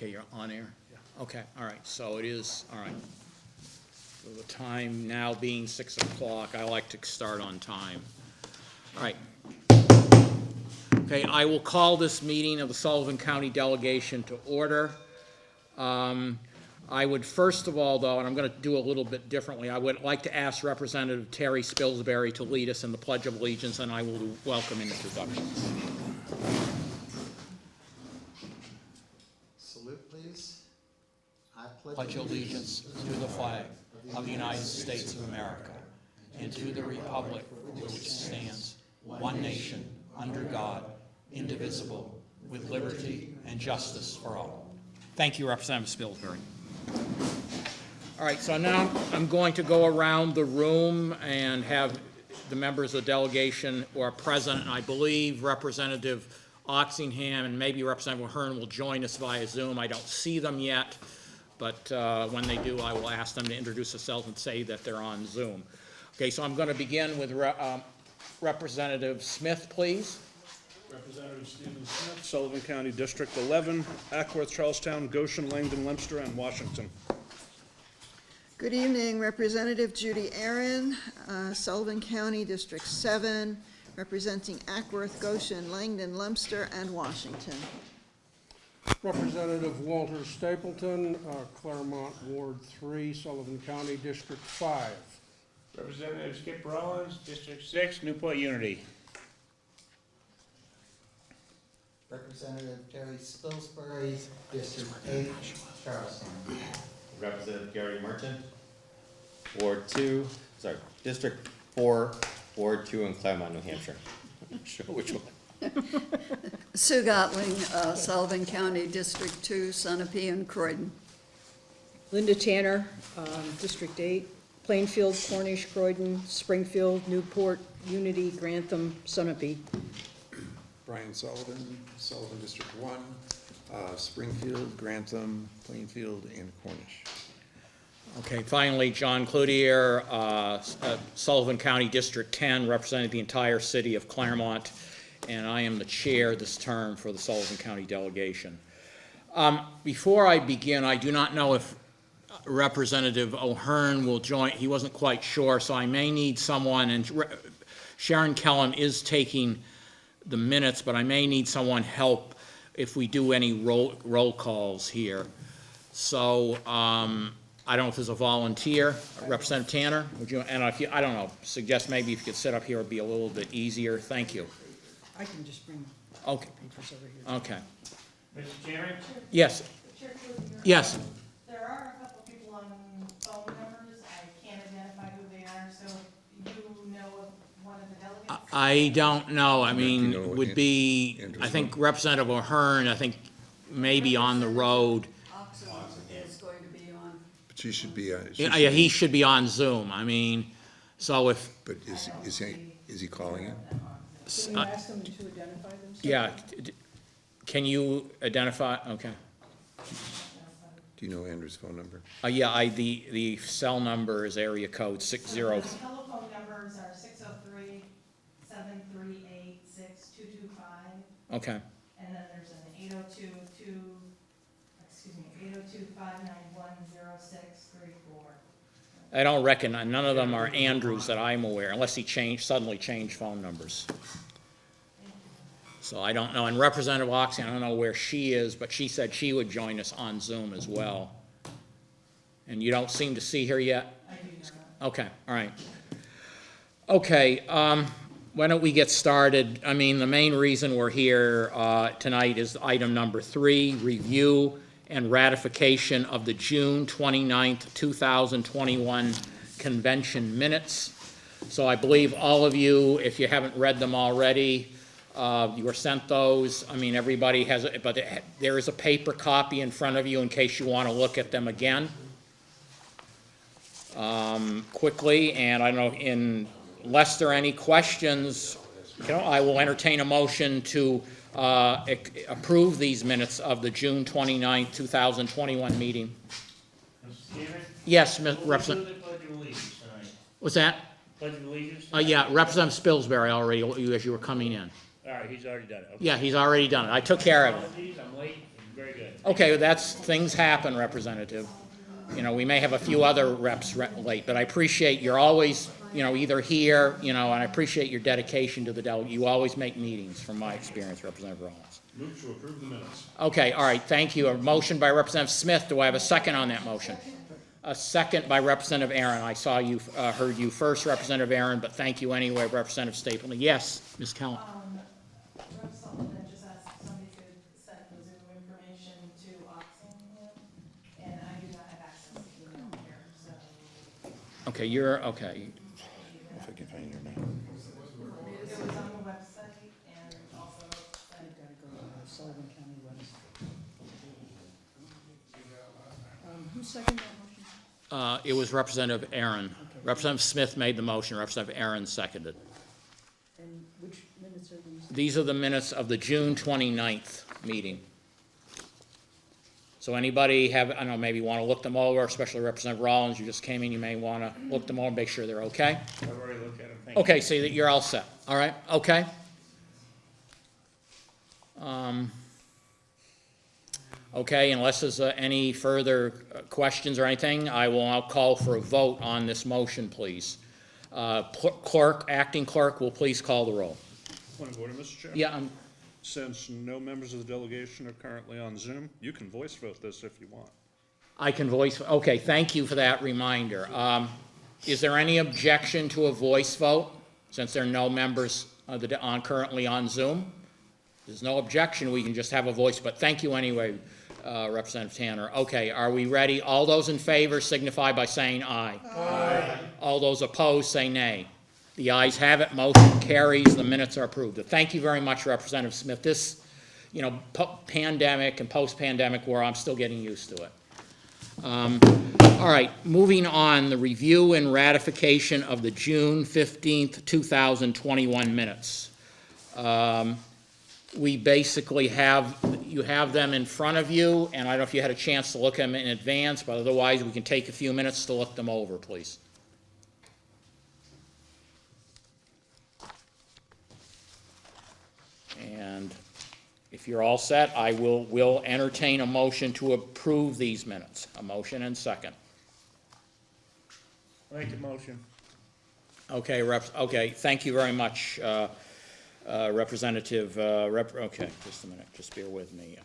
Okay, you're on air? Yeah. Okay, all right, so it is, all right. So the time now being 6 o'clock, I like to start on time. All right. Okay, I will call this meeting of the Sullivan County Delegation to order. I would first of all, though, and I'm going to do a little bit differently, I would like to ask Representative Terry Spilsbury to lead us in the Pledge of Allegiance, and I will do welcome introductions. Salute, please. I Pledge allegiance to the flag of the United States of America and to the republic for which it stands, one nation, under God, indivisible, with liberty and justice for all. Thank you, Representative Spilsbury. All right, so now I'm going to go around the room and have the members of the delegation who are present, and I believe Representative Oxingham and maybe Representative Ahern will join us via Zoom. I don't see them yet, but when they do, I will ask them to introduce themselves and say that they're on Zoom. Okay, so I'm going to begin with Representative Smith, please. Representative Stephen Smith, Sullivan County District 11, Ackworth, Charlestown, Goshen, Langdon, Leominster, and Washington. Good evening, Representative Judy Aaron, Sullivan County District 7, representing Ackworth, Goshen, Langdon, Leominster, and Washington. Representative Walter Stapleton, Claremont Ward 3, Sullivan County District 5. Representative Skip Rollins, District 6, Newport Unity. Representative Terry Spilsbury, District 8, Charlestown. Representative Gary Merchant, District 4, Ward 2 in Claremont, New Hampshire. I'm not sure which one. Sue Gottling, Sullivan County District 2, Sunapee and Croydon. Linda Tanner, District 8, Plainfield, Cornish, Croydon, Springfield, Newport, Unity, Grantham, Sunapee. Brian Sullivan, Sullivan District 1, Springfield, Grantham, Plainfield, and Cornish. Okay, finally, John Cloutier, Sullivan County District 10, representing the entire city of Claremont, and I am the chair this term for the Sullivan County Delegation. Before I begin, I do not know if Representative Ahern will join. He wasn't quite sure, so I may need someone, and Sharon Kellum is taking the minutes, but I may need someone help if we do any roll calls here. So I don't know if there's a volunteer. Representative Tanner, would you? And if you, I don't know, suggest maybe if you could sit up here, it'd be a little bit easier. Thank you. I can just bring Okay. papers over here. Okay. Mr. Chairman? Yes. Yes. There are a couple people on phone numbers. I can't identify who they are, so you know of one of the delegates? I don't know. I mean, You know, would be, I think Representative Ahern, I think maybe on the road. Oxon is going to be on. But she should be, Yeah, he should be on Zoom. I mean, so if, but is he calling in? Can you ask them to identify themselves? yeah, can you identify? Okay. Do you know Andrew's phone number? Yeah, the cell number is area code 60. The telephone numbers are 603-738-6225. Okay. And then there's an 802-591-0634. I don't recognize, none of them are Andrews that I'm aware, unless he suddenly changed phone numbers. So I don't know, and Representative Oxy, I don't know where she is, but she said she would join us on Zoom as well. And you don't seem to see her yet? I do not. Okay, all right. Okay, why don't we get started? I mean, the main reason we're here tonight is item number 3, review and ratification of the June 29th, 2021 convention minutes. So I believe all of you, if you haven't read them already, you were sent those. I mean, everybody has it, but there is a paper copy in front of you in case you want to look at them again quickly. And I don't know, unless there are any questions, I will entertain a motion to approve these minutes of the June 29th, 2021 meeting. Mr. Chairman? Yes, We'll Representative. do the Pledge of Allegiance tonight. What's that? Pledge of Allegiance? Yeah, Representative Spilsbury already, as you were coming in. All right, he's already done it. Okay. Yeah, he's already done it. I took care of it. Apologies, I'm late, and Very good. Okay, things happen, Representative. You know, we may have a few other reps late, but I appreciate you're always, either here, and I appreciate your dedication to the delegate. You always make meetings, from my experience, Representative Rollins. Move to approve the minutes. Okay, all right, thank you. A motion by Representative Smith. Do I have a second on that motion? A second by Representative Aaron. I saw you, heard you first, Representative Aaron, but thank you anyway, Representative Stapleton. Yes, Ms. Kellen. Rep. Sullivan just asked if somebody could send the Zoom information to Oxingham, and I do not have access to email here, so. Okay, you're, okay. If I can find your name. It was on the website and also sent. You've gotta go to the Sullivan County website. Who seconded that motion? It was Representative Aaron. Representative Smith made the motion, Representative Aaron seconded. And which minutes are these? These are the minutes of the June 29th meeting. So anybody have, I don't know, maybe want to look them over, especially Representative Rollins, you just came in, you may want to look them over and make sure they're okay. I've already looked at them, thank you. Okay, so that you're all set, all right, okay? Okay, unless there's any further questions or anything, I will now call for a vote on this motion, please. Acting clerk, will please call the roll. Point of order, Mr. Chair. Yeah, Since no members of the delegation are currently on Zoom, you can voice vote this if you want. I can voice, okay, thank you for that reminder. Is there any objection to a voice vote, since there are no members currently on Zoom? There's no objection, we can just have a voice, but thank you anyway, Representative Tanner. Okay, are we ready? All those in favor signify by saying aye. Aye. All those opposed say nay. The ayes have it, motion carries, the minutes are approved. Thank you very much, Representative Smith. This, pandemic and post-pandemic war, I'm still getting used to it. All right, moving on, the review and ratification of the June 15th, 2021 minutes. We basically you have them in front of you, and I don't know if you had a chance to look at them in advance, but otherwise we can take a few minutes to look them over, please. And if you're all set, I will entertain a motion to approve these minutes. A motion and second. Make the motion. Okay, okay, thank you very much, Representative, okay, just a minute, just bear with me.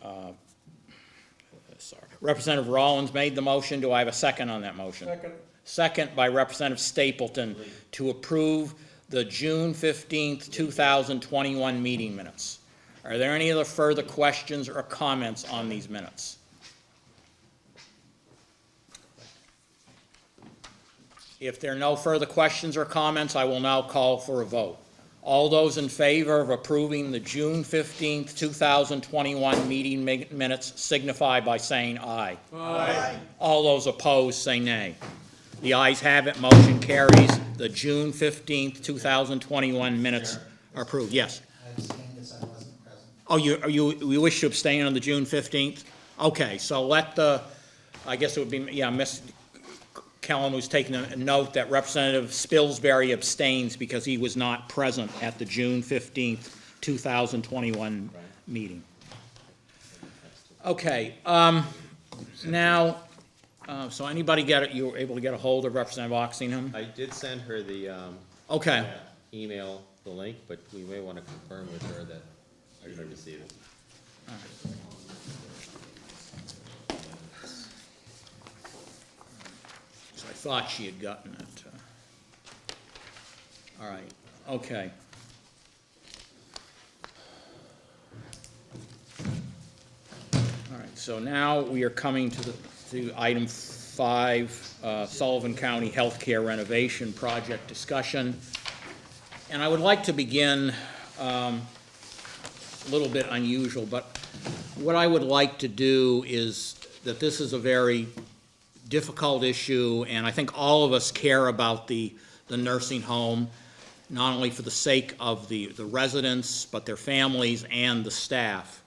Sorry. Representative Rollins made the motion. Do I have a second on that motion? Second. Second by Representative Stapleton to approve the June 15th, 2021 meeting minutes. Are there any other further questions or comments on these minutes? If there are no further questions or comments, I will now call for a vote. All those in favor of approving the June 15th, 2021 meeting minutes signify by saying aye. Aye. All those opposed say nay. The ayes have it, motion carries. The June 15th, 2021 minutes are approved. Yes? I abstained as I wasn't present. Oh, you wish to abstain on the June 15th? Okay, so I guess it would be, yeah, Miss Kellen was taking a note that Representative Spilsbury abstains because he was not present at the June 15th, 2021 meeting. Okay, now, so anybody you were able to get a hold of Representative Oxingham? I did send her the, Okay. email, the link, but we may want to confirm with her that I should receive it. So I thought she had gotten it. All right, okay. All right, so now we are coming to item 5, Sullivan County Healthcare Renovation Project discussion. And I would like to begin a little bit unusual, but what I would like to do is that this is a very difficult issue, and I think all of us care about the nursing home, not only for the sake of the residents, but their families and the staff.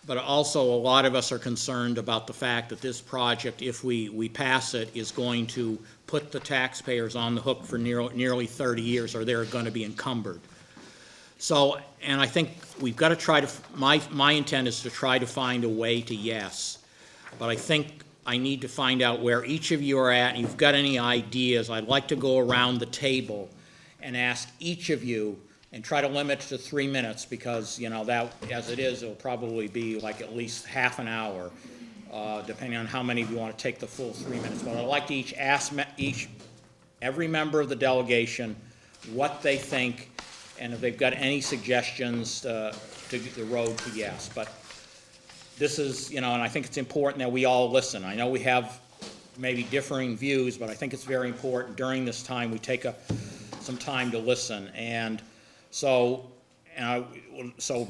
But also, a lot of us are concerned about the fact that this project, if we pass it, is going to put the taxpayers on the hook for nearly 30 years, or they're going to be encumbered. So, and I think we've got to try to, my intent is to try to find a way to yes. But I think I need to find out where each of you are at, and if you've got any ideas. I'd like to go around the table and ask each of you, and try to limit to 3 minutes, because, you know, that, as it is, it'll probably be like at least half an hour, depending on how many of you want to take the full 3 minutes. But I'd like to ask every member of the delegation what they think, and if they've got any suggestions to the road to yes. But this is, you know, and I think it's important that we all listen. I know we have maybe differing views, but I think it's very important during this time we take some time to listen. And so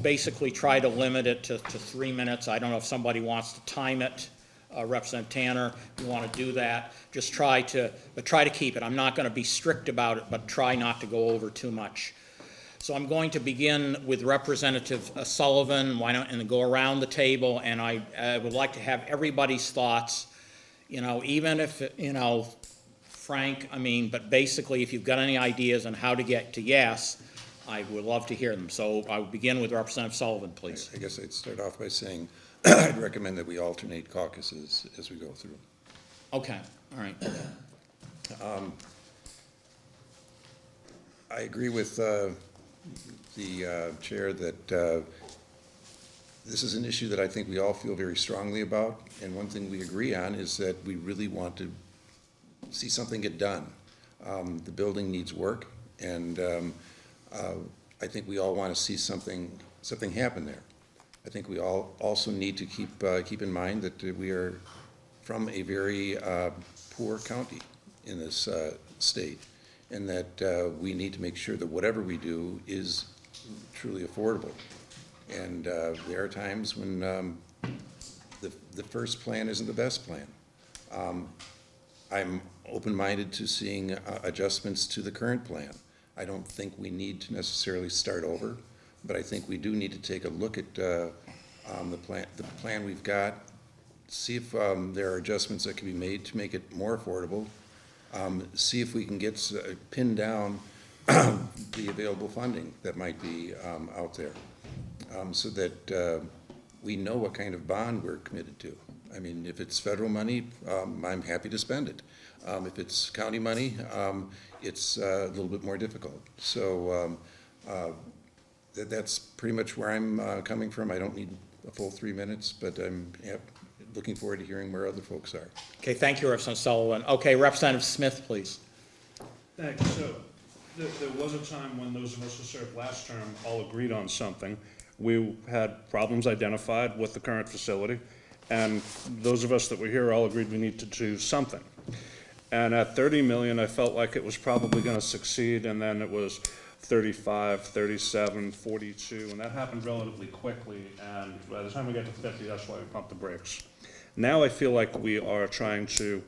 basically try to limit it to 3 minutes. I don't know if somebody wants to time it. Representative Tanner, if you want to do that, just try to keep it. I'm not going to be strict about it, but try not to go over too much. So I'm going to begin with Representative Sullivan, and then go around the table, and I would like to have everybody's thoughts, you know, even if, you know, Frank, I mean, but basically if you've got any ideas on how to get to yes, I would love to hear them. So I will begin with Representative Sullivan, please. I guess I'd start off by saying I'd recommend that we alternate caucuses as we go through. Okay, all right. I agree with the chair that this is an issue that I think we all feel very strongly about, and one thing we agree on is that we really want to see something get done. The building needs work, and I think we all want to see something happen there. I think we all also need to keep in mind that we are from a very poor county in this state, and that we need to make sure that whatever we do is truly affordable. And there are times when the first plan isn't the best plan. I'm open-minded to seeing adjustments to the current plan. I don't think we need to necessarily start over, but I think we do need to take a look at the plan we've got, see if there are adjustments that can be made to make it more affordable, see if we can get pinned down the available funding that might be out there, so that we know what kind of bond we're committed to. I mean, if it's federal money, I'm happy to spend it. If it's county money, it's a little bit more difficult. So that's pretty much where I'm coming from. I don't need a full 3 minutes, but I'm looking forward to hearing where other folks are. Okay, thank you, Representative Sullivan. Okay, Representative Smith, please. Thank you. So there was a time when those of us who served last term all agreed on something. We had problems identified with the current facility, and those of us that were here all agreed we need to do something. And at 30 million, I felt like it was probably going to succeed, and then it was 35, 37, 42, and that happened relatively quickly, and by the time we got to 50, that's why we pumped the brakes. Now I feel like we are trying to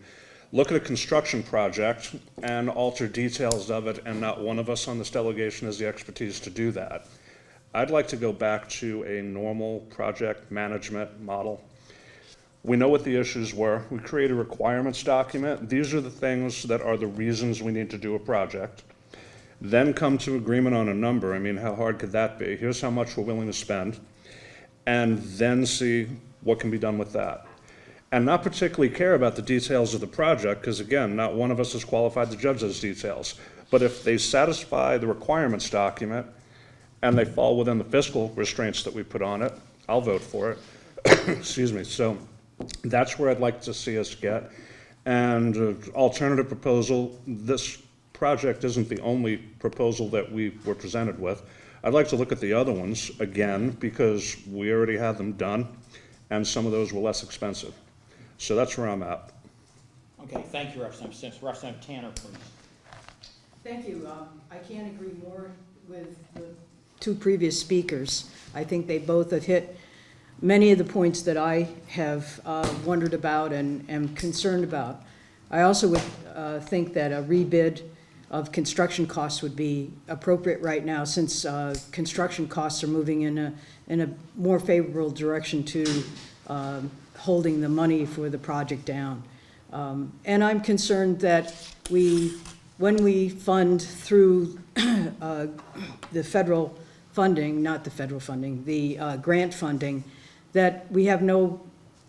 look at a construction project and alter details of it, and not one of us on this delegation has the expertise to do that. I'd like to go back to a normal project management model. We know what the issues were. We create a requirements document. These are the things that are the reasons we need to do a project. Then come to agreement on a number. I mean, how hard could that be? Here's how much we're willing to spend. And then see what can be done with that. And not particularly care about the details of the project, because again, not one of us is qualified to judge those details. But if they satisfy the requirements document and they fall within the fiscal restraints that we put on it, I'll vote for it. Excuse me. So that's where I'd like to see us get. And alternative proposal, this project isn't the only proposal that we were presented with. I'd like to look at the other ones again, because we already had them done, and some of those were less expensive. So that's where I'm at. Okay, thank you, Representative Smith. Representative Tanner, please. Thank you. I can't agree more with the two previous speakers. I think they both have hit many of the points that I have wondered about and am concerned about. I also would think that a rebid of construction costs would be appropriate right now, since construction costs are moving in a more favorable direction to holding the money for the project down. And I'm concerned that when we fund through the federal funding, not the federal funding, the grant funding, that we have no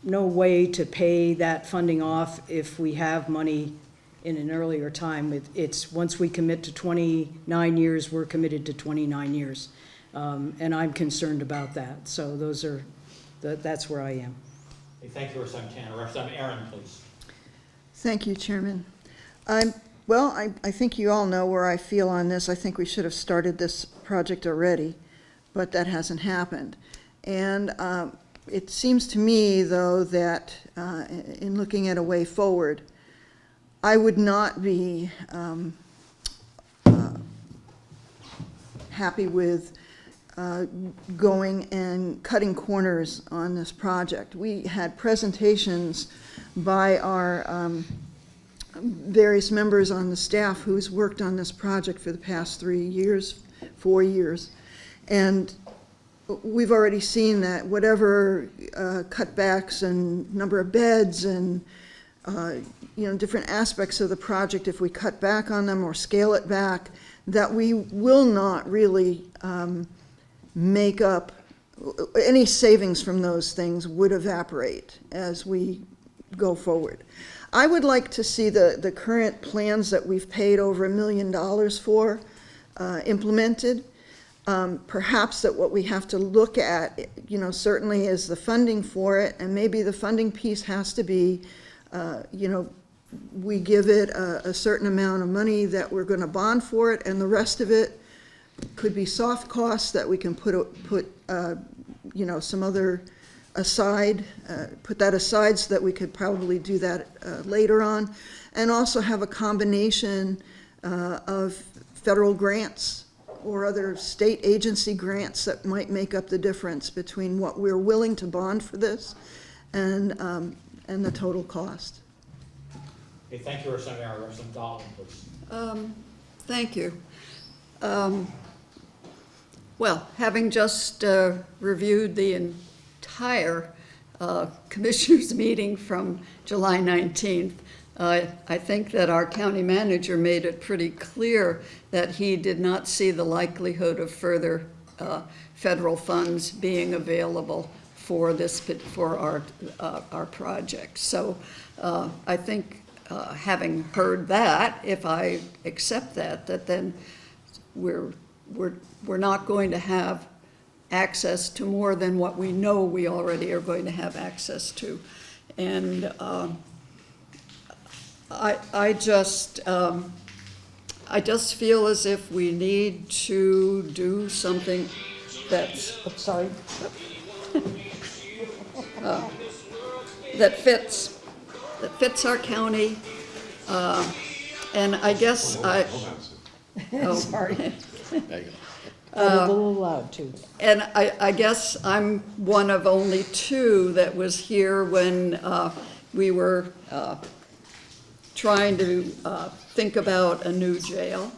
way to pay that funding off if we have money in an earlier time. It's, once we commit to 29 years, we're committed to 29 years. And I'm concerned about that. So that's where I am. Okay, thank you, Representative Tanner. Representative Aaron, please. Thank you, Chairman. Well, I think you all know where I feel on this. I think we should have started this project already, but that hasn't happened. And it seems to me, though, that in looking at a way forward, I would not be happy with going and cutting corners on this project. We had presentations by our various members on the staff who's worked on this project for the past 4 years. And we've already seen that whatever cutbacks and number of beds and different aspects of the project, if we cut back on them or scale it back, that we will not really make up, any savings from those things would evaporate as we go forward. I would like to see the current plans that we've paid over $1 million for implemented. Perhaps that what we have to look at, certainly is the funding for it, and maybe the funding piece has to be, we give it a certain amount of money that we're going to bond for it, and the rest of it could be soft costs that we can put some other aside, put that aside so that we could probably do that later on, and also have a combination of federal grants or other state agency grants that might make up the difference between what we're willing to bond for this and the total cost. Okay, thank you, Representative Aaron. Representative Gottlieb, please. Thank you. Well, having just reviewed the entire commissioners meeting from July 19th, I think that our county manager made it pretty clear that he did not see the likelihood of further federal funds being available for our project. So I think having heard that, if I accept that then we're not going to have access to more than what we know we already are going to have access to. And I just feel as if we need to do something that's, that fits our county. And I guess Sorry. There you go. A little loud, too. And I guess I'm one of only two that was here when we were trying to think about a new jail.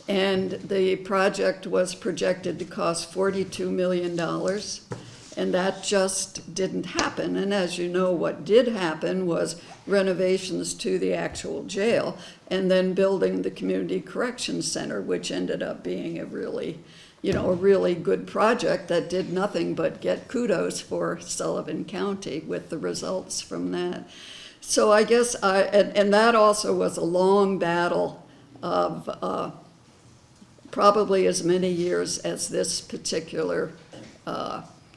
And the project was projected to cost $42 million. And that just didn't happen. And as you know, what did happen was renovations to the actual jail and then building the community corrections center, which ended up being a really good project that did nothing but get kudos for Sullivan County with the results from that. So I guess and that also was a long battle of probably as many years as this particular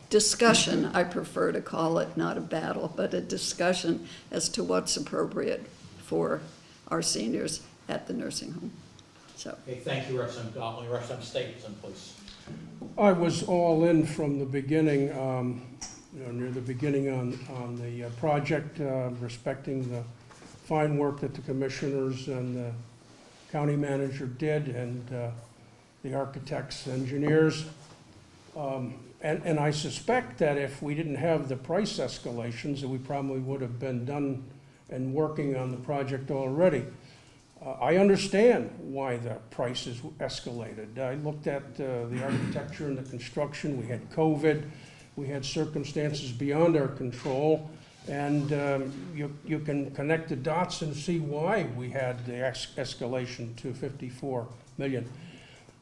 discussion, I prefer to call it, not a battle, but a discussion as to what's appropriate for our seniors at the nursing home. So. Okay, thank you, Representative Gottlieb. Representative Stapleton, please. I was all in from the beginning, near the beginning on the project, respecting the fine work that the commissioners and the county manager did, and the architects, engineers. And I suspect that if we didn't have the price escalations, that we probably would have been done and working on the project already. I understand why the prices escalated. I looked at the architecture and the construction. We had COVID. We had circumstances beyond our control. And you can connect the dots and see why we had the escalation to $54 million.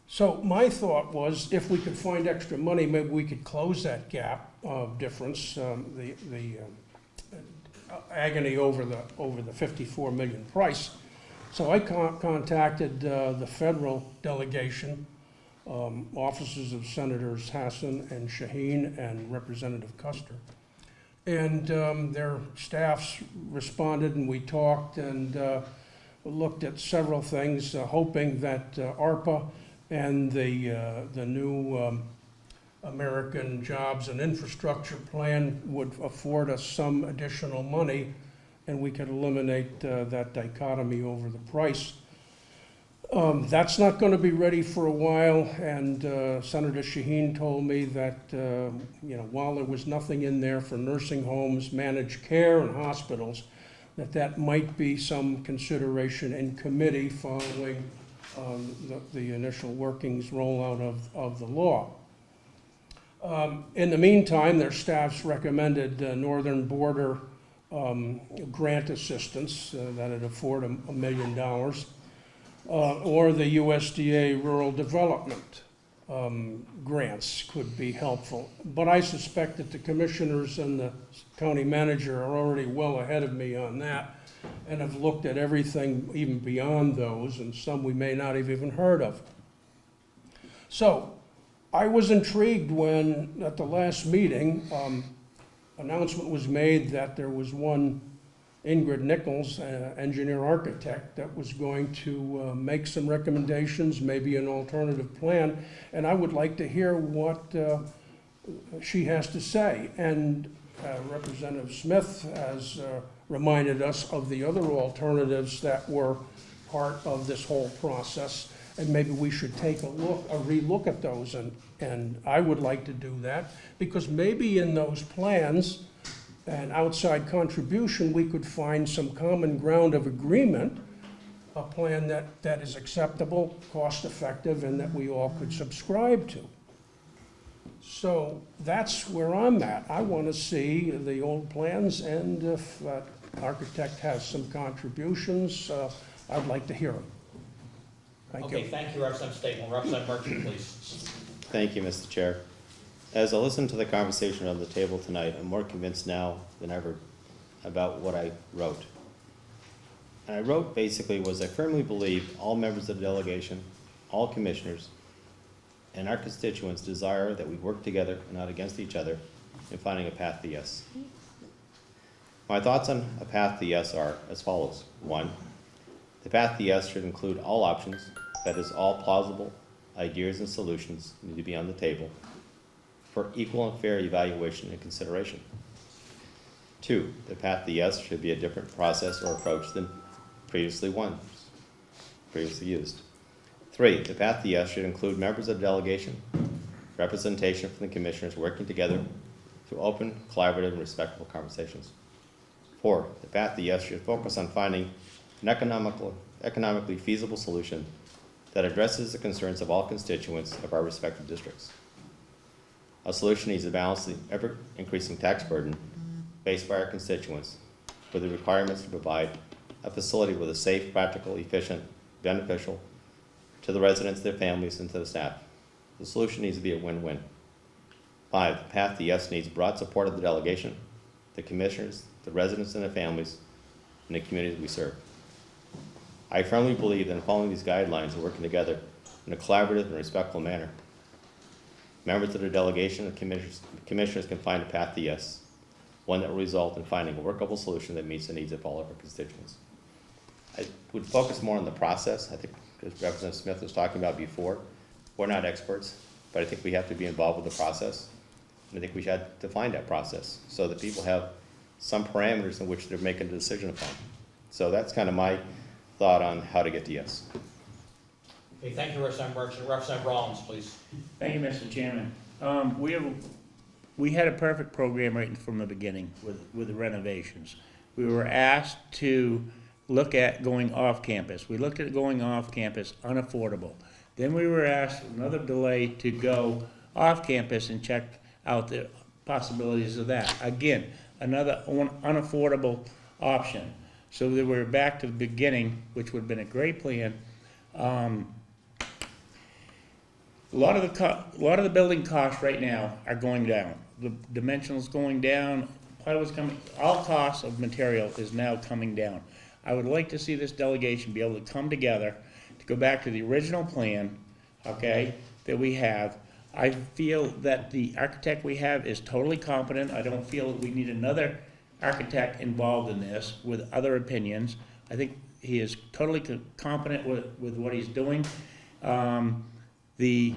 So my thought was, if we could find extra money, maybe we could close that gap of difference, the agony over the 54 million price. So I contacted the federal delegation, offices of Senators Hassan and Shaheen and Representative Custer. And their staffs responded, and we talked and looked at several things, hoping that ARPA and the new American Jobs and Infrastructure Plan would afford us some additional money, and we could eliminate that dichotomy over the price. That's not going to be ready for a while, and Senator Shaheen told me that while there was nothing in there for nursing homes, managed care, and hospitals, that might be some consideration in committee following the initial workings rollout of the law. In the meantime, their staffs recommended Northern Border grant assistance that'd afford $1 million, or the USDA Rural Development grants could be helpful. But I suspect that the commissioners and the county manager are already well ahead of me on that and have looked at everything even beyond those, and some we may not have even heard of. So I was intrigued when, at the last meeting, announcement was made that there was one Ingrid Nichols, engineer architect, that was going to make some recommendations, maybe an alternative plan, and I would like to hear what she has to say. And Representative Smith has reminded us of the other alternatives that were part of this whole process, and maybe we should take a relook at those, and I would like to do that, because maybe in those plans and outside contribution, we could find some common ground of agreement, a plan that is acceptable, cost-effective, and that we all could subscribe to. So that's where I'm at. I want to see the old plans, and if that architect has some contributions, I'd like to hear them. Thank you. Okay, thank you, Representative Staple. Representative Merchant, please. Thank you, Mr. Chair. As I listen to the conversation on the table tonight, I'm more convinced now than ever about what I wrote. And I wrote basically was I firmly believe all members of the delegation, all commissioners, and our constituents desire that we work together and not against each other in finding a path to yes. My thoughts on a path to yes are as follows. 1, the path to yes should include all options, that is, all plausible ideas and solutions need to be on the table for equal and fair evaluation and consideration. 2, the path to yes should be a different process or approach than previously used. 3, the path to yes should include members of the delegation, representation from the commissioners working together through open, collaborative, and respectful conversations. 4, the path to yes should focus on finding an economically feasible solution that addresses the concerns of all constituents of our respective districts. A solution needs to balance the ever-increasing tax burden faced by our constituents with the requirements to provide a facility with a safe, practical, efficient, beneficial to the residents, their families, and to the staff. The solution needs to be a win-win. 5, the path to yes needs broad support of the delegation, the commissioners, the residents and their families, and the communities we serve. I firmly believe that in following these guidelines and working together in a collaborative and respectful manner, members of the delegation and commissioners can find a path to yes, one that will result in finding a workable solution that meets the needs of all of our constituents. I would focus more on the process. I think, as Representative Smith was talking about before, we're not experts, but I think we have to be involved with the process. And I think we should define that process so that people have some parameters in which they're making a decision upon. So that's kind of my thought on how to get to yes. Okay, thank you, Representative Merchant. Representative Rollins, please. Thank you, Mr. Chairman. We had a perfect program right from the beginning with the renovations. We were asked to look at going off campus. We looked at going off campus, unaffordable. Then we were asked another delay to go off campus and check out the possibilities of that. Again, another unaffordable option. So that we're back to the beginning, which would have been a great plan. A lot of the building costs right now are going down. The dimensionals going down, plywood's coming, all costs of material is now coming down. I would like to see this delegation be able to come together, to go back to the original plan, okay, that we have. I feel that the architect we have is totally competent. I don't feel that we need another architect involved in this with other opinions. I think he is totally competent with what he's doing. The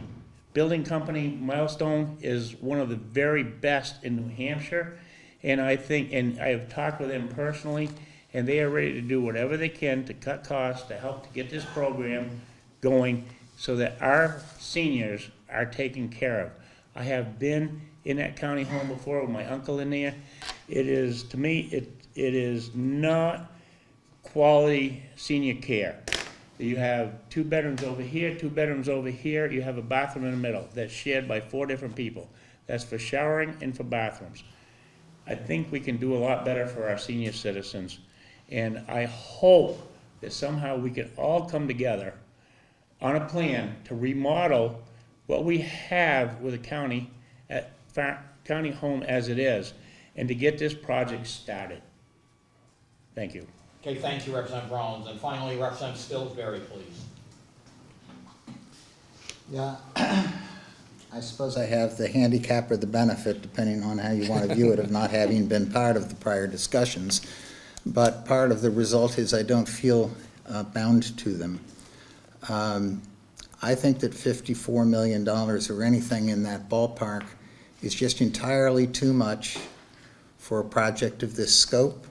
building company, Milestone, is one of the very best in New Hampshire. And I think, and I have talked with them personally, and they are ready to do whatever they can to cut costs, to help to get this program going so that our seniors are taken care of. I have been in that county home before with my uncle in there. It is, to me, it is not quality senior care. You have 2 bedrooms over here, 2 bedrooms over here, you have a bathroom in the middle that's shared by 4 different people. That's for showering and for bathrooms. I think we can do a lot better for our senior citizens, and I hope that somehow we can all come together on a plan to remodel what we have with the county, at county home as it is, and to get this project started. Thank you. Okay, thank you, Representative Rollins. And finally, Representative Spilsbury, please. Yeah, I suppose I have the handicap or the benefit, depending on how you want to view it, of not having been part of the prior discussions. But part of the result is I don't feel bound to them. I think that $54 million or anything in that ballpark is just entirely too much for a project of this scope.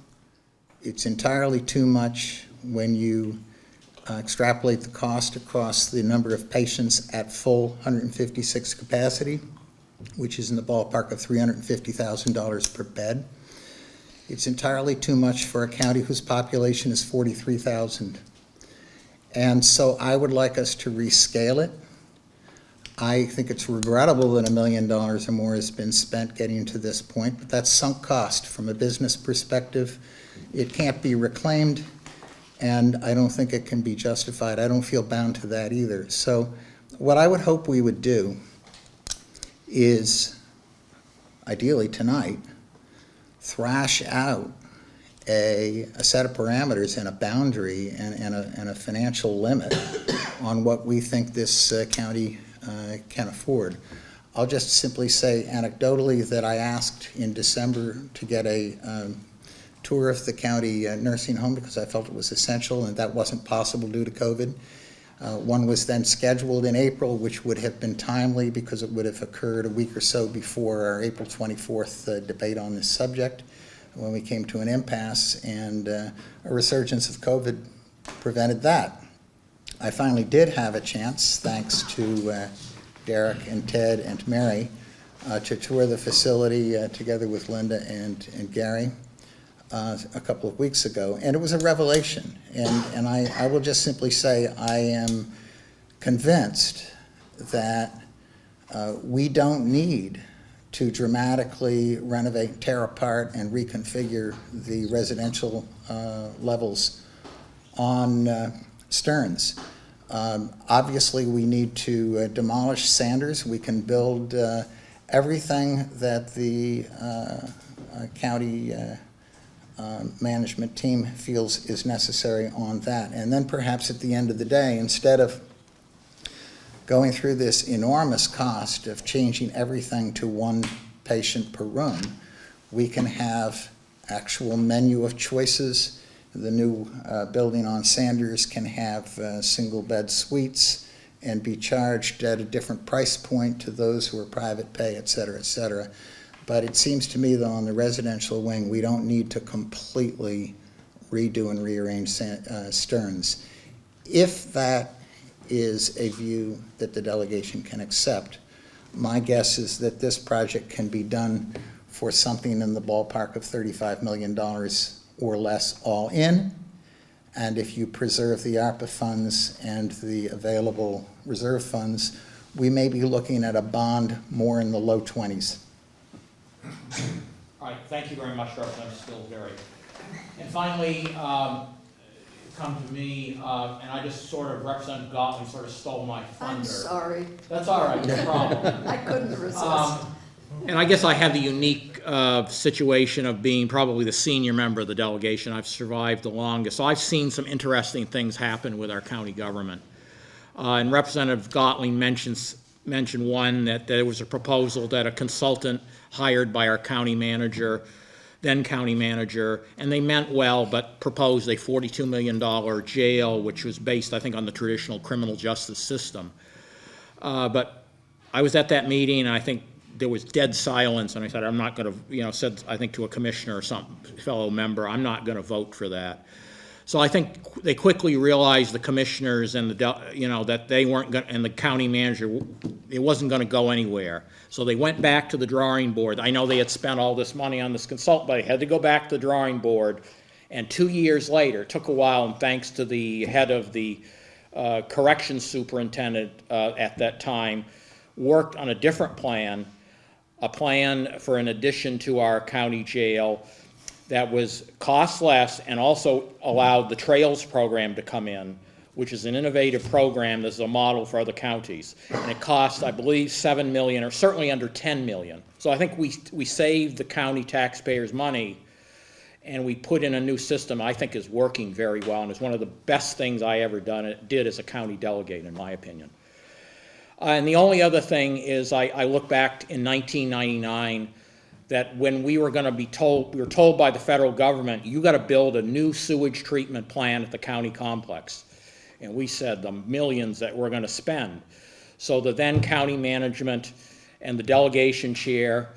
It's entirely too much when you extrapolate the cost across the number of patients at full 156 capacity, which is in the ballpark of $350,000 per bed. It's entirely too much for a county whose population is 43,000. And so I would like us to rescale it. I think it's regrettable that $1 million or more has been spent getting to this point, but that's sunk cost from a business perspective. It can't be reclaimed, and I don't think it can be justified. I don't feel bound to that either. So what I would hope we would do is, ideally tonight, thrash out a set of parameters and a boundary and a financial limit on what we think this county can afford. I'll just simply say anecdotally that I asked in December to get a tour of the county nursing home because I felt it was essential, and that wasn't possible due to COVID. One was then scheduled in April, which would have been timely because it would have occurred a week or so before our April 24th debate on this subject, when we came to an impasse, and a resurgence of COVID prevented that. I finally did have a chance, thanks to Derek and Ted and Mary, to tour the facility together with Linda and Gary a couple of weeks ago, and it was a revelation. And I will just simply say I am convinced that we don't need to dramatically renovate, tear apart, and reconfigure the residential levels on Stearns. Obviously, we need to demolish Sanders. We can build everything that the county management team feels is necessary on that. And then perhaps at the end of the day, instead of going through this enormous cost of changing everything to 1 patient per room, we can have actual menu of choices. The new building on Sanders can have single bed suites and be charged at a different price point to those who are private pay, et cetera, et cetera. But it seems to me that on the residential wing, we don't need to completely redo and rearrange Stearns. If that is a view that the delegation can accept, my guess is that this project can be done for something in the ballpark of $35 million or less all in. And if you preserve the ARPA funds and the available reserve funds, we may be looking at a bond more in the low 20s. All right, thank you very much, Representative Spilsbury. And finally, come to me, and I just sort of, Representative Gottlieb sort of stole my thunder. I'm sorry, That's all right, no problem. I couldn't resist. And I guess I have the unique situation of being probably the senior member of the delegation. I've survived the longest, so I've seen some interesting things happen with our county government. And Representative Gottlieb mentioned one, that there was a proposal that a consultant hired by our county manager, then county manager, and they meant well, but proposed a $42 million jail, which was based, I think, on the traditional criminal justice system. But I was at that meeting, and I think there was dead silence, and I said, I'm not going to, said, I think to a commissioner or some fellow member, I'm not going to vote for that. So I think they quickly realized, the commissioners and that they weren't going, and the county manager, it wasn't going to go anywhere. So they went back to the drawing board. I know they had spent all this money on this consultant, but they had to go back to the drawing board. And 2 years later, it took a while, and thanks to the head of the corrections superintendent at that time, worked on a different plan, a plan for an addition to our county jail that was cost less and also allowed the Trails program to come in, which is an innovative program that's a model for other counties. And it cost, I believe, $7 million, or certainly under $10 million. So I think we saved the county taxpayers money, and we put in a new system I think is working very well, and is one of the best things I ever did as a county delegate, in my opinion. And the only other thing is I look back in 1999, that when we were going to be told, we were told by the federal government, you got to build a new sewage treatment plant at the county complex. And we said the millions that we're going to spend. So the then county management and the delegation chair,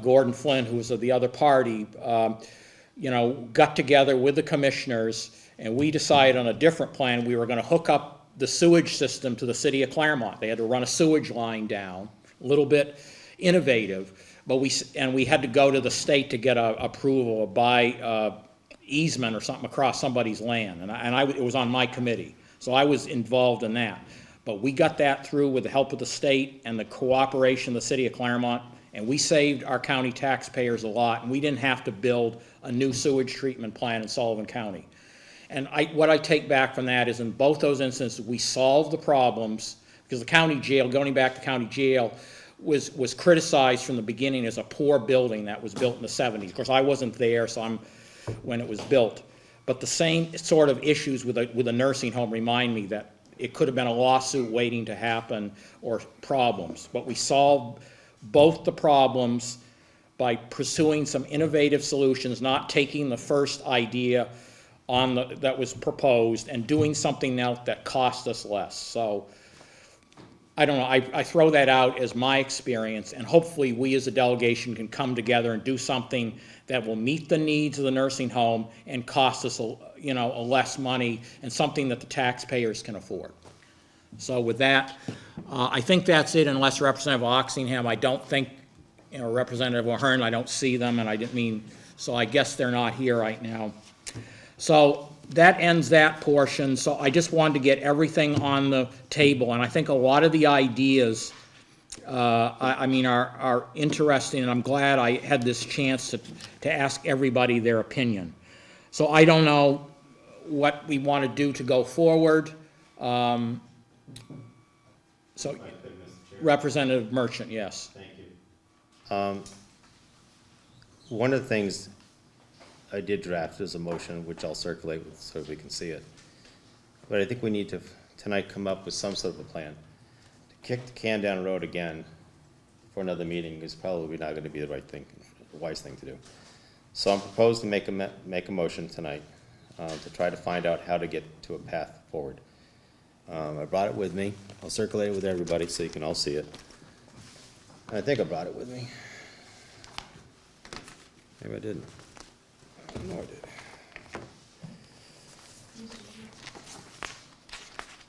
Gordon Flynn, who was of the other party, got together with the commissioners, and we decided on a different plan. We were going to hook up the sewage system to the city of Claremont. They had to run a sewage line down, a little bit innovative. But we had to go to the state to get approval or buy easement or something across somebody's land, and it was on my committee, so I was involved in that. But we got that through with the help of the state and the cooperation of the city of Claremont, and we saved our county taxpayers a lot, and we didn't have to build a new sewage treatment plant in Sullivan County. And what I take back from that is, in both those instances, we solved the problems, because the county jail, going back to county jail, was criticized from the beginning as a poor building that was built in the 70s. Of course, I wasn't there, so when it was built. But the same sort of issues with a nursing home remind me that it could have been a lawsuit waiting to happen, or problems. But we solved both the problems by pursuing some innovative solutions, not taking the first idea that was proposed and doing something else that cost us less. So I don't know, I throw that out as my experience, and hopefully we as a delegation can come together and do something that will meet the needs of the nursing home and cost us a less money, and something that the taxpayers can afford. So with that, I think that's it, unless Representative Oxingham, I don't think, Representative O'Hearn, I don't see them, and I didn't mean, so I guess they're not here right now. So that ends that portion. So I just wanted to get everything on the table, and I think a lot of the ideas, are interesting, and I'm glad I had this chance to ask everybody their opinion. So I don't know what we want to do to go forward. So Representative Merchant, yes. Thank you. One of the things I did draft as a motion, which I'll circulate so we can see it. But I think we need to tonight come up with some sort of a plan. To kick the can down the road again for another meeting is probably not going to be the right thing, the wise thing to do. So I'm proposed to make a motion tonight to try to find out how to get to a path forward. I brought it with me. I'll circulate it with everybody so you can all see it. I think I brought it with me. Maybe I didn't. No, I did.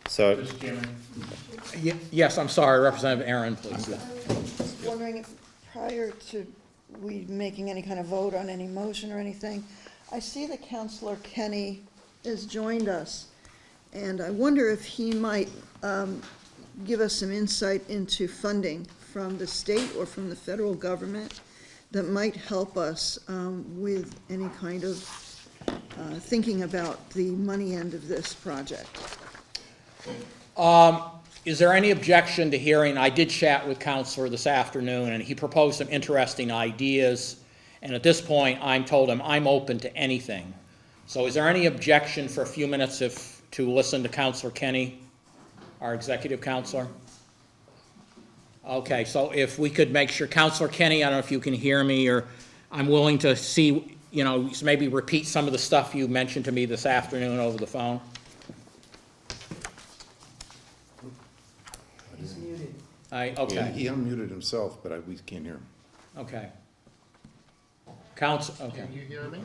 So, Mr. Chairman. Yes, I'm sorry, Representative Aaron, please. I was wondering if, prior to we making any kind of vote on any motion or anything, I see that Councilor Kenny has joined us, and I wonder if he might give us some insight into funding from the state or from the federal government that might help us with any kind of thinking about the money end of this project. Is there any objection to hearing, I did chat with Counselor this afternoon, and he proposed some interesting ideas, and at this point, I'm told him I'm open to anything. So is there any objection for a few minutes to listen to Counselor Kenny, our executive counselor? Okay, so if we could make sure, Counselor Kenny, I don't know if you can hear me, or I'm willing to see, maybe repeat some of the stuff you mentioned to me this afternoon over the phone. Okay, He unmuted himself, but we can't hear him. okay. Counsel, okay. Can you hear me?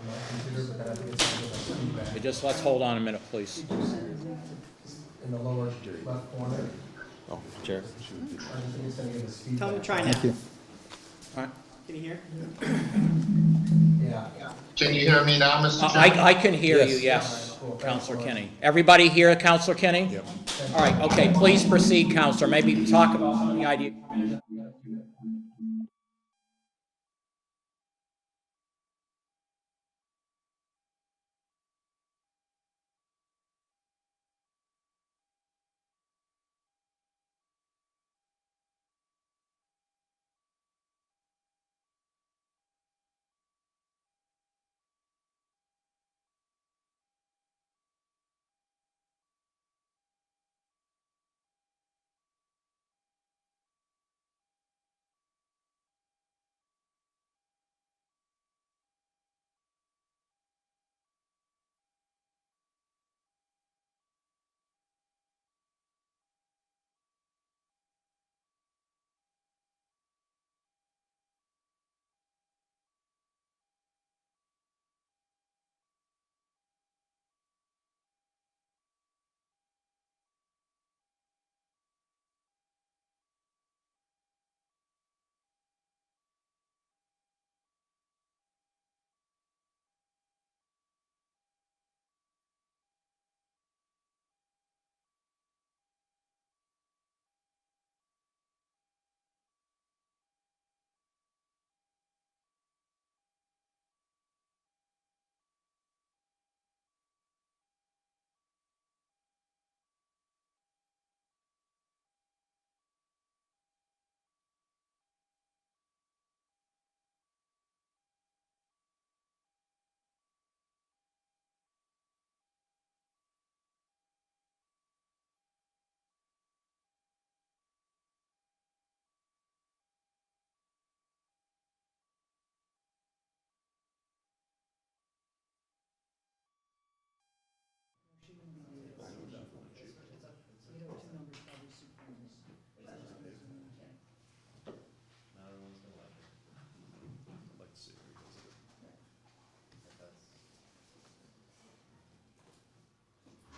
Just let's hold on a minute, please. In the lower left corner. Oh, Chair. Tell him to try now. Thank you. All right. Can you hear? Yeah. Can you hear me now, Mr. Chairman? I can hear you, yes, Counselor Kenny. Everybody hear Counselor Kenny? Yep. All right, okay, please proceed, Counselor. Maybe talk about some of the ideas.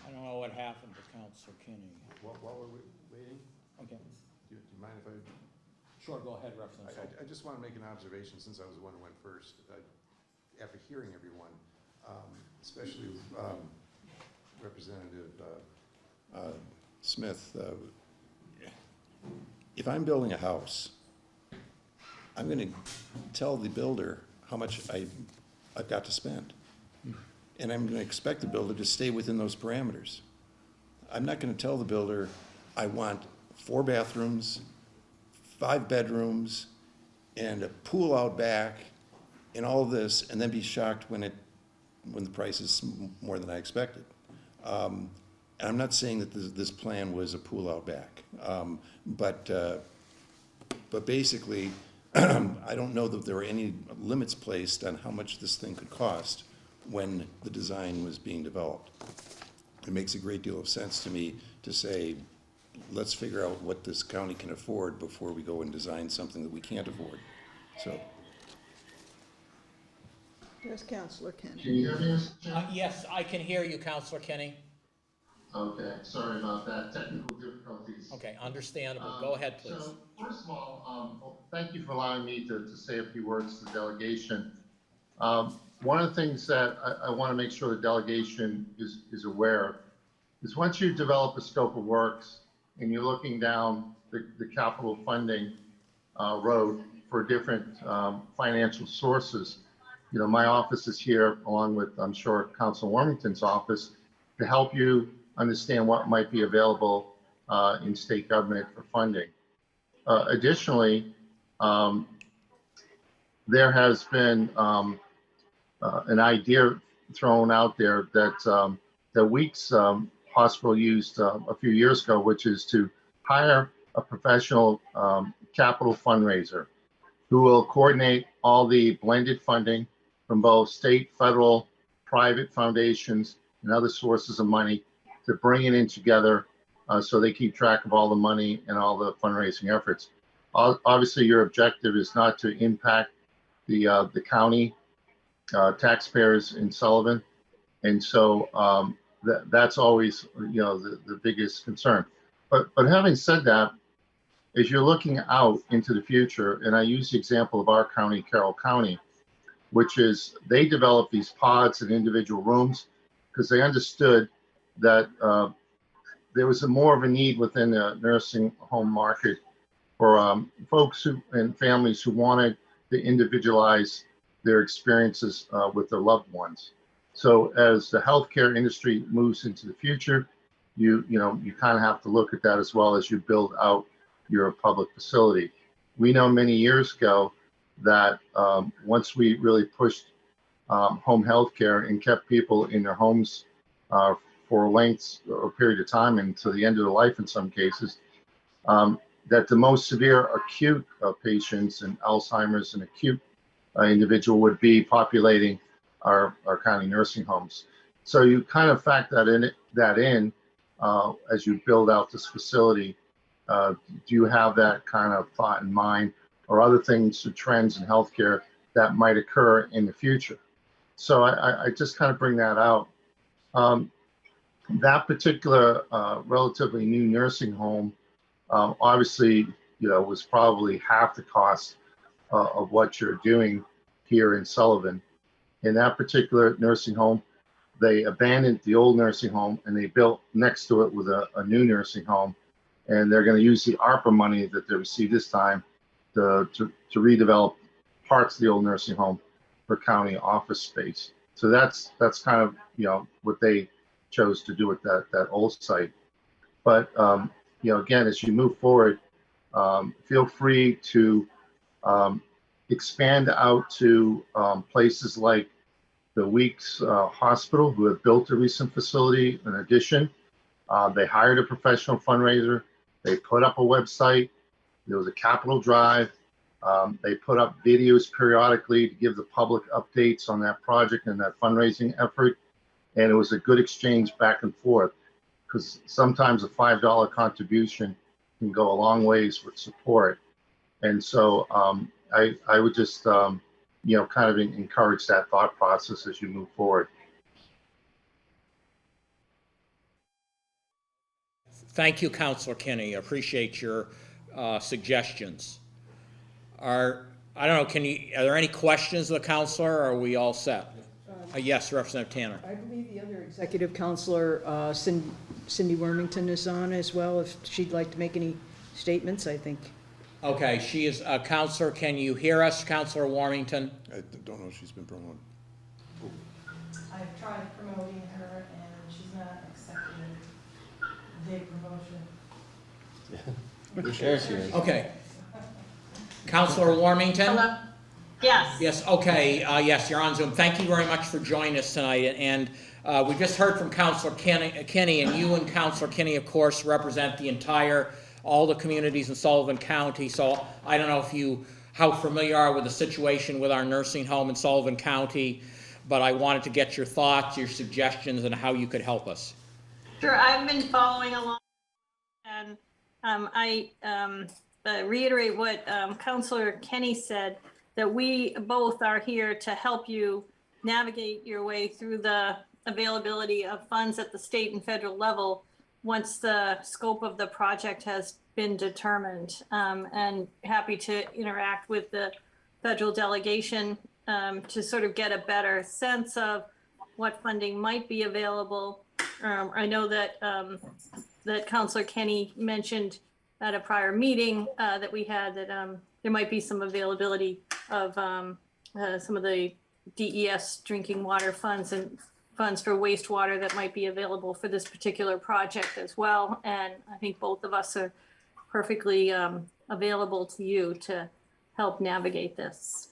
I don't know what happened to Counselor Kenny. While we're waiting, Okay, do you mind if I? sure, go ahead, Representative Sullivan. I just want to make an observation since I was the one who went first. After hearing everyone, especially Representative Smith, if I'm building a house, I'm going to tell the builder how much I've got to spend. And I'm going to expect the builder to stay within those parameters. I'm not going to tell the builder, I want 4 bathrooms, 5 bedrooms, and a pool out back, and all of this, and then be shocked when the price is more than I expected. And I'm not saying that this plan was a pool out back, but basically, I don't know that there were any limits placed on how much this thing could cost when the design was being developed. It makes a great deal of sense to me to say, let's figure out what this county can afford before we go and design something that we can't afford. So, Yes, Counselor Kenny. Can you hear me, Mr. Chairman? Yes, I can hear you, Counselor Kenny. Okay, sorry about that, technical difficulties. Okay, understandable. Go ahead, please. So, first of all, thank you for allowing me to say a few words to the delegation. One of the things that I want to make sure the delegation is aware of is once you develop a scope of works and you're looking down the capital funding road for different financial sources, my office is here along with, I'm sure, Council Warmington's office to help you understand what might be available in state government for funding. Additionally, there has been an idea thrown out there that that Weeks Hospital used a few years ago, which is to hire a professional capital fundraiser who will coordinate all the blended funding from both state, federal, private foundations, and other sources of money to bring it in together so they keep track of all the money and all the fundraising efforts. Obviously, your objective is not to impact the county taxpayers in Sullivan, and so that's always the biggest concern. But having said that, as you're looking out into the future, and I use the example of our county, Carroll County, which is they developed these pods and individual rooms because they understood that there was more of a need within the nursing home market for folks and families who wanted to individualize their experiences with their loved ones. So as the healthcare industry moves into the future, you kind of have to look at that as well as you build out your public facility. We know many years ago that once we really pushed home healthcare and kept people in their homes for lengths or period of time and to the end of their life in some cases, that the most severe acute patients and Alzheimer's and acute individual would be populating our county nursing homes. So you kind of factor that in as you build out this facility. Do you have that kind of thought in mind, or other things, the trends in healthcare that might occur in the future? So I just kind of bring that out. That particular relatively new nursing home, obviously, was probably half the cost of what you're doing here in Sullivan. In that particular nursing home, they abandoned the old nursing home and they built next to it with a new nursing home. And they're going to use the ARPA money that they received this time to redevelop parts of the old nursing home for county office space. So that's kind of what they chose to do with that old site. But again, as you move forward, feel free to expand out to places like the Weeks Hospital, who have built a recent facility. In addition, they hired a professional fundraiser. They put up a website. There was a capital drive. They put up videos periodically to give the public updates on that project and that fundraising effort. And it was a good exchange back and forth, because sometimes a $5 contribution can go a long ways with support. And so I would just, kind of encourage that thought process as you move forward. Thank you, Councilor Kinney. I appreciate your suggestions. I don't know, are there any questions of the councilor, or are we all set? Yes, Representative Tanner. I believe the other executive counselor, Cindy Wormington, is on as well, if she'd like to make any statements, I think. Okay, she is, Councilor, can you hear us, Councilor Warmington? I don't know if she's been promoted. I've tried promoting her and she's not accepting the promotion. There she is. Okay. Councilor Warmington? Hello? Yes. Yes, okay, yes, you're on Zoom. Thank you very much for joining us tonight. And we just heard from Councilor Kinney, and you and Councilor Kinney, of course, represent all the communities in Sullivan County. So I don't know how familiar you are with the situation with our nursing home in Sullivan County, but I wanted to get your thoughts, your suggestions, and how you could help us. Sure, I've been following along, and I reiterate what Councilor Kenny said, that we both are here to help you navigate your way through the availability of funds at the state and federal level once the scope of the project has been determined, and happy to interact with the federal delegation to sort of get a better sense of what funding might be available. I know that that Councilor Kenny mentioned at a prior meeting that we had that there might be some availability of some of the DES drinking water funds and funds for wastewater that might be available for this particular project as well. And I think both of us are perfectly available to you to help navigate this.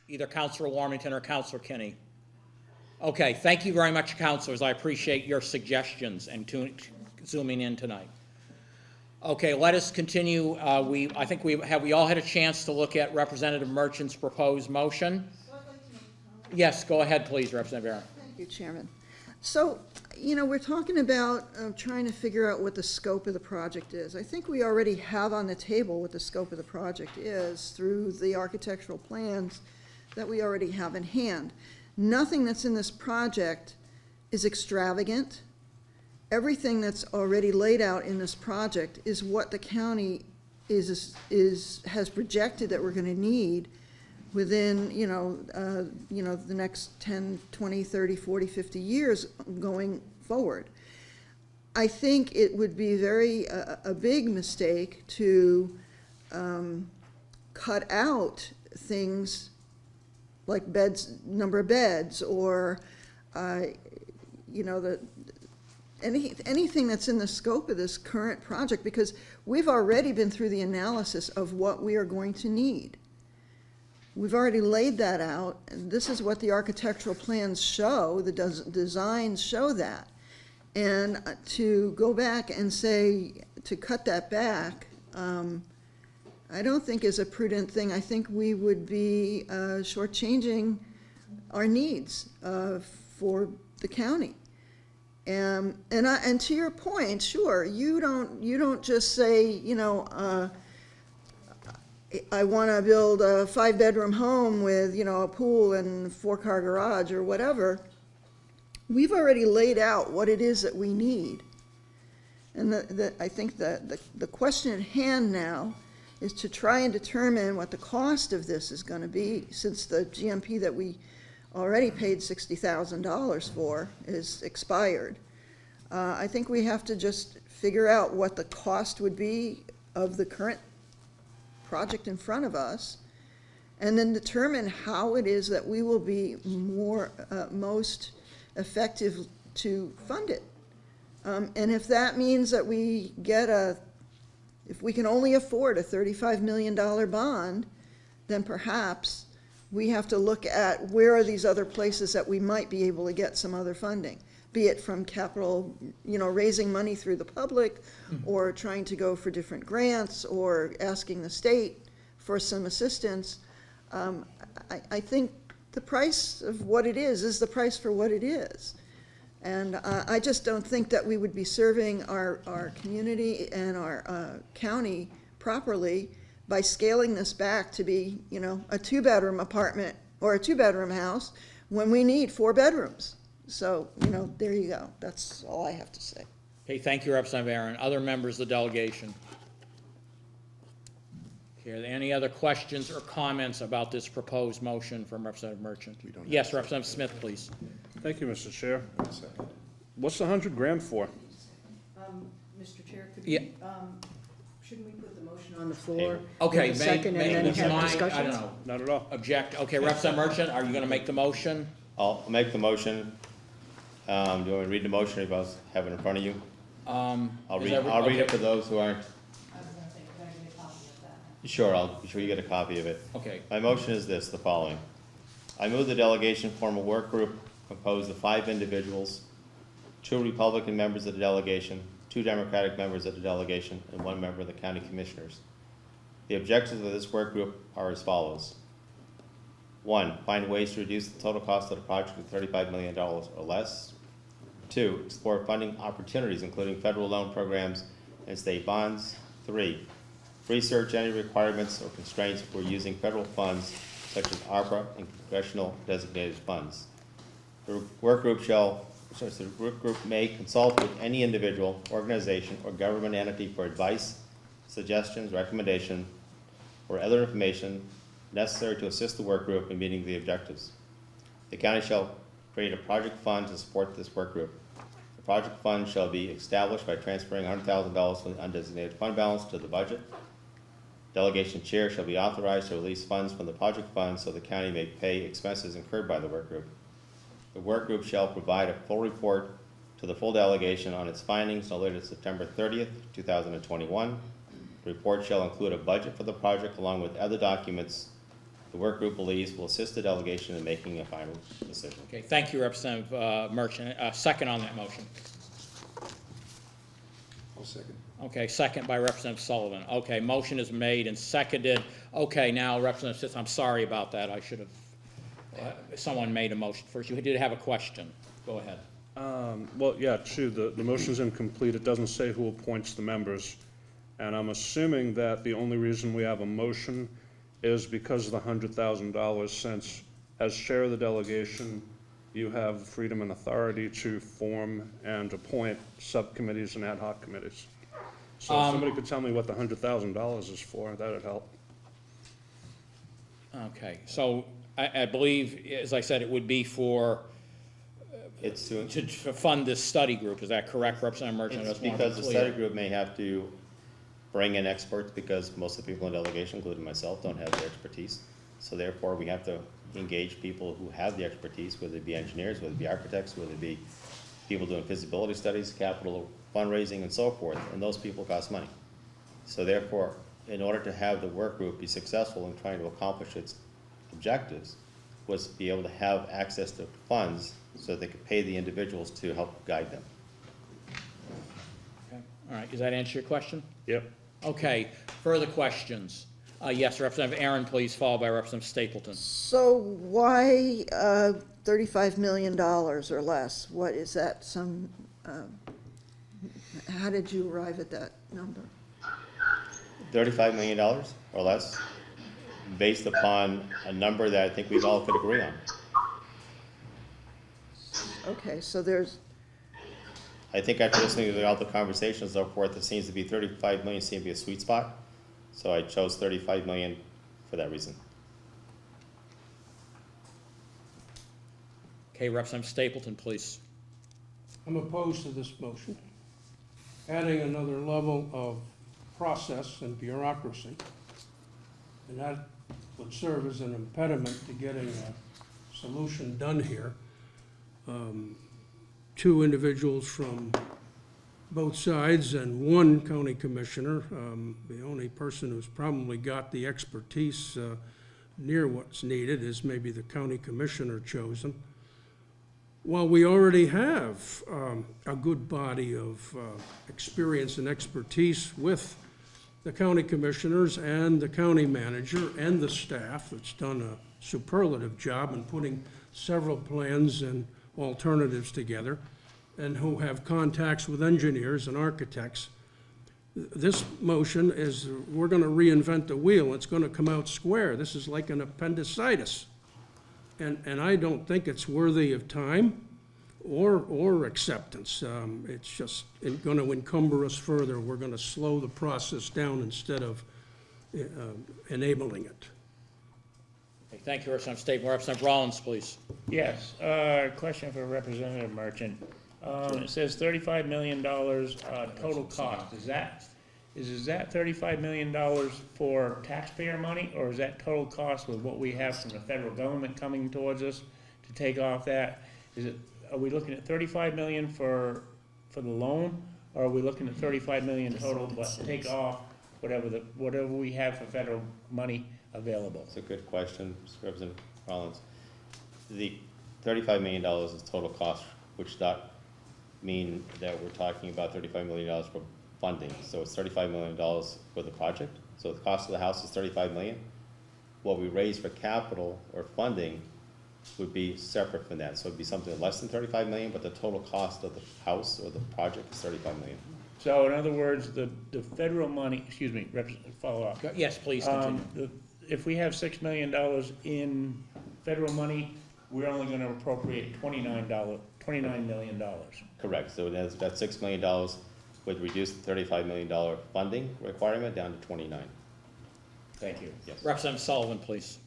Either Councilor Warmington or Councilor Kenny. Okay, thank you very much, councilors. I appreciate your suggestions and zooming in tonight. Okay, let us continue. I think we all had a chance to look at Representative Merchant's proposed motion. Yes, go ahead, please, Representative Aaron. Thank you, Chairman. So, we're talking about trying to figure out what the scope of the project is. I think we already have on the table what the scope of the project is through the architectural plans that we already have in hand. Nothing that's in this project is extravagant. Everything that's already laid out in this project is what the county has projected that we're going to need within, the next 10, 20, 30, 40, 50 years going forward. I think it would be a big mistake to cut out things like number of beds, or, anything that's in the scope of this current project, because we've already been through the analysis of what we are going to need. We've already laid that out, and this is what the architectural plans show, the designs show that. And to go back and say, to cut that back, I don't think is a prudent thing. I think we would be shortchanging our needs for the county. And to your point, sure, you don't just say, I want to build a 5-bedroom home with, a pool and 4-car garage or whatever. We've already laid out what it is that we need. And I think the question at hand now is to try and determine what the cost of this is going to be, since the GMP that we already paid $60,000 for is expired. I think we have to just figure out what the cost would be of the current project in front of us, and then determine how it is that we will be most effective to fund it. And if that means that we get if we can only afford a $35 million bond, then perhaps we have to look at where are these other places that we might be able to get some other funding, be it from capital, raising money through the public, or trying to go for different grants, or asking the state for some assistance. I think the price of what it is the price for what it is. And I just don't think that we would be serving our community and our county properly by scaling this back to be, a 2-bedroom apartment or a 2-bedroom house when we need 4 bedrooms. So, there you go. That's all I have to say. Okay, thank you, Representative Aaron. Other members of the delegation? Okay, are there any other questions or comments about this proposed motion from Representative Merchant? Yes, Representative Smith, please. Thank you, Mr. Chair. What's the $100,000 for? Mr. Chair, Yeah. shouldn't we put the motion on the floor? Okay, with a second, and then would you have mind? I discussions? don't know. Not at all. Object. Okay, Representative Merchant, are you going to make the motion? I'll make the motion. Do you want me to read the motion, or you both have it in front of you? I'll read it for those who aren't. I was gonna say, could I get a copy of that? Sure, I'll be sure you get a copy of it. Okay. My motion is the following. I move the delegation form a work group composed of 5 individuals, 2 Republican members of the delegation, 2 Democratic members of the delegation, and 1 member of the county commissioners. The objectives of this work group are as follows. 1, find ways to reduce the total cost of the project to $35 million or less. 2, explore funding opportunities, including federal loan programs and state bonds. 3, research any requirements or constraints for using federal funds such as ARPA and congressional designated funds. The work group may consult with any individual, organization, or government entity for advice, suggestions, recommendation, or other information necessary to assist the work group in meeting the objectives. The county shall create a project fund to support this work group. The project fund shall be established by transferring $100,000 from the undesignated fund balance to the budget. Delegation chair shall be authorized to release funds from the project fund so the county may pay expenses incurred by the work group. The work group shall provide a full report to the full delegation on its findings no later than September 30th, 2021. The report shall include a budget for the project along with other documents the work group believes will assist the delegation in making a final decision. Okay, thank you, Representative Merchant. Second on that motion. I'll second. Okay, second by Representative Sullivan. Okay, motion is made and seconded. Okay, now Representative Sims, I'm sorry about that. I should have, someone made a motion first. You did have a question. Go ahead. Well, yeah, true, the motion's incomplete, it doesn't say who appoints the members. And I'm assuming that the only reason we have a motion is because of the $100,000, since as chair of the delegation, you have freedom and authority to form and appoint subcommittees and ad hoc committees. So if somebody could tell me what the $100,000 is for, that'd help. Okay, so I believe, as I said, it would be for, It's to fund this study group. Is that correct, Representative Merchant? I It's just want to be because the clear. study group may have to bring in experts because most of the people in the delegation, including myself, don't have the expertise. So therefore, we have to engage people who have the expertise, whether it be engineers, whether it be architects, whether it be people doing feasibility studies, capital fundraising, and so forth, and those people cost money. So therefore, in order to have the work group be successful in trying to accomplish its objectives, was be able to have access to funds so they could pay the individuals to help guide them. Okay, all right, does that answer your question? Yep. Okay, further questions? Yes, Representative Aaron, please, followed by Representative Stapleton. So why $35 million or less? What is that, how did you arrive at that number? $35 million or less, based upon a number that I think we all could agree on. Okay, so there's, I think after listening to all the conversations and so forth, it seems to be 35 million seems to be a sweet spot. So I chose 35 million for that reason. Okay, Representative Stapleton, please. I'm opposed to this motion. Adding another level of process and bureaucracy, and that would serve as an impediment to getting a solution done here. Two individuals from both sides and one county commissioner, the only person who's probably got the expertise near what's needed is maybe the county commissioner chosen. While we already have a good body of experience and expertise with the county commissioners and the county manager and the staff that's done a superlative job in putting several plans and alternatives together, and who have contacts with engineers and architects. This motion is, we're gonna reinvent the wheel, it's gonna come out square. This is like an appendicitis. And I don't think it's worthy of time or acceptance. It's just gonna encumber us further. We're gonna slow the process down instead of enabling it. Okay, thank you, Representative Stapleton. Representative Rollins, please. Yes, question for Representative Merchant. It says $35 million total cost. Is that $35 million for taxpayer money, or is that total cost with what we have from the federal government coming towards us to take off that? Are we looking at $35 million for the loan, or are we looking at $35 million total, but take off whatever we have for federal money available? That's a good question, Representative Rollins. The $35 million is total cost, which does not mean that we're talking about $35 million for funding. So it's $35 million for the project. So the cost of the house is $35 million. What we raise for capital or funding would be separate from that. So it'd be something less than $35 million, but the total cost of the house or the project is $35 million. So in other words, the federal money, excuse me, follow up. Yes, please continue. If we have $6 million in federal money, we're only gonna appropriate $29 million. Correct. So that's $6 million would reduce the $35 million funding requirement down to 29. Thank you. Yes. Representative Sullivan, please.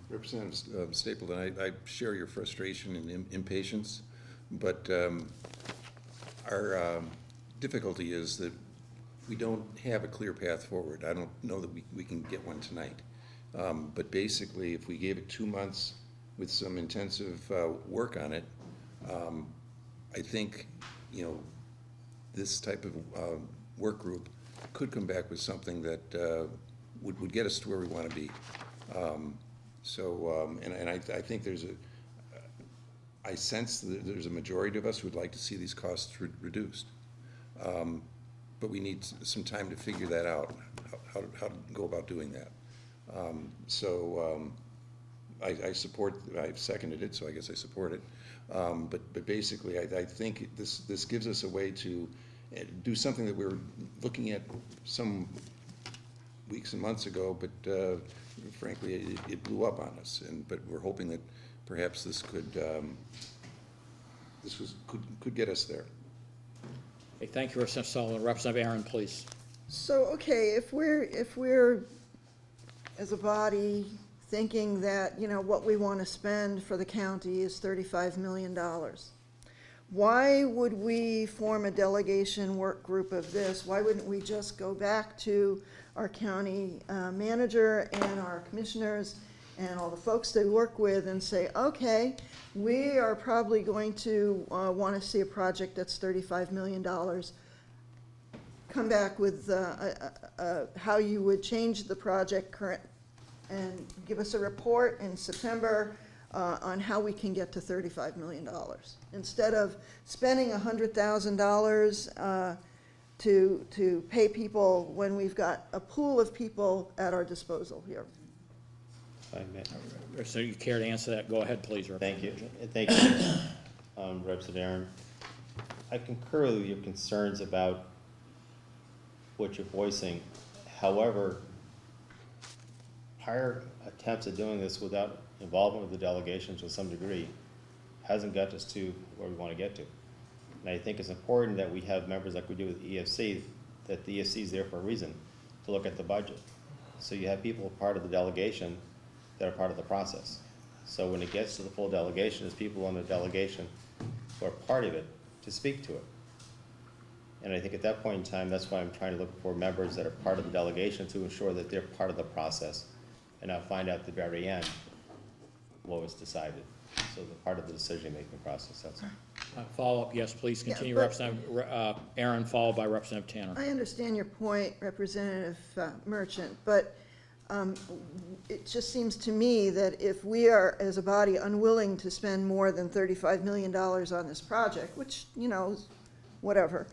Representative Stapleton, I share your frustration and impatience. But our difficulty is that we don't have a clear path forward. I don't know that we can get one tonight. But basically, if we gave it 2 months with some intensive work on it, I think, you know, this type of work group could come back with something that would get us to where we want to be. And I think I sense that there's a majority of us who would like to see these costs reduced. But we need some time to figure that out, how to go about doing that. I've seconded it, so I guess I support it. But basically, I think this gives us a way to do something that we were looking at some weeks and months ago, but frankly, it blew up on us. But we're hoping that perhaps this could get us there. Okay, thank you, Representative Sullivan. Representative Aaron, please. So, okay, if we're, as a body, thinking that, you know, what we want to spend for the county is $35 million, why would we form a delegation work group of this? Why wouldn't we just go back to our county manager and our commissioners and all the folks they work with and say, okay, we are probably going to want to see a project that's $35 million. Come back with how you would change the project current and give us a report in September on how we can get to $35 million. Instead of spending $100,000 to pay people when we've got a pool of people at our disposal here. So you care to answer that? Go ahead, please, Thank you. Representative. Thank you, Representative Aaron. I concur with your concerns about what you're voicing. However, prior attempts at doing this without involvement of the delegation to some degree hasn't got us to where we want to get to. And I think it's important that we have members like we do with the EFC, that the EFC is there for a reason, to look at the budget. So you have people part of the delegation that are part of the process. So when it gets to the full delegation, there's people on the delegation who are part of it to speak to it. And I think at that point in time, that's why I'm trying to look for members that are part of the delegation to ensure that they're part of the process and not find out at the very end what was decided. So they're part of the decision-making process, that's all. Follow-up, yes, please continue, but- Representative Aaron, followed by Representative Tanner. I understand your point, Representative Merchant, but it just seems to me that if we are, as a body, unwilling to spend more than $35 million on this project, which, you know, is whatever,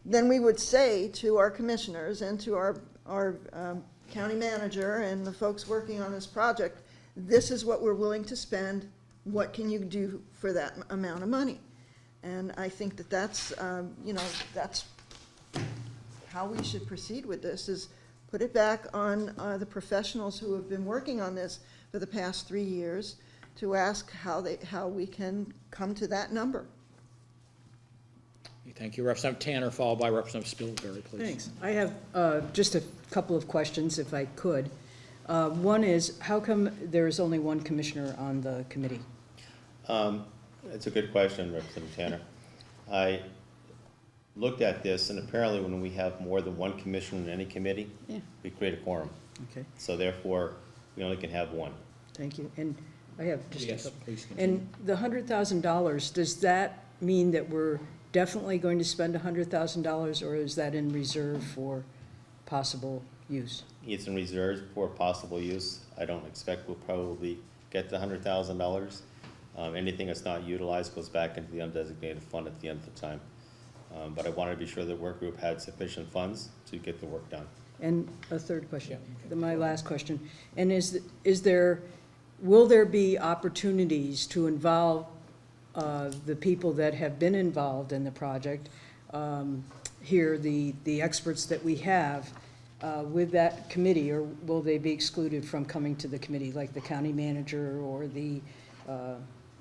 then we would say to our commissioners and to our county manager and the folks working on this project, this is what we're willing to spend, what can you do for that amount of money? And I think that that's, you know, that's how we should proceed with this, is put it back on the professionals who have been working on this for the past 3 years to ask how we can come to that number. Thank you, Representative Tanner, followed by Representative Spilsbury, please. Thanks. I have just a couple of questions, if I could. One is, how come there is only one commissioner on the committee? It's a good question, Representative Tanner. I looked at this, and apparently when we have more than one commissioner in any committee, Yeah. we create a quorum. Okay, So therefore, we only can have one. thank you. And I have just a Yes, couple. please continue. And the $100,000, does that mean that we're definitely going to spend $100,000, or is that in reserve for possible use? It's in reserve for possible use. I don't expect we'll probably get the $100,000. Anything that's not utilized goes back into the undesignated fund at the end of the time. But I wanted to be sure the work group had sufficient funds to get the work done. And a third question, Yeah, my last question, and will there be opportunities to involve the people that have been involved in the project, here, the experts that we have, with that committee, or will they be excluded from coming to the committee, like the county manager or the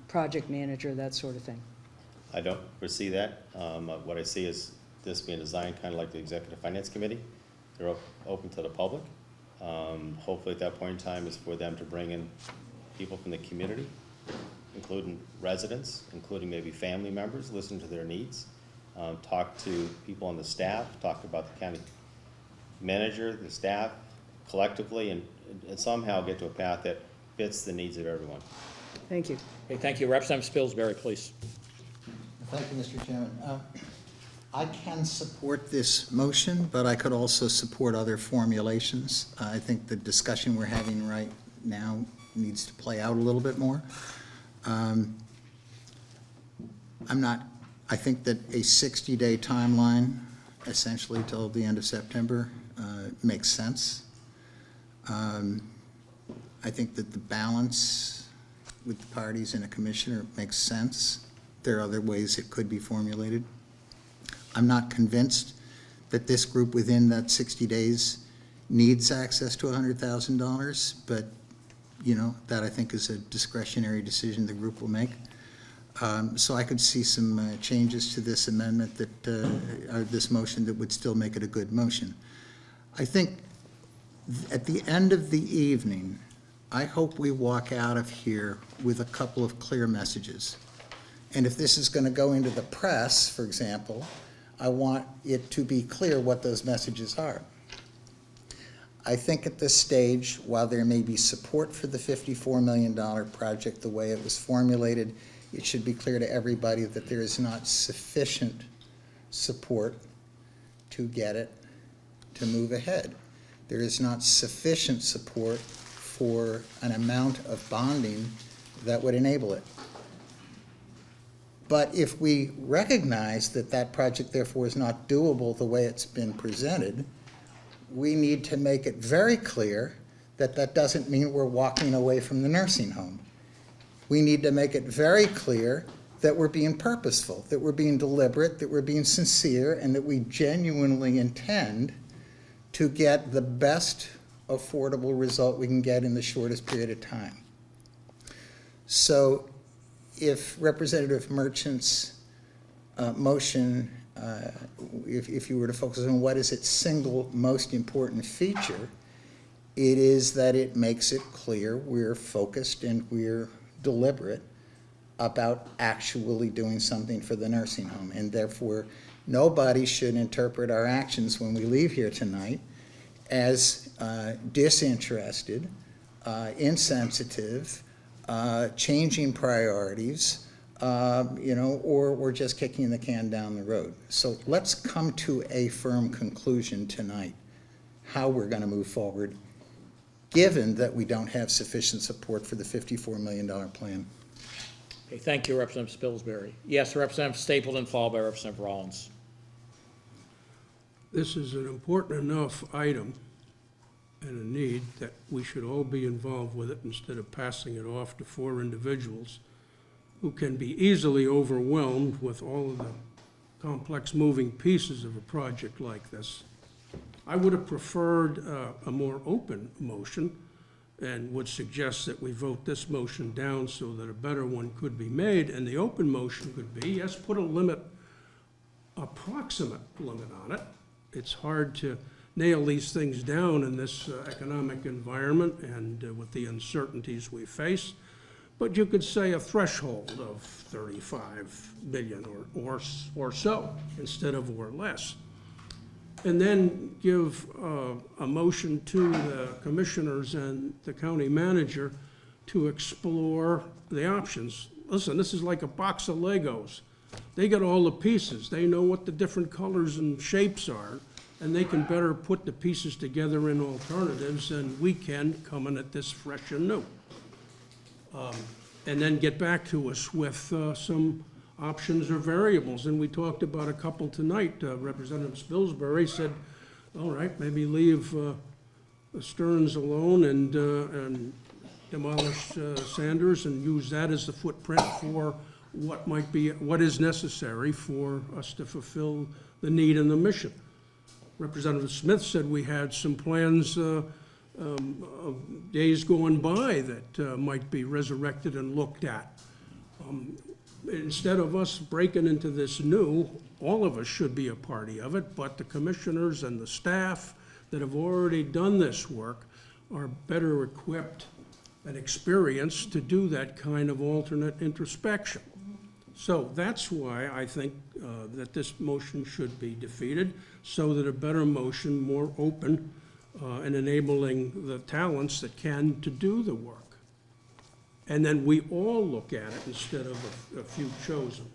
project manager, that sort of thing? I don't foresee that. What I see is this being designed kind of like the Executive Finance Committee. They're open to the public. Hopefully at that point in time is for them to bring in people from the community including residents, including maybe family members, listen to their needs, talk to people on the staff, talk about the county manager, the staff, collectively, and somehow get to a path that fits the needs of everyone. Thank you. Okay, thank you. Representative Spilsbury, please. Thank you, Mr. Chairman. I can support this motion, but I could also support other formulations. I think the discussion we're having right now needs to play out a little bit more. I think that a 60-day timeline, essentially till the end of September, makes sense. I think that the balance with the parties and a commissioner makes sense. There are other ways it could be formulated. I'm not convinced that this group within that 60 days needs access to $100,000, but, that I think is a discretionary decision the group will make. So I could see some changes to this amendment or this motion that would still make it a good motion. I think at the end of the evening, I hope we walk out of here with a couple of clear messages. And if this is going to go into the press, for example, I want it to be clear what those messages are. I think at this stage, while there may be support for the $54 million project the way it was formulated, it should be clear to everybody that there is not sufficient support to get it to move ahead. There is not sufficient support for an amount of bonding that would enable it. But if we recognize that that project therefore is not doable the way it's been presented, we need to make it very clear that that doesn't mean we're walking away from the nursing home. We need to make it very clear that we're being purposeful, that we're being deliberate, that we're being sincere, and that we genuinely intend to get the best affordable result we can get in the shortest period of time. So if Representative Merchant's motion, if you were to focus on what is its single most important feature, it is that it makes it clear we're focused and we're deliberate about actually doing something for the nursing home. And therefore, nobody should interpret our actions when we leave here tonight as disinterested, insensitive, changing priorities, or we're just kicking the can down the road. So let's come to a firm conclusion tonight, how we're going to move forward, given that we don't have sufficient support for the $54 million plan. Okay, thank you, Representative Spilsbury. Yes, Representative Stapleton, followed by Representative Rollins. This is an important enough item and a need that we should all be involved with it instead of passing it off to 4 individuals who can be easily overwhelmed with all of the complex moving pieces of a project like this. I would have preferred a more open motion and would suggest that we vote this motion down so that a better one could be made. And the open motion could be, yes, put a limit, approximate limit on it. It's hard to nail these things down in this economic environment and with the uncertainties we face. But you could say a threshold of 35 million or so instead of or less. And then give a motion to the commissioners and the county manager to explore the options. Listen, this is like a box of Legos. They got all the pieces. They know what the different colors and shapes are, and they can better put the pieces together in alternatives than we can coming at this fresh and new. And then get back to us with some options or variables. And we talked about a couple tonight. Representative Spilsbury said, all right, maybe leave Stearns alone and demolish Sanders and use that as the footprint for what is necessary for us to fulfill the need and the mission. Representative Smith said we had some plans of days going by that might be resurrected and looked at. Instead of us breaking into this new, all of us should be a party of it, but the commissioners and the staff that have already done this work are better equipped an experience to do that kind of alternate introspection. So that's why I think that this motion should be defeated, so that a better motion, more open, and enabling the talents that can to do the work. And then we all look at it instead of a few chosen.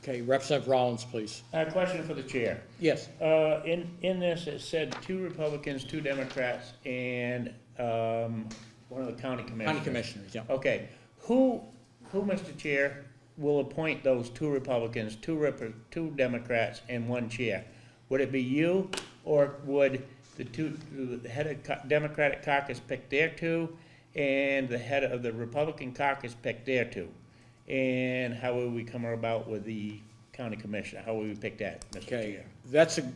Okay, Representative Rollins, please. Question for the chair. Yes. In this, it said 2 Republicans, 2 Democrats, and one of the county commissioners. County commissioners, yeah. Okay, who, Mr. Chair, will appoint those 2 Republicans, 2 Democrats, and 1 chair? Would it be you, or would the head of Democratic caucus pick their 2, and the head of the Republican caucus pick their 2? And how will we come about with the county commissioner? How will we pick that, Mr. Okay, Chair?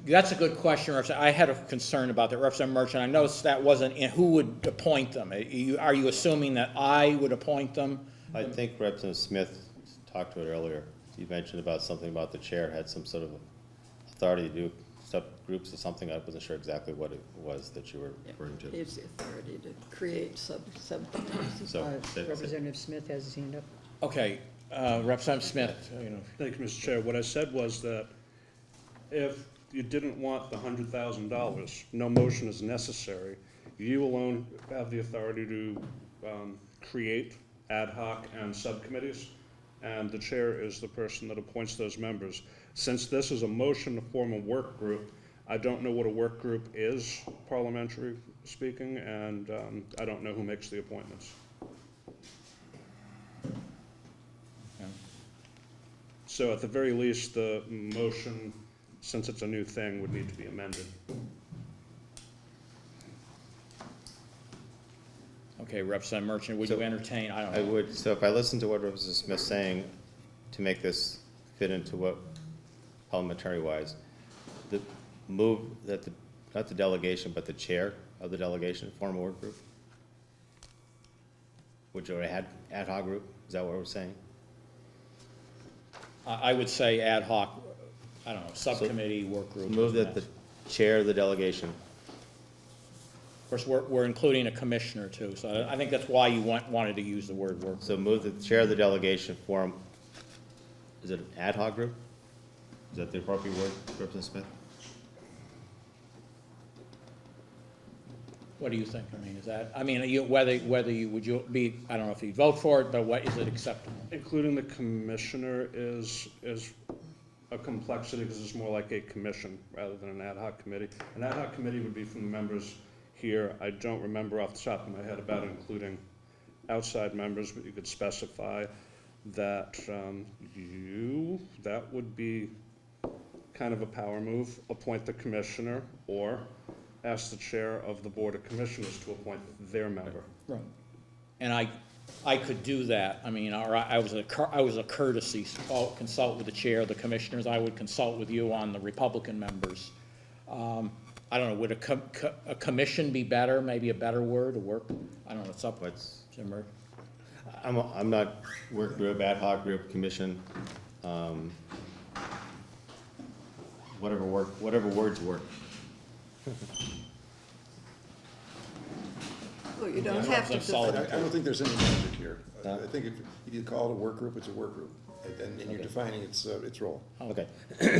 that's a good question, Representative. I had a concern about that, Representative Merchant. I noticed that wasn't in who would appoint them. Are you assuming that I would appoint them? I think Representative Smith talked to it earlier. You mentioned about something about the chair had some sort of authority to do subgroups or something. I wasn't sure exactly what it was that you were referring to. He has the authority to create subcommittees. So, Representative Smith has his hand up. Okay, Representative Smith, Thank you, Mr. Chair. What I said was that if you didn't want the $100,000, no motion is necessary. You alone have the authority to create ad hoc and subcommittees, and the chair is the person that appoints those members. Since this is a motion to form a work group, I don't know what a work group is, parliamentary speaking, and I don't know who makes the appointments. So at the very least, the motion, since it's a new thing, would need to be amended. okay, Representative Merchant, would you entertain, I don't I know. would, so if I listen to what Representative Smith's saying, to make this fit into what parliamentary-wise, the move that not the delegation, but the chair of the delegation form a work group? Which are ad hoc group, is that what we're saying? I would say ad hoc, I don't know, subcommittee, work group. Move that the chair of the delegation, Of course, we're including a commissioner too, so I think that's why you wanted to use the word work. so move that the chair of the delegation form, is it an ad hoc group? Is that the appropriate word, Representative Smith? What do you think? I mean, is that, I mean, whether you, would you be, I don't know if you'd vote for it, but what, is it acceptable? Including the commissioner is a complexity because it's more like a commission rather than an ad hoc committee. An ad hoc committee would be from the members here. I don't remember off the top of my head about including outside members, but you could specify that that would be kind of a power move, appoint the commissioner or ask the chair of the Board of Commissioners to appoint their member. Right. And I could do that. I mean, or I was a courtesy, consult with the chair of the commissioners. I would consult with you on the Republican members. I don't know, would a commission be better, maybe a better word, a work? I don't know, it's up. What's, Zimmer. I'm not work group, ad hoc group, commission, whatever words work. Well, you don't have to. Representative I don't think there's any magic here. I think if you call it a work group, it's a work group, and you're defining its role. Okay,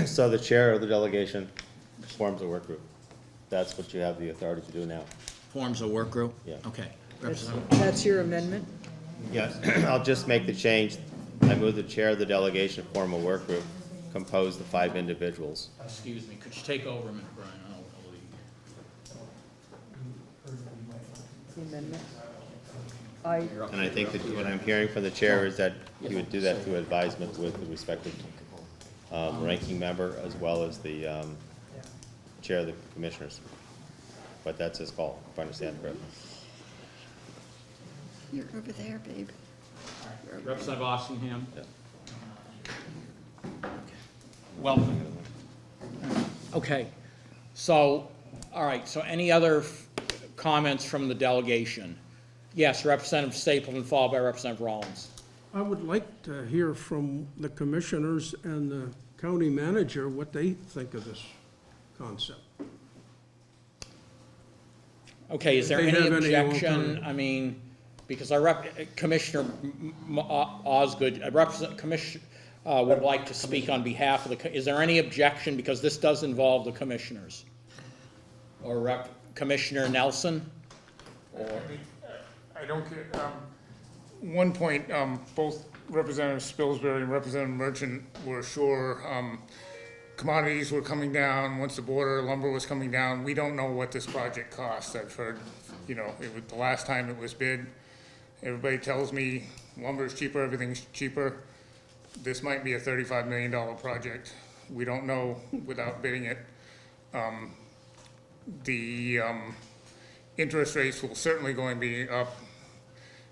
so the chair of the delegation forms a work group. That's what you have the authority to do now. Forms a work group? Yeah. Okay. That's your amendment? Yes, I'll just make the change. I move the chair of the delegation form a work group composed of 5 individuals. Excuse me, could you take over, Ms. Bryan? I'll leave. The amendment? And I think that what I'm hearing from the chair is that he would do that through advisement with the respective ranking member as well as the chair of the commissioners. But that's his call, if I understand correctly. You're over there, babe. Representative Ossingham? Welcome. Okay, so, all right, so any other comments from the delegation? Yes, Representative Stapleton, followed by Representative Rollins. I would like to hear from the commissioners and the county manager what they think of this concept. Okay, is there They any have any objection? alternative? I mean, because Commissioner Osgood, Commissioner, would like to speak on behalf of is there any objection, because this does involve the commissioners? Or Commissioner Nelson? Or, I don't care. One point, both Representative Spilsbury and Representative Merchant were sure commodities were coming down, once the border lumber was coming down. We don't know what this project costs. I've heard, it was the last time it was bid. Everybody tells me lumber's cheaper, everything's cheaper. This might be a $35 million project. We don't know without bidding it. The interest rates will certainly going to be up.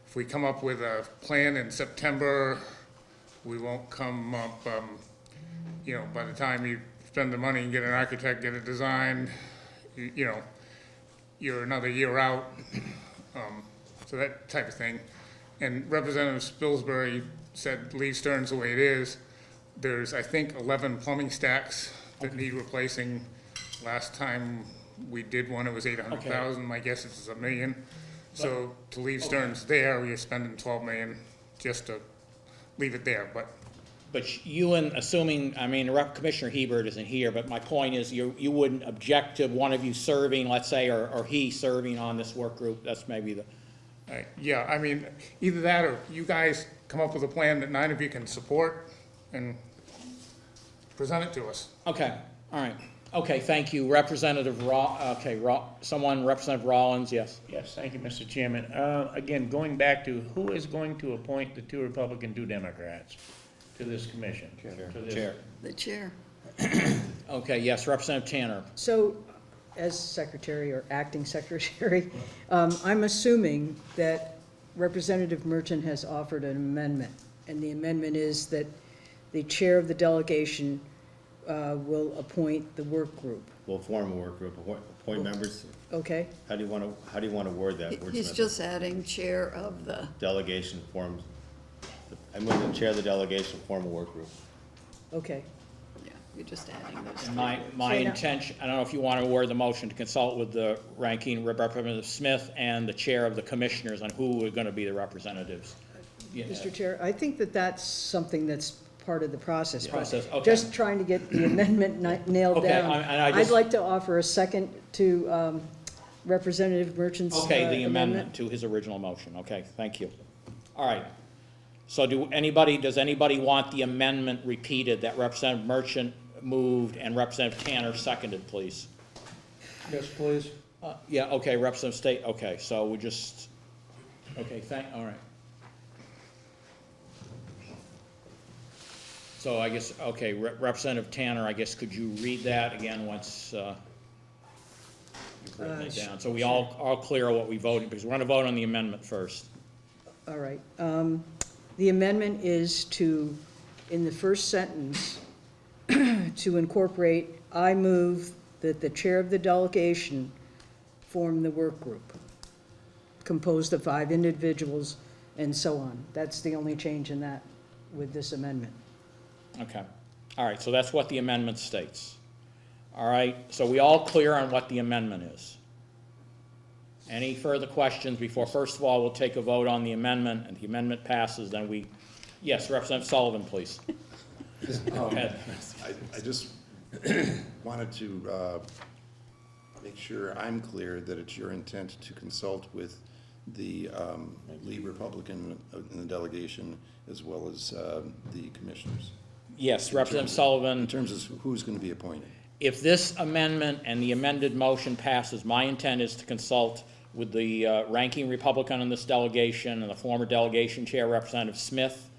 If we come up with a plan in September, we won't come up, by the time you spend the money and get an architect, get a design, you're another year out. So that type of thing. And Representative Spilsbury said leave Stearns the way it is. There's, I think, 11 plumbing stacks that need replacing. Last time we did one, it was 800,000. My guess is $1 million. So to leave Stearns there, we're spending 12 million just to leave it there. But assuming, Commissioner Hebert isn't here, but my point is you wouldn't object to one of you serving, let's say, or he serving on this work group. That's maybe the. yeah, either that or you guys come up with a plan that 9 of you can support and present it to us. Okay, all right. Okay, thank you. Representative Representative Rollins, yes. Yes, thank you, Mr. Chairman. Again, going back to who is going to appoint the 2 Republican, 2 Democrats to this commission? Chair. The chair. Okay, yes, Representative Tanner. So, as secretary or acting secretary, I'm assuming that Representative Merchant has offered an amendment, and the amendment is that the chair of the delegation will appoint the work group. We'll form a work group, appoint members. Okay? How do you want to word that? He's just adding chair of the, Delegation forms, I move the chair of the delegation form a work group. Okay. yeah, you're just adding those. And my intention, I don't know if you want to word the motion, to consult with the ranking Representative Smith and the chair of the commissioners on who are going to be the representatives. Yeah. Mr. Chair, I think that that's something that's part of the process. but Okay. Just trying to get the amendment nailed Okay, down. and I I'd just- like to offer a second to Representative Merchant's Okay, the amendment to his original motion. Okay, thank you. All right. So does anybody want the amendment repeated that Representative Merchant moved and Representative Tanner seconded, please? Yes, please. Yeah, okay, Representative State, okay, so we just, okay, all right. So I guess, okay, Representative Tanner, I guess, could you read that again once you've written it down? So we all clear what we voted, because we're going to vote on the amendment first. All right. The amendment is to, in the first sentence, to incorporate, I move that the chair of the delegation form the work group, composed of 5 individuals and so on. That's the only change in that with this amendment. Okay. All right, so that's what the amendment states. All right, so we all clear on what the amendment is? Any further questions before, first of all, we'll take a vote on the amendment, and the amendment passes, then we, yes, Representative Sullivan, please. Go ahead. I just wanted to make sure I'm clear that it's your intent to consult with the lead Republican in the delegation as well as the commissioners. Yes, Representative Sullivan. In terms of who's going to be appointed. If this amendment and the amended motion passes, my intent is to consult with the ranking Republican in this delegation and the former delegation chair, Representative Smith.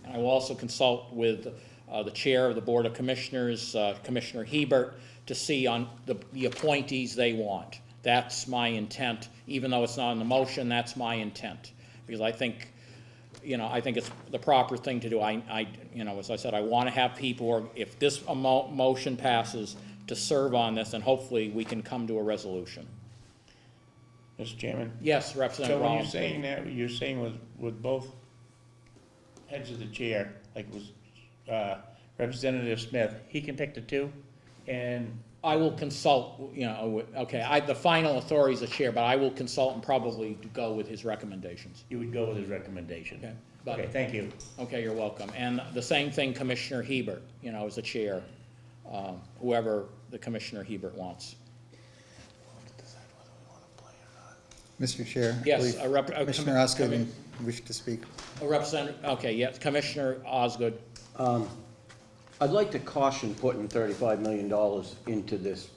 And I will also consult with the chair of the Board of Commissioners, Commissioner Hebert, to see on the appointees they want. That's my intent. Even though it's not in the motion, that's my intent. Because I think, I think it's the proper thing to do. As I said, I want to have people, if this motion passes, to serve on this, and hopefully we can come to a resolution. Mr. Chairman? Yes, Representative So when you're Rollins. saying that, you're saying with both heads of the chair, like was Representative Smith, he can pick the 2, and I will consult, you know, okay, the final authority is the chair, but I will consult and probably go with his recommendations. You would go with his recommendation. Okay, but- Okay, thank you. Okay, you're welcome. And the same thing Commissioner Hebert, you know, as the chair, whoever the Commissioner Hebert wants. Mr. Chair? I Yes, believe Commissioner Osgood wished to speak. A representative, okay, yes, Commissioner Osgood. I'd like to caution putting $35 million into this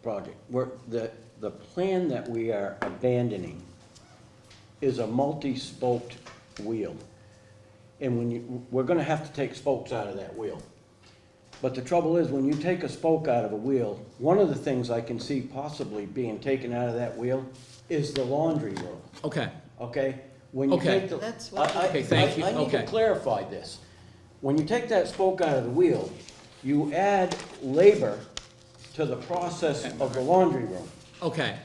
project. The plan that we are abandoning is a multi-spoked wheel. And we're gonna have to take spokes out of that wheel. But the trouble is, when you take a spoke out of a wheel, one of the things I can see possibly being taken out of that wheel is the laundry room, Okay, okay? When you Okay. take the- That's what- Okay, thank you. I need to Okay. clarify this. When you take that spoke out of the wheel, you add labor to the process of the laundry room. okay,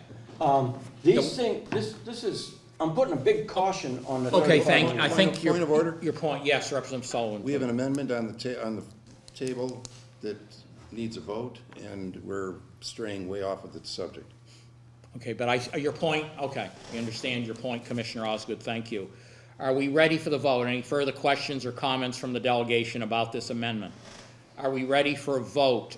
These things, this is, I'm putting a big caution on the. okay, 35 I think Point of order? your point, yes, Representative Sullivan. We have an amendment on the table that needs a vote, and we're straying way off of the subject. Okay, but your point, okay, I understand your point, Commissioner Osgood, thank you. Are we ready for the vote? Any further questions or comments from the delegation about this amendment? Are we ready for a vote?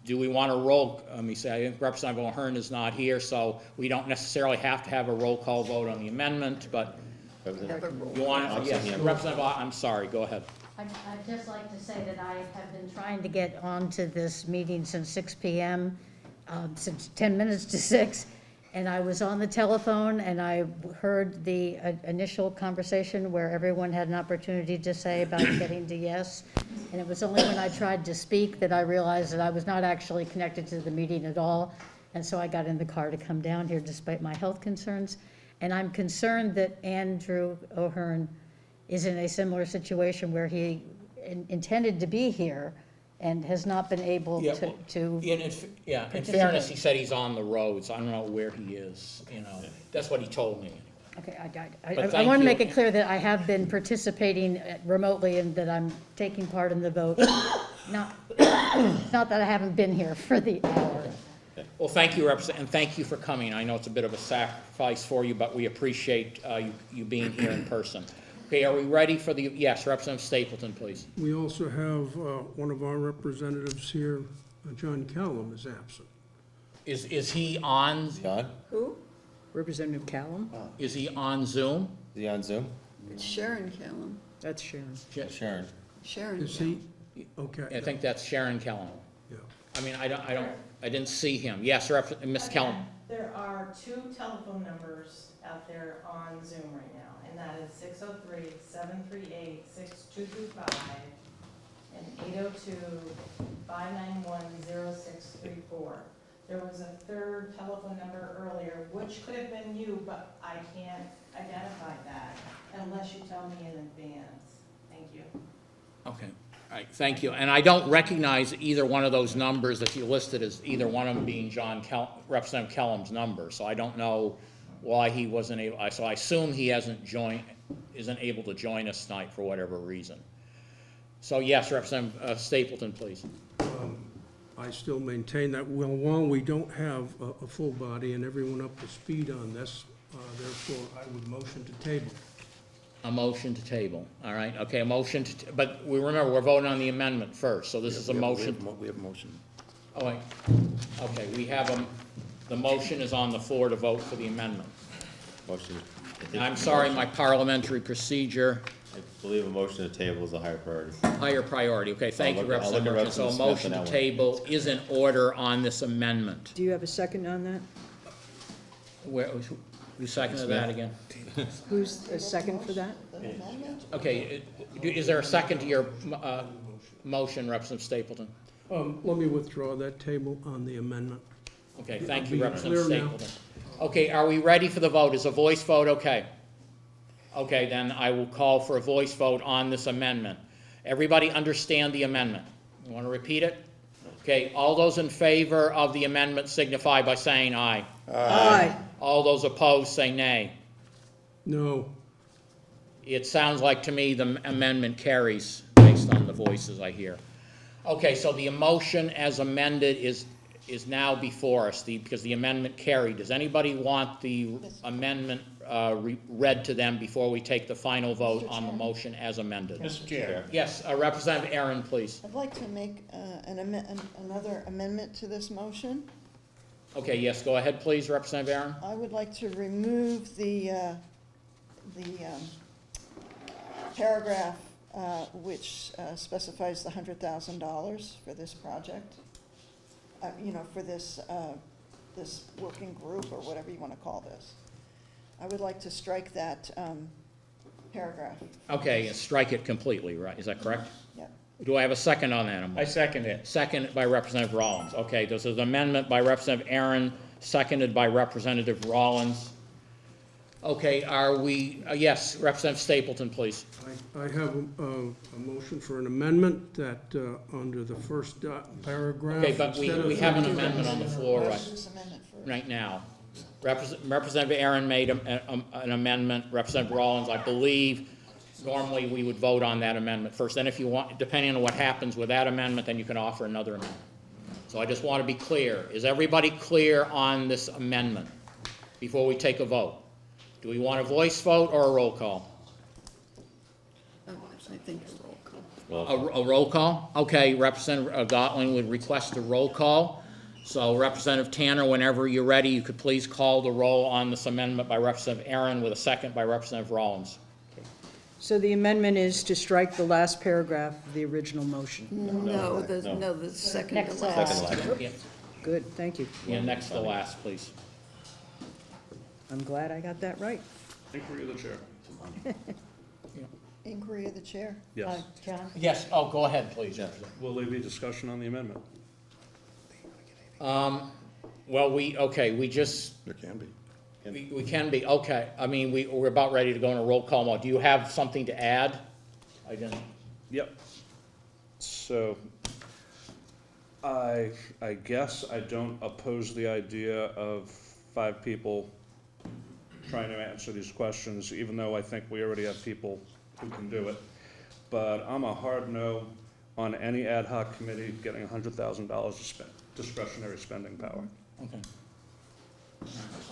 Do we want to roll, let me say, Representative O'Hearn is not here, so we don't necessarily have to have a roll call vote on the amendment, but you want, yes, Representative, I'm sorry, go ahead. I'd just like to say that I have been trying to get onto this meeting since 6 p.m., since 10 minutes to 6, and I was on the telephone, and I heard the initial conversation where everyone had an opportunity to say about getting to yes, and it was only when I tried to speak that I realized that I was not actually connected to the meeting at all, and so I got in the car to come down here despite my health concerns, and I'm concerned that Andrew O'Hearn is in a similar situation where he intended to be here and has not been able Yeah, to. In fairness, he said he's on the roads, I don't know where he is, you know, that's what he told me. Okay, But I thank want to you. make it clear that I have been participating remotely and that I'm taking part in the vote. Not that I haven't been here for the hour. Well, thank you, Representative, and thank you for coming. I know it's a bit of a sacrifice for you, but we appreciate you being here in person. Okay, are we ready for the, yes, Representative Stapleton, please. We also have one of our representatives here, John Callum, is absent. Is he on, John, Who? Representative Callum? is he on Zoom? is he on Zoom? It's Sharon Callum. That's Sharon. Sharon. Sharon Is Callum. he? Okay. I think that's Sharon Kellum. Yeah. I mean, I didn't see him. Yes, Ms. Kellum. There are 2 telephone numbers out there on Zoom right now, and that is 603-738-6225 and 802-591-0634. There was a third telephone number earlier, which could have been you, but I can't identify that unless you tell me in advance. Thank you. Okay, all right, thank you. And I don't recognize either one of those numbers that you listed as either one of them being Representative Kellum's number, so I don't know why he wasn't able, so I assume he isn't able to join us tonight for whatever reason. So yes, Representative Stapleton, please. I still maintain that while we don't have a full body and everyone up to speed on this, therefore I would motion to table. A motion to table, all right, okay, a motion to, but remember, we're voting on the amendment first, so this is a motion. We have a motion. Oh, wait, okay, we have the motion is on the floor to vote for the amendment. Motion. And I'm sorry, my parliamentary procedure, I believe a motion to table is a higher priority. higher priorty, okay, thank you, I'll look at Representative Merchant. So a Representative motion Smith on to that one. table is in order on this amendment. Do you have a second on that? Who seconded that again? Who's a second for that? Okay, is there a second to your motion, Representative Stapleton? Let me withdraw that table on the amendment. Okay, thank Be you, Representative clear now. Stapleton. Okay, are we ready for the vote? Is a voice vote okay? Okay, then I will call for a voice vote on this amendment. Everybody understand the amendment? You want to repeat it? Okay, all those in favor of the amendment signify by saying aye. Aye. All those opposed say nay. No. It sounds like to me the amendment carries based on the voices I hear. Okay, so the motion as amended is now before us, because the amendment carried. Does anybody want the amendment read to them before we take the final vote on the motion as amended? Mr. Chair. Yes, Representative Aaron, please. I'd like to make another amendment to this motion. Okay, yes, go ahead, please, Representative Aaron. I would like to remove the paragraph which specifies the $100,000 for this project. For this, this working group, or whatever you want to call this. I would like to strike that paragraph. Okay, strike it completely, right? Is that correct? Yeah. Do I have a second on that? I second it. Second by Representative Rollins. Okay, this is an amendment by Representative Aaron, seconded by Representative Rollins. Okay, are we, yes, Representative Stapleton, please. I have a motion for an amendment that, under the first paragraph. Okay, but we instead of have an 50 amendment on the floor This amendment first. right now. Representative Aaron made an amendment. Representative Rollins, I believe, normally we would vote on that amendment first. Then if you want, depending on what happens with that amendment, then you can offer another amendment. So I just want to be clear. Is everybody clear on this amendment before we take a vote? Do we want a voice vote or a roll call? I think a roll call. A roll call? Okay, Representative Gotling would request a roll call. So Representative Tanner, whenever you're ready, you could please call the roll on this amendment by Representative Aaron with a second by Representative Rollins. So the amendment is to strike the last paragraph of the original motion. No, the second to Next last. Second line. Yeah, Good, thank you. yeah, next to last, please. I'm glad I got that right. Inquiry of the chair. Inquiry of the chair. Yes. John? Yes, oh, go ahead, please. Will there be discussion on the amendment? Well, we just, There can be. we can be, okay. I mean, we're about ready to go in a roll call mode. Do you have something to add? I didn't. Yep. So, I guess I don't oppose the idea of 5 people trying to answer these questions, even though I think we already have people who can do it. But I'm a hard no on any ad hoc committee getting $100,000 to spend, discretionary spending power. Okay.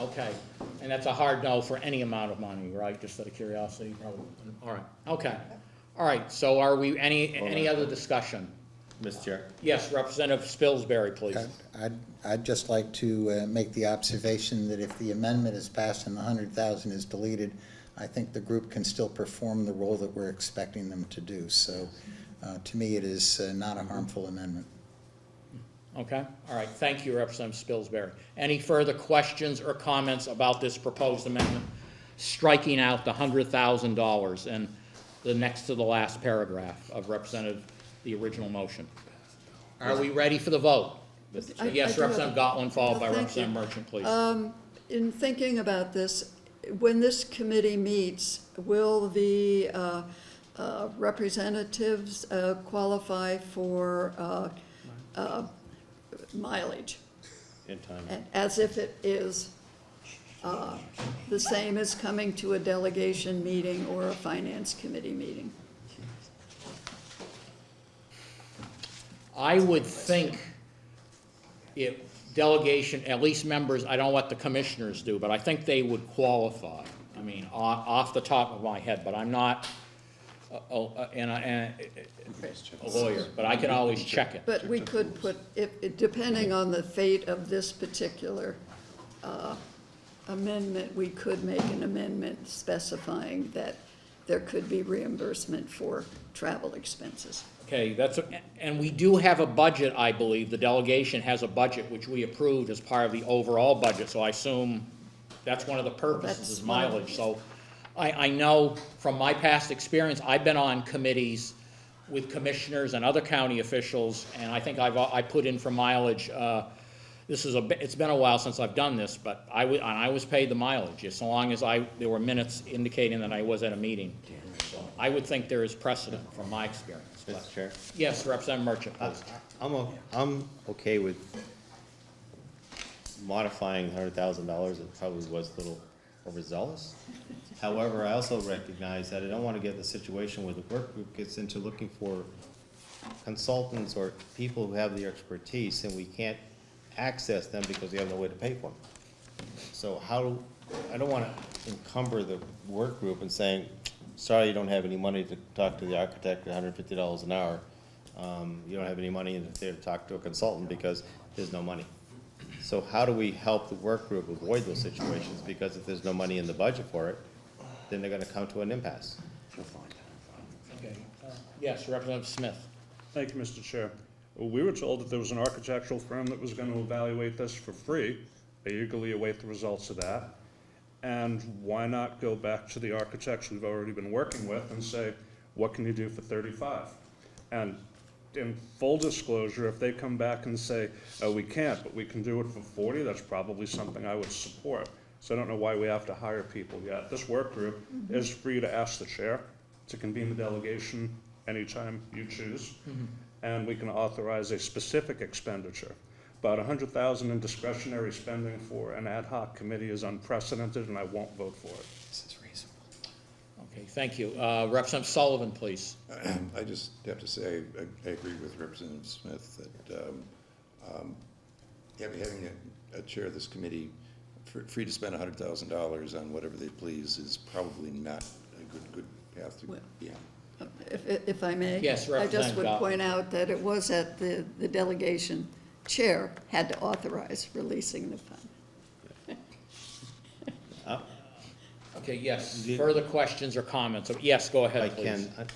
Okay, and that's a hard no for any amount of money, right? Just out of curiosity, probably. All right, okay. All right, so are we, any other discussion? Mr. Chair. Yes, Representative Spilsbury, please. I'd just like to make the observation that if the amendment is passed and the 100,000 is deleted, I think the group can still perform the role that we're expecting them to do. So to me, it is not a harmful amendment. Okay, all right, thank you, Representative Spilsbury. Any further questions or comments about this proposed amendment? Striking out the $100,000 and the next to the last paragraph of the original motion. Are we ready for the vote? I Yes, do have Representative a- Gotland, followed by Thank you. Representative Merchant, please. In thinking about this, when this committee meets, will the representatives qualify for mileage? In time. And as if it is the same as coming to a delegation meeting or a finance committee meeting? I would think if delegation, at least members, I don't know what the commissioners do, but I think they would qualify. I mean, off the top of my head, but I'm not a lawyer, but I can always check it. But we could put, depending on the fate of this particular amendment, we could make an amendment specifying that there could be reimbursement for travel expenses. Okay, and we do have a budget, I believe. The delegation has a budget which we approved as part of the overall budget, so I assume that's one of the purposes is mileage. So I know from my past experience, I've been on committees with commissioners and other county officials, and I think I put in for mileage. It's been a while since I've done this, but I was paid the mileage as long as there were minutes indicating that I was at a meeting. So I would think there is precedent from my experience. Mr. Chair. Yes, Representative Merchant, please. I'm okay with modifying $100,000. It probably was a little overzealous. However, I also recognize that I don't want to get in the situation where the work group gets into looking for consultants or people who have the expertise, and we can't access them because we have no way to pay for them. So I don't wanna encumber the work group and saying, sorry, you don't have any money to talk to the architect at $150 an hour. You don't have any money there to talk to a consultant because there's no money. So how do we help the work group avoid those situations? Because if there's no money in the budget for it, then they're gonna come to an impasse. Okay. Yes, Representative Smith. Thank you, Mr. Chair. We were told that there was an architectural firm that was going to evaluate this for free. I eagerly await the results of that. And why not go back to the architects we've already been working with and say, what can you do for 35? And in full disclosure, if they come back and say, oh, we can't, but we can do it for 40, that's probably something I would support. So I don't know why we have to hire people yet. This work group is free to ask the chair to convene the delegation anytime you choose, and we can authorize a specific expenditure. About $100,000 in discretionary spending for an ad hoc committee is unprecedented, and I won't vote for it. This is reasonable. Okay, thank you. Representative Sullivan, please. I just have to say, I agree with Representative Smith that having a chair of this committee free to spend $100,000 on whatever they please is probably not a good path to be on. If I may? Yes, I just Representative would Gottlieb. point out that it was at the delegation chair had to authorize releasing the fund. Okay, yes. Further questions or comments? Yes, go ahead, I please. can.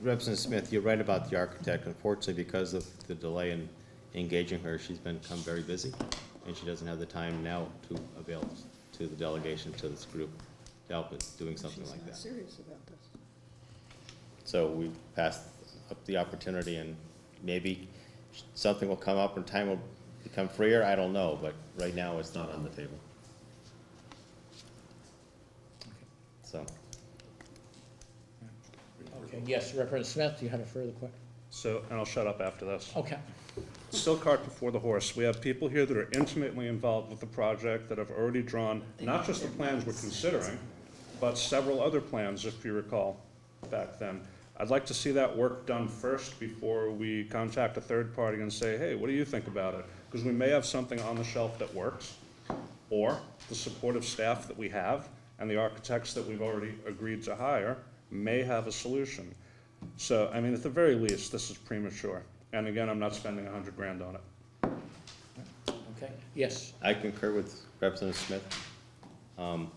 Representative Smith, you're right about the architect. Unfortunately, because of the delay in engaging her, she's become very busy, and she doesn't have the time now to avail to the delegation, to this group, to help with doing something like that. Serious about this. So we passed up the opportunity, and maybe something will come up and time will become freer, I don't know, but right now it's not on the table. So, Okay, yes, Representative Smith, do you have a further question? So, and I'll shut up after this. Okay. Still cart before the horse. We have people here that are intimately involved with the project, that have already drawn not just the plans we're considering, but several other plans, if you recall, back then. I'd like to see that work done first before we contact a third party and say, hey, what do you think about it? Because we may have something on the shelf that works, or the supportive staff that we have and the architects that we've already agreed to hire may have a solution. So, I mean, at the very least, this is premature. And again, I'm not spending $100,000 on it. Okay, yes. I concur with Representative Smith. I'm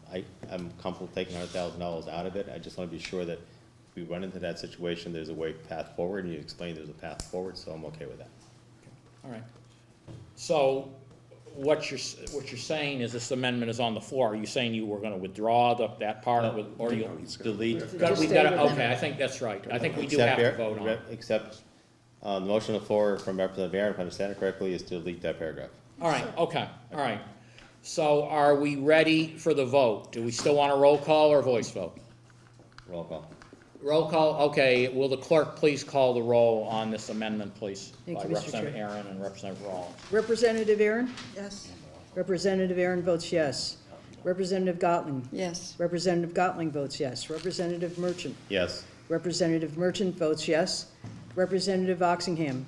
comfortable taking $100,000 out of it. I just want to be sure that if we run into that situation, there's a path forward, and you explained there's a path forward, so I'm okay with that. All right. So what you're saying is this amendment is on the floor. Are you saying you were going to withdraw that part of it, or you? Delete. Okay, I think that's right. I think we do have to vote on it. Except, the motion on the floor from Representative Aaron, if I understand it correctly, is to delete that paragraph. All right, okay, all right. So are we ready for the vote? Do we still want a roll call or voice vote? Roll call. Roll call, okay. Will the clerk please call the roll on this amendment, please? Thank By you, Mr. Representative Chair. Aaron and Representative Rollins. Representative Aaron? Yes. Representative Aaron votes yes. Representative Gottlieb? Yes. Representative Gottlieb votes yes. Representative Merchant? Yes. Representative Merchant votes yes. Representative Oxingham?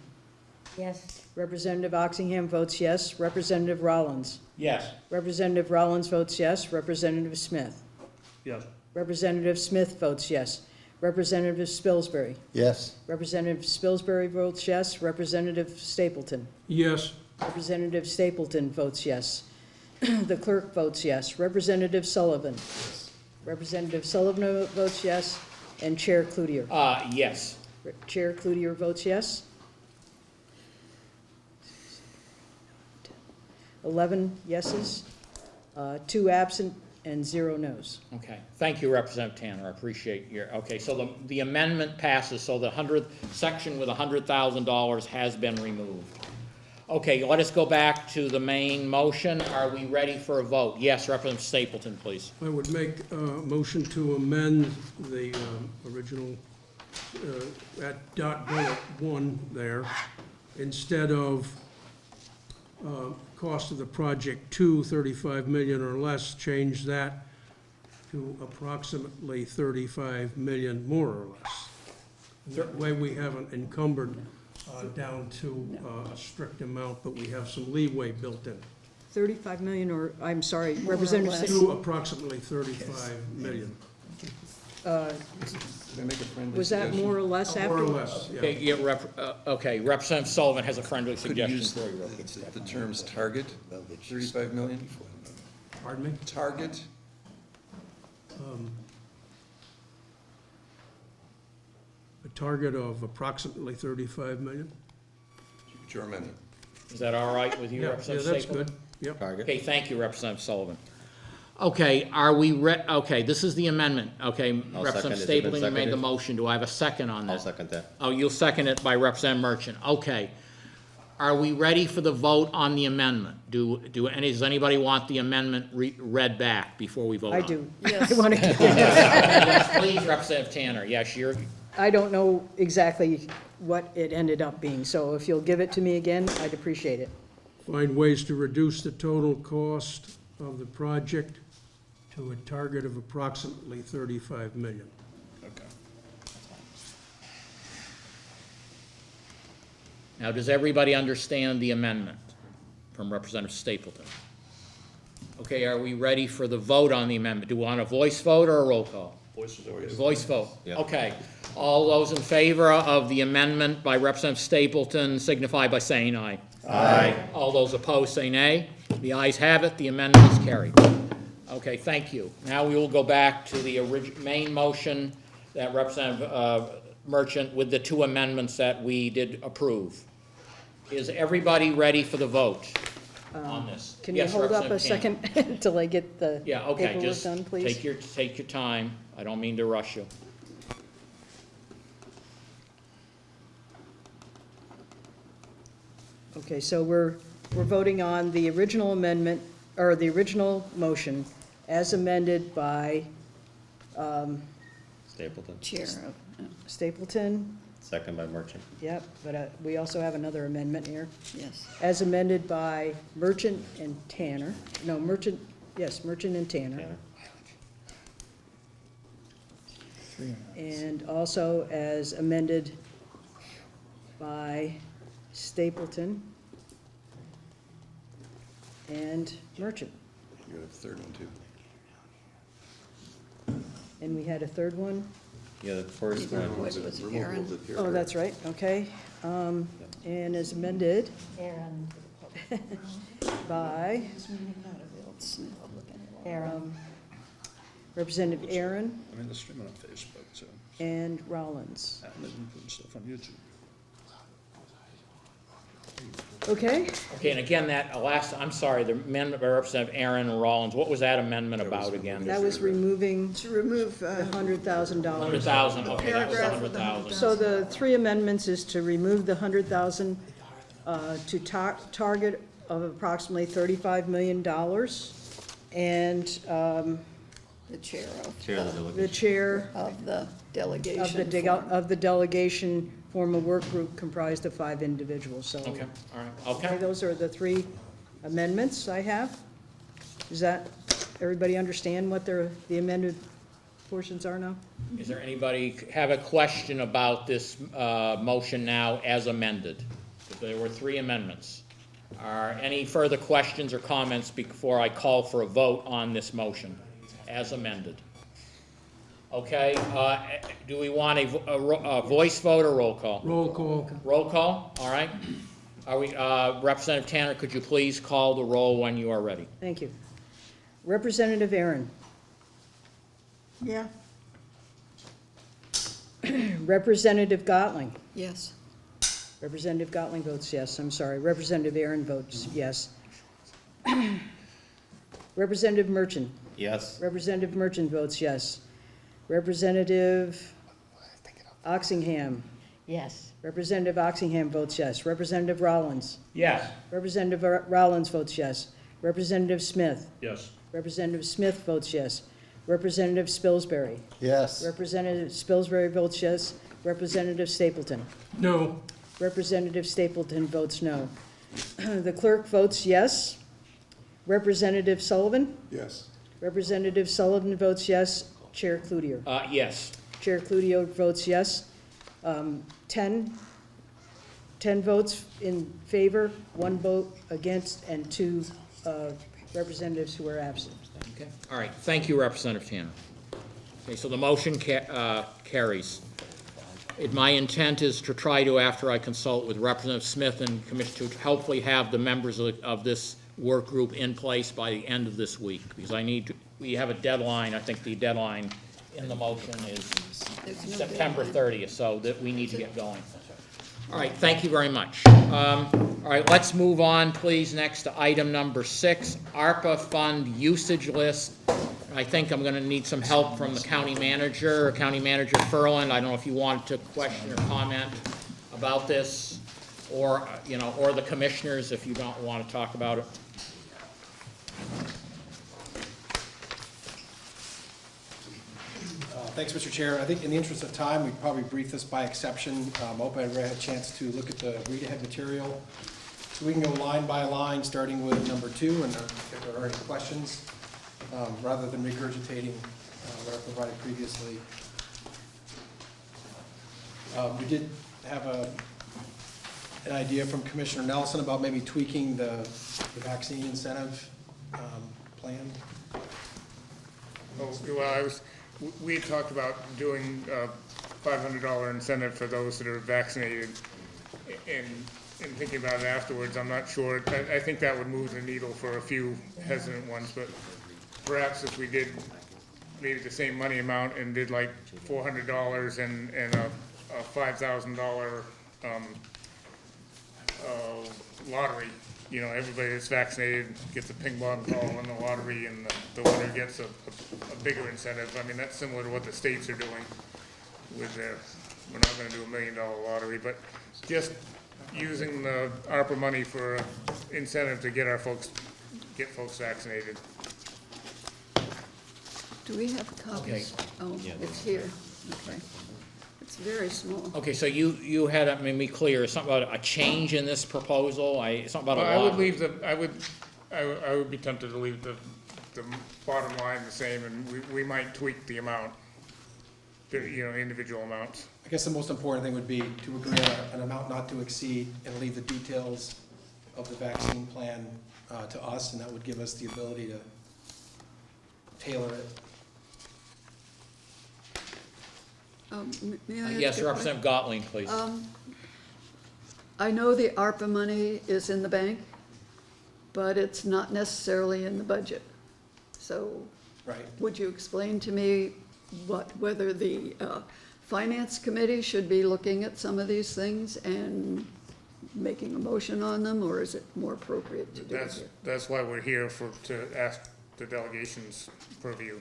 Yes. Representative Oxingham votes yes. Representative Rollins? Yes. Representative Rollins votes yes. Representative Smith? Yes. Representative Smith votes yes. Representative Spilsbury? Yes. Representative Spilsbury votes yes. Representative Stapleton? Yes. Representative Stapleton votes yes. The clerk votes yes. Representative Sullivan? Representative Sullivan votes yes. And Chair Cloutier? Yes. Chair Cloutier votes yes. 11 yeses, 2 absent, and 0 noes. Okay, thank you, Representative Tanner, I appreciate your, okay, so the amendment passes, so the section with $100,000 has been removed. Okay, let us go back to the main motion. Are we ready for a vote? Yes, Representative Stapleton, please. I would make a motion to amend the original, at dot bullet 1 there, instead of cost of the project to 35 million or less, change that to approximately 35 million more or less. That way we haven't encumbered down to a strict amount, but we have some leeway built in. 35 million, or, I'm sorry, More or Representative less. To Stapleton, approximately 35 million. Can I make a friendly was that suggestion? more or less after? More or less, yeah. Okay, okay, Representative Sullivan has a friendly Could you suggestion use for you. the terms target, 35 million? Pardon me? Target, A target of approximately 35 million? it's your amendment. Is that all right with you, Yeah, Representative that's Stapleton? good. Yep. Target. Okay, thank you, Representative Sullivan. Okay, okay, this is the amendment, okay, I'll second. Representative Has it been Stapleton, you made the seconded? motion, do I have a second on I'll that? second that. Oh, you'll second it by Representative Merchant, okay. Are we ready for the vote on the amendment? Does anybody want the amendment read back before we vote on I it? do. Yes. I want to get Yes, please, Representative Tanner, yes, you're, I don't know exactly what it ended up being, so if you'll give it to me again, I'd appreciate it. Find ways to reduce the total cost of the project to a target of approximately 35 million. now, does everybody understand the amendment from Representative Stapleton? Okay, are we ready for the vote on the amendment? Do we want a voice vote or a roll call? Voice vote. Yeah. Okay. All those in favor of the amendment by Representative Stapleton signify by saying aye. Aye. All those opposed say nay. The ayes have it, the amendment is carried. Okay, thank you. Now we will go back to the main motion that Representative Merchant with the two amendments that we did approve. Is everybody ready for the vote on this? Can you Yes, hold up a Representative Tanner. second until I get the Yeah, okay, paperwork just done, please? take your time. I don't mean to rush you. Okay, so we're voting on the original amendment, or the original motion as amended by Stapleton, Chair of, Stapleton, second by Merchant. yep, but we also have another amendment here. yes. As amended by Merchant and Tanner, no, Merchant, yes, Merchant and Tanner. Tanner. And also as amended by Stapleton and Merchant. You got a third one, too. And we had a third one? Yeah, the first Either one, way. It was Removal Aaron. of the Oh, paragraph. that's right, okay. And as amended Aaron, by Aaron, Representative Aaron I mean, they're streaming on Facebook, so, and Rollins. and they've been putting stuff on YouTube. Okay, Okay, and again, that I'm sorry, the amendment by Representative Aaron Rollins, what was that amendment about again? that was removing To remove, the $100,000. 100,000, okay, that was Paragraph of the 100,000. So the three amendments is to remove the 100,000 to target of approximately $35 million. And the chair chair of the the delegation. chair of the delegation. of the delegation form a work group comprised of 5 individuals, so. Okay, all right, Okay, okay. those are the 3 amendments I have. Does that, everybody understand what the amended portions are now? Is there anybody have a question about this motion now as amended? There were 3 amendments. Are any further questions or comments before I call for a vote on this motion as amended? Okay, do we want a voice vote or roll call? Roll call. Roll call, all right. Are we, Representative Tanner, could you please call the roll when you are ready? Thank you. Representative Aaron. Yeah. Representative Gottling. Yes. Representative Gottling votes yes, I'm sorry. Representative Aaron votes yes. Representative Merchant. Yes, Representative Merchant votes yes. Representative Oxingham. yes. Representative Oxingham votes yes. Representative Rollins. Yes. Representative Rollins votes yes. Representative Smith. Yes. Representative Smith votes yes. Representative Spilsbury. Yes. Representative Spilsbury votes yes. Representative Stapleton. No. Representative Stapleton votes no. The clerk votes yes. Representative Sullivan? Yes. Representative Sullivan votes yes. Chair Cloutier? Yes. Chair Cloutier votes yes. 10 votes in favor, 1 vote against, and 2 representatives who are absent. Okay, all right, thank you, Representative Tanner. Okay, so the motion carries. My intent is to try to, after I consult with Representative Smith and Commissioner, to hopefully have the members of this work group in place by the end of this week, because we have a deadline. I think the deadline in the motion is September 30th, so that we need to get going. All right, thank you very much. All right, let's move on, please, next to item number 6, ARPA fund usage list. I think I'm gonna need some help from the county manager, County Manager Furland. I don't know if you want to question or comment about this, or, or the commissioners if you don't want to talk about it. Thanks, Mr. Chair. I think in the interest of time, we'd probably brief this by exception. I hope everybody had a chance to look at the read-ahead material. So we can go line by line, starting with number 2, and if there are any questions, rather than regurgitating what I provided previously. We did have an idea from Commissioner Nelson about maybe tweaking the vaccine incentive plan. Oh, well, we had talked about doing a $500 incentive for those that are vaccinated, and thinking about it afterwards, I'm not sure. I think that would move the needle for a few hesitant ones, but perhaps if we did maybe the same money amount and did like $400 and a $5,000 lottery, everybody that's vaccinated gets a ping pong ball in the lottery, and the winner gets a bigger incentive. I mean, that's similar to what the states are doing with we're not gonna do $1 million lottery, but just using the ARPA money for an incentive to get folks vaccinated. Do we have copies? Oh, it's here, okay. It's very small. Okay, so you had, made me clear, something about a change in this proposal, something about a I law. would leave I would be tempted to leave the bottom line the same, and we might tweak the amount, individual amounts. I guess the most important thing would be to agree on an amount not to exceed and leave the details of the vaccine plan to us, and that would give us the ability to tailor it. May I ask Yes, a Representative Gottlieb, please. I know the ARPA money is in the bank, but it's not necessarily in the budget. So Right. would you explain to me whether the Finance Committee should be looking at some of these things and making a motion on them, or is it more appropriate to do it here? That's why we're here to ask the delegation's purview.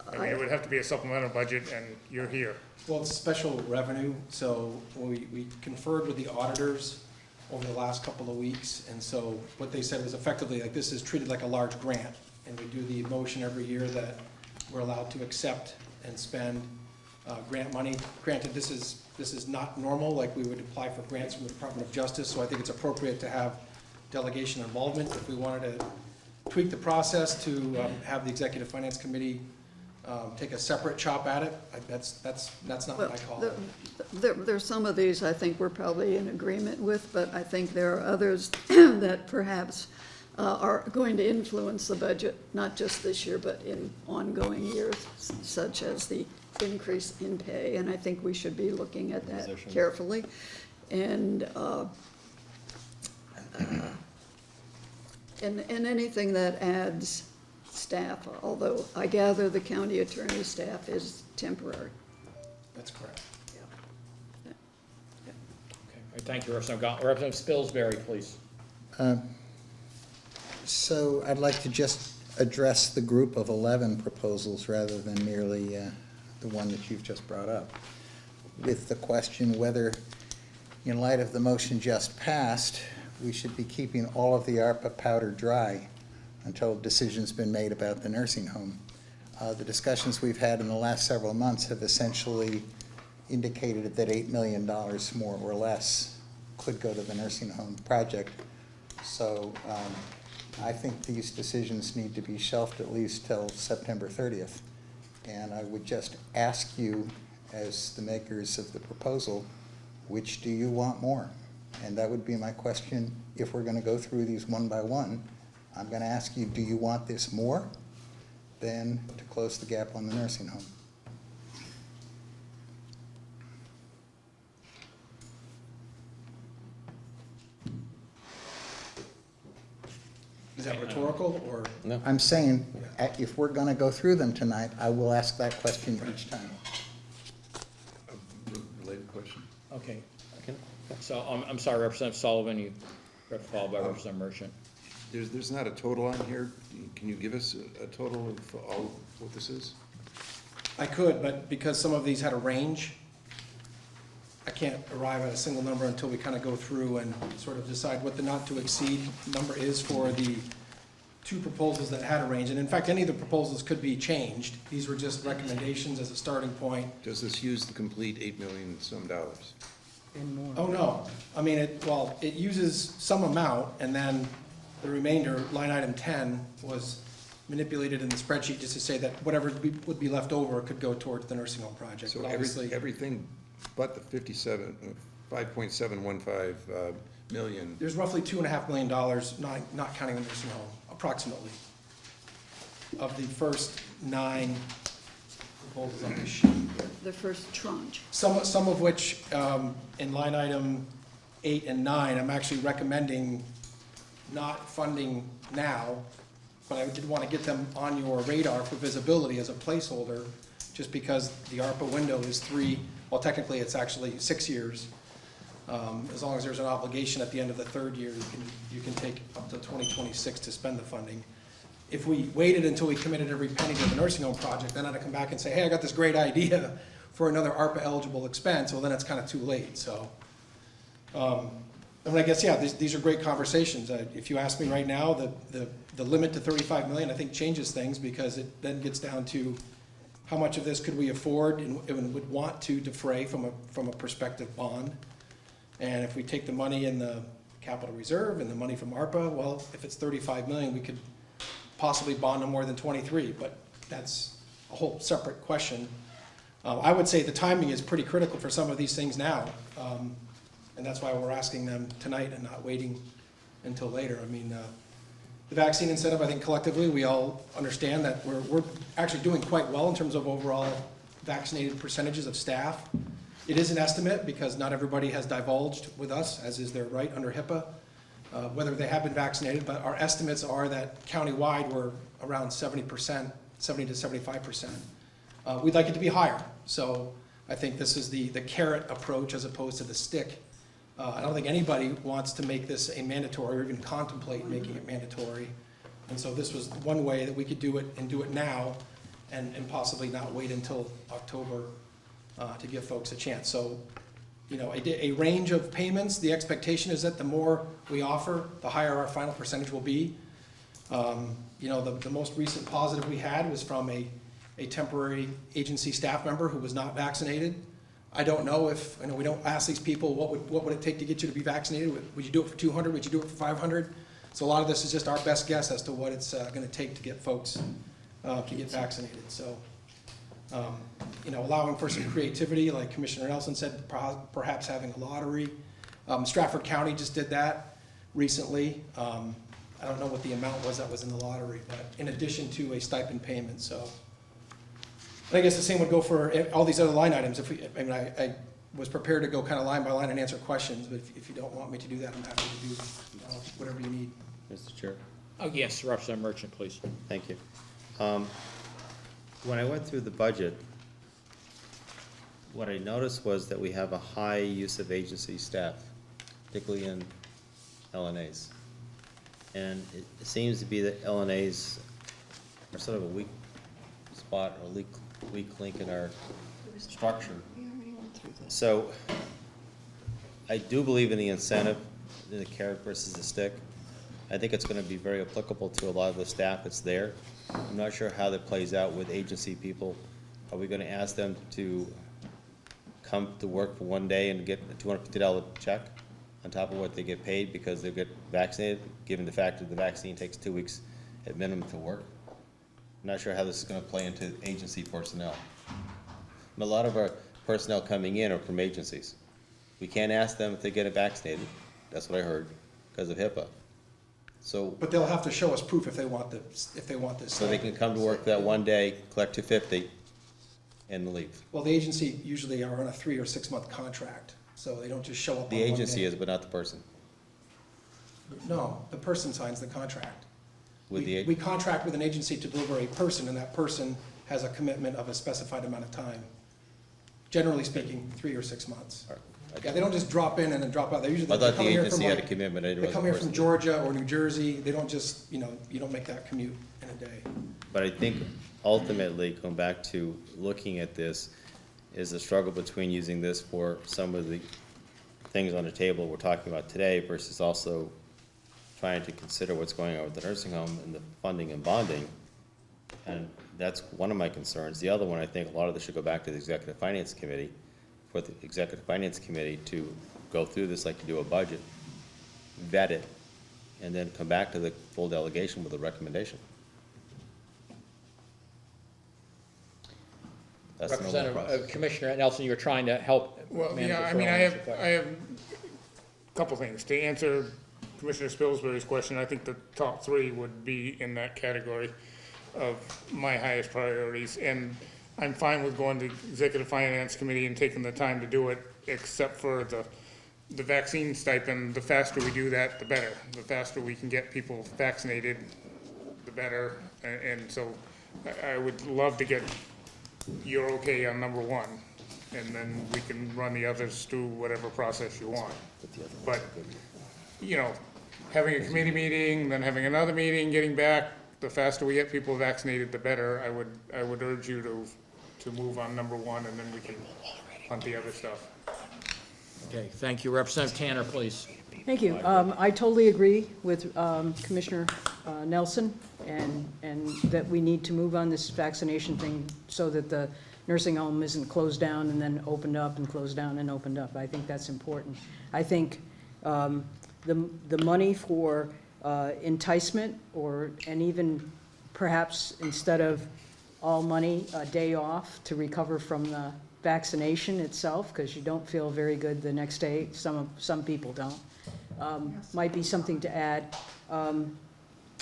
I mean, it would have to be a supplemental budget, and you're here. Well, it's special revenue, so we conferred with the auditors over the last couple of weeks, and so what they said was effectively, like, this is treated like a large grant, and we do the motion every year that we're allowed to accept and spend grant money. Granted, this is not normal, like we would apply for grants from the Department of Justice, so I think it's appropriate to have delegation involvement. If we wanted to tweak the process to have the Executive Finance Committee take a separate chop at it, that's not what I call it. There's some of these I think we're probably in agreement with, but I think there are others that perhaps are going to influence the budget, not just this year, but in ongoing years, such as the increase in pay, and I think we should be looking at that carefully. And anything that adds staff, although I gather the county attorney staff is temporary. That's correct. Okay, thank you, Representative Gottlieb. Representative Spilsbury, please. So I'd like to just address the group of 11 proposals rather than merely the one that you've just brought up, with the question whether, in light of the motion just passed, we should be keeping all of the ARPA powder dry until a decision's been made about the nursing home. The discussions we've had in the last several months have essentially indicated that $8 million more or less could go to the nursing home project. So I think these decisions need to be shelved at least till September 30th. And I would just ask you, as the makers of the proposal, which do you want more? And that would be my question. If we're going to go through these one by one, I'm going to ask you, do you want this more than to close the gap on the nursing home? Is that rhetorical, or? No. I'm saying, if we're going to go through them tonight, I will ask that question each time. Related question? Okay. So, I'm sorry, Representative Sullivan, you got followed by Representative Merchant. There's not a total on here. Can you give us a total of all what this is? I could, but because some of these had a range, I can't arrive at a single number until we kind of go through and sort of decide what the not-to-exceed number is for the two proposals that had a range. And in fact, any of the proposals could be changed. These were just recommendations as a starting point. Does this use the complete $8 million some dollars? And more. Oh, no. I mean, it uses some amount, and then the remainder, line item 10, was manipulated in the spreadsheet just to say that whatever would be left over could go towards the nursing home project. So But obviously, everything but the 5.715 million. there's roughly $2.5 million, not counting the nursing home, approximately, of the first 9 proposals on this sheet. The first tranche. Some of which, in line item 8 and 9, I'm actually recommending not funding now, but I did want to get them on your radar for visibility as a placeholder, just because the ARPA window is 3, well, technically it's actually 6 years. As long as there's an obligation at the end of the 3rd year, you can take up to 2026 to spend the funding. If we waited until we committed every penny to the nursing home project, then I'd come back and say, hey, I got this great idea for another ARPA eligible expense. Well, then it's kind of too late, so. I guess, yeah, these are great conversations. If you ask me right now, the limit to 35 million, I think changes things, because it then gets down to how much of this could we afford and would want to defray from a prospective bond. And if we take the money in the capital reserve and the money from ARPA, well, if it's 35 million, we could possibly bond no more than 23, but that's a whole separate question. I would say the timing is pretty critical for some of these things now. And that's why we're asking them tonight and not waiting until later. I mean, the vaccine incentive, I think collectively, we all understand that we're actually doing quite well in terms of overall vaccinated percentages of staff. It is an estimate, because not everybody has divulged with us, as is their right under HIPAA, whether they have been vaccinated, but our estimates are that countywide we're around 70%, 70 to 75%. We'd like it to be higher, so I think this is the carrot approach as opposed to the stick. I don't think anybody wants to make this a mandatory or even contemplate making it mandatory. And so this was one way that we could do it, and do it now, and possibly not wait until October to give folks a chance. So, you know, a range of payments, the expectation is that the more we offer, the higher our final percentage will be. You know, the most recent positive we had was from a temporary agency staff member who was not vaccinated. I don't know if, I know we don't ask these people, what would it take to get you to be vaccinated? Would you do it for 200? Would you do it for 500? So a lot of this is just our best guess as to what it's gonna take to get folks to get vaccinated. So, you know, allowing for some creativity, like Commissioner Nelson said, perhaps having a lottery. Stratford County just did that recently. I don't know what the amount was that was in the lottery, but in addition to a stipend payment, so. I guess the same would go for all these other line items. I was prepared to go kind of line by line and answer questions, but if you don't want me to do that, I'm happy to do whatever you need. Mr. Chair. Oh, yes, Representative Merchant, please. Thank you. When I went through the budget, what I noticed was that we have a high use of agency staff, particularly in LNAs. And it seems to be that LNAs are sort of a weak spot, or weak link in our structure. So I do believe in the incentive, in the carrot versus the stick. I think it's going to be very applicable to a lot of the staff that's there. I'm not sure how that plays out with agency people. Are we going to ask them to come to work for one day and get a $250 check on top of what they get paid because they get vaccinated, given the fact that the vaccine takes 2 weeks at minimum to work? I'm not sure how this is going to play into agency personnel. And a lot of our personnel coming in are from agencies. We can't ask them if they get vaccinated, that's what I heard, because of HIPAA. So, But they'll have to show us proof if they want this, so they can come to work that one day, collect $250, and leave. Well, the agency usually are on a 3 or 6 month contract, so they don't just show up on The one agency day. is, but not the person. No, the person signs the contract. With the, We contract with an agency to deliver a person, and that person has a commitment of a specified amount of time. Generally speaking, 3 or 6 months. Yeah, they don't just drop in and then drop out. They usually I they thought come the here from agency had a like, commitment, I didn't they know come the here from person. Georgia or New Jersey. They don't just, you don't make that commute in a day. But I think ultimately, going back to looking at this, is the struggle between using this for some of the things on the table we're talking about today versus also trying to consider what's going on with the nursing home and the funding and bonding. And that's one of my concerns. The other one, I think a lot of this should go back to the Executive Finance Committee, for the Executive Finance Committee to go through this like you do a budget, vet it, and then come back to the full delegation with a recommendation. That's the normal process. Representative, Commissioner Nelson, you're trying to help Well, Manager yeah, I mean, I Furlong's have a couple things. To answer Commissioner Spilsbury's question, I think the top three would be in that category of my highest priorities. And I'm fine with going to Executive Finance Committee and taking the time to do it, except for the vaccine stipend. The faster we do that, the better. The faster we can get people vaccinated, the better. And so I would love to get your okay on number one, and then we can run the others through whatever process you want. But, having a committee meeting, then having another meeting, getting back, the faster we get people vaccinated, the better. I would urge you to move on number one, and then we can hunt the other stuff. Okay, thank you. Representative Tanner, please. Thank you. I totally agree with Commissioner Nelson, and that we need to move on this vaccination thing so that the nursing home isn't closed down and then opened up and closed down and opened up. I think that's important. I think the money for enticement, and even perhaps instead of all money, a day off to recover from the vaccination itself, because you don't feel very good the next day. Some people don't. Might be something to add.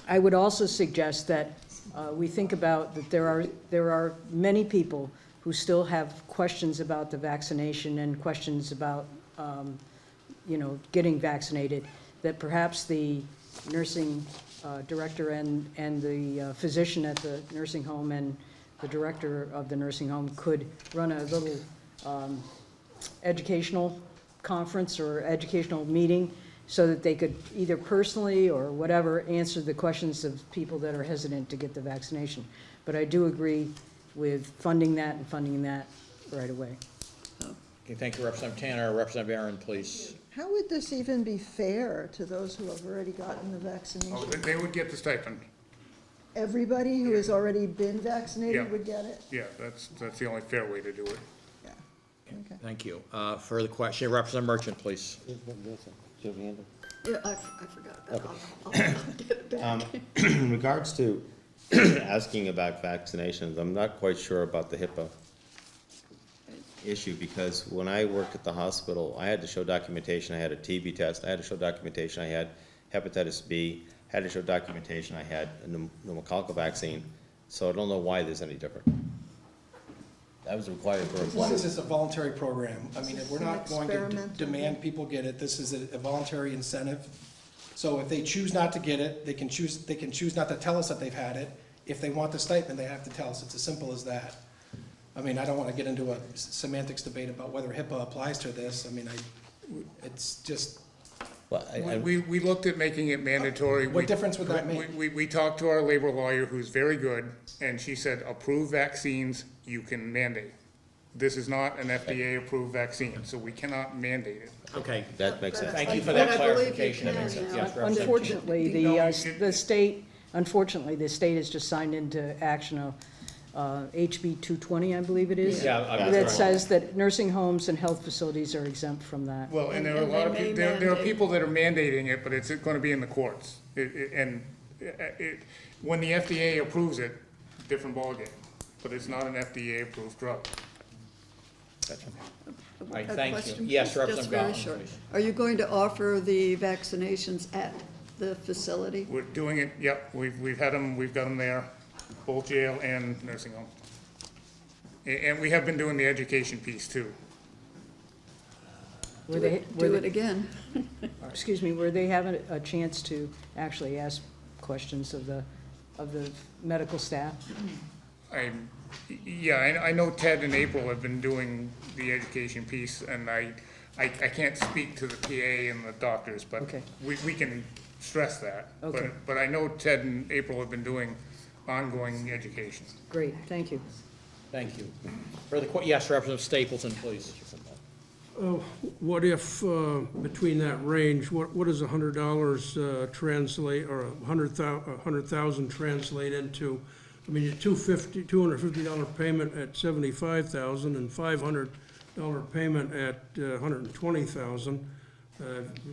I would also suggest that we think about that there are many people who still have questions about the vaccination and questions about getting vaccinated, that perhaps the nursing director and the physician at the nursing home and the director of the nursing home could run a little educational conference or educational meeting so that they could either personally or whatever answer the questions of people that are hesitant to get the vaccination. But I do agree with funding that and funding that right away. Okay, thank you, Representative Tanner. Representative Aaron, please. How would this even be fair to those who have already gotten the Oh, vaccination? they would get the stipend. Everybody who has already been vaccinated Yeah. would get it? Yeah, that's the only fair way to do it. Yeah, okay. Thank you. Further question, Representative Merchant, please. Yeah, I forgot that. I'll get it back. In regards to asking about vaccinations, I'm not quite sure about the HIPAA issue, because when I worked at the hospital, I had to show documentation, I had a TB test, I had to show documentation, I had hepatitis B, had to show documentation, I had a pneumococcal vaccine, so I don't know why there's any different. That was required for This employees. is a voluntary program. I mean, we're not going to Experimental. demand people get it. This is a voluntary incentive. So if they choose not to get it, they can choose not to tell us that they've had it. If they want the stipend, they have to tell us. It's as simple as that. I mean, I don't want to get into a semantics debate about whether HIPAA applies to this. I mean, it's just, Well, We looked at making it mandatory. What difference would that make? We talked to our labor lawyer, who's very good, and she said, approve vaccines, you can mandate. This is not an FDA-approved vaccine, so we cannot mandate it. Okay, that makes sense. thank you for But that I believe you clarification. That can, makes sense. yeah. Yes, Representative Unfortunately, No, the state has just signed into action HB 220, I believe it is. Yeah, That that's right. says that nursing homes and health facilities are exempt from that. Well, and there are a And lot of they may people, there are mandate. people that are mandating it, but it's gonna be in the courts. When the FDA approves it, different ballgame, but it's not an FDA-approved drug. All right, A thank you. question, Yes, please, Representative just very Gottlieb, short. please. Are you going to offer the vaccinations at the facility? We're doing it, yep, we've got them there, both jail and nursing home. And we have been doing the education piece too. Were they, Do it again. excuse me, were they having a chance to actually ask questions of the medical staff? I know Ted and April have been doing the education piece, and I can't speak to the PA and the doctors, but Okay. we can stress that. Okay. But I know Ted and April have been doing ongoing education. Great, thank you. Thank you. Yes, Representative Stapleton, please. What if, between that range, what does $100 translate, or 100,000 translate into? I mean, your $250 payment at 75,000 and $500 payment at 120,000.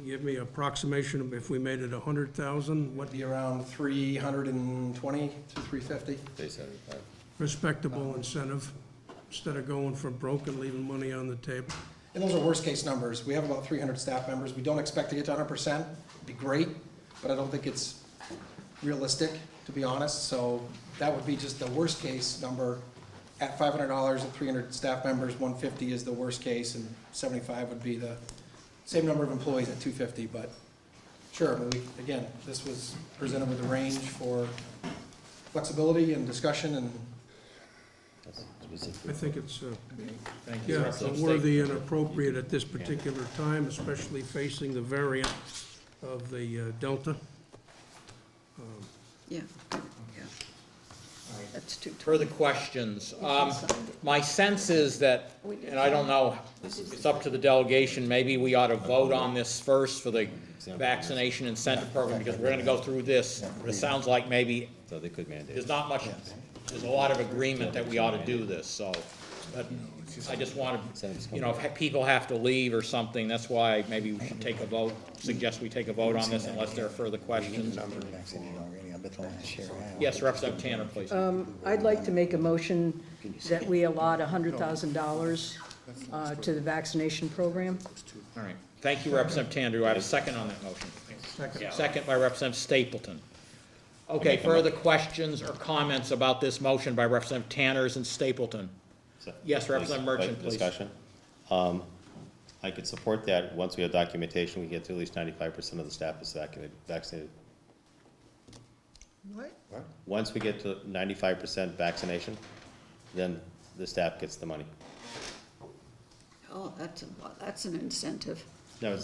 Give me approximation of if we made it 100,000, what Be around 320 to 350. respectable incentive, instead of going for broke and leaving money on the table? And those are worst-case numbers. We have about 300 staff members. We don't expect to get to 100%. It'd be great, but I don't think it's realistic, to be honest. So that would be just the worst-case number. At $500 at 300 staff members, 150 is the worst case, and 75 would be the same number of employees at 250. But sure, I mean, again, this was presented with a range for flexibility and discussion, and I think it's, Thank you, yeah, Representative worthy and Stapleton. appropriate at this particular time, especially facing the variant of the Delta. Yeah. That's too. Further questions? My sense is that, and I don't know, it's up to the delegation, maybe we ought to vote on this first for the vaccination incentive program, because we're gonna go through this. But it sounds like maybe So they could mandate. there's not much, there's a lot of agreement that we ought to do this, so. But I just want to, you know, if people have to leave or something, that's why maybe we should take a vote, suggest we take a vote on this unless there are further questions. Yes, Representative Tanner, please. I'd like to make a motion that we allot $100,000 to the vaccination program. All right, thank you, Representative Tanner. Do I have a second on that motion? Second by Representative Stapleton. Okay, further questions or comments about this motion by Representative Tanners and Stapleton? Yes, Representative Merchant, please. Discussion. I could support that. Once we have documentation, we get to at least 95% of the staff is vaccinated. What? Once we get to 95% vaccination, then the staff gets the money. Oh, that's an incentive. No,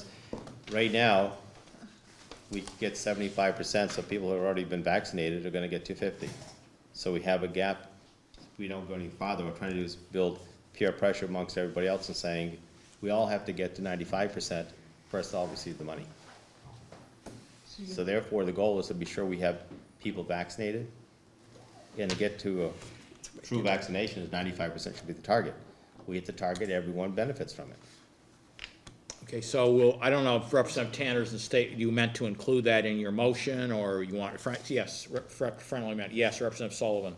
right now, we get 75%, so people who have already been vaccinated are gonna get 250. So we have a gap. We don't go any farther. What we're trying to do is build peer pressure amongst everybody else and saying, we all have to get to 95% for us to all receive the money. So therefore, the goal is to be sure we have people vaccinated. And to get to a true vaccination is 95% should be the target. We hit the target, everyone benefits from it. Okay, so I don't know if Representative Tanners and State, you meant to include that in your motion, or you want, yes, friendly amendment. Yes, Representative Sullivan.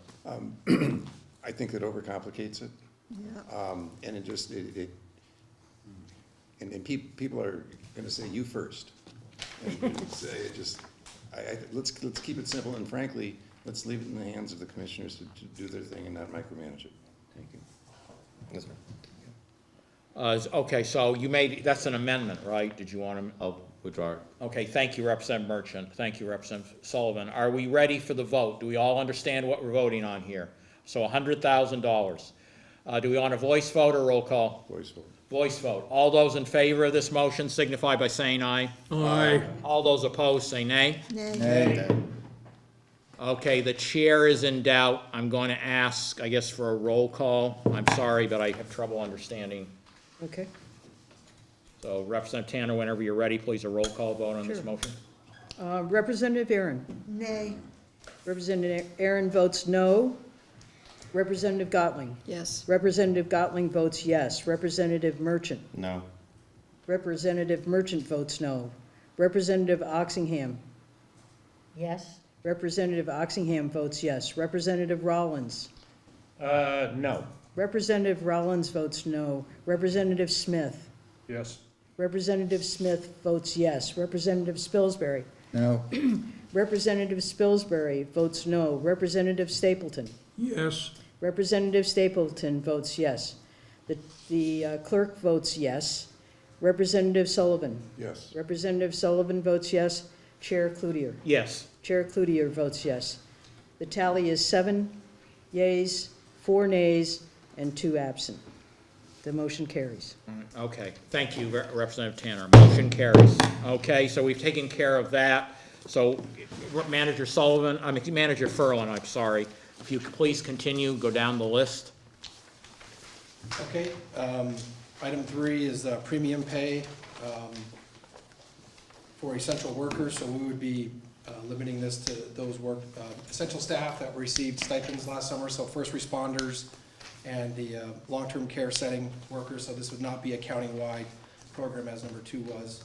I think that overcomplicates it. Yeah. And it just, and people are gonna say, you first. And let's keep it simple, and frankly, let's leave it in the hands of the commissioners to do their thing and not micromanage it. Thank you. Yes, sir. Okay, so you made, that's an amendment, right? Did you want to? I'll withdraw it. Okay, thank you, Representative Merchant. Thank you, Representative Sullivan. Are we ready for the vote? Do we all understand what we're voting on here? So $100,000. Do we want a voice vote or roll call? Voice vote. Voice vote. All those in favor of this motion signify by saying aye. Aye. All those opposed say nay. Nay. Okay, the chair is in doubt. I'm going to ask, I guess, for a roll call. I'm sorry, but I have trouble understanding. Okay. So Representative Tanner, whenever you're ready, please, a roll call vote on this Sure. motion. Representative Aaron. Nay. Representative Aaron votes no. Representative Gottlieb. Yes. Representative Gottlieb votes yes. Representative Merchant. No. Representative Merchant votes no. Representative Oxingham. Yes? Representative Oxingham votes yes. Representative Rollins. No. Representative Rollins votes no. Representative Smith. Yes. Representative Smith votes yes. Representative Spilsbury. No, Representative Spilsbury votes no. Representative Stapleton. Yes. Representative Stapleton votes yes. The clerk votes yes. Representative Sullivan. Yes. Representative Sullivan votes yes. Chair Cloutier. Yes. Chair Cloutier votes yes. The tally is 7 yeas, 4 nays, and 2 absent. The motion carries. Okay, thank you, Representative Tanner. Motion carries. Okay, so we've taken care of that. So Manager Sullivan, Manager Furlan, I'm sorry. If you could please continue, go down the list. Okay, item 3 is premium pay for essential workers, so we would be limiting this to those essential staff that received stipends last summer, so first responders and the long-term care setting workers, so this would not be a county-wide program as number 2 was.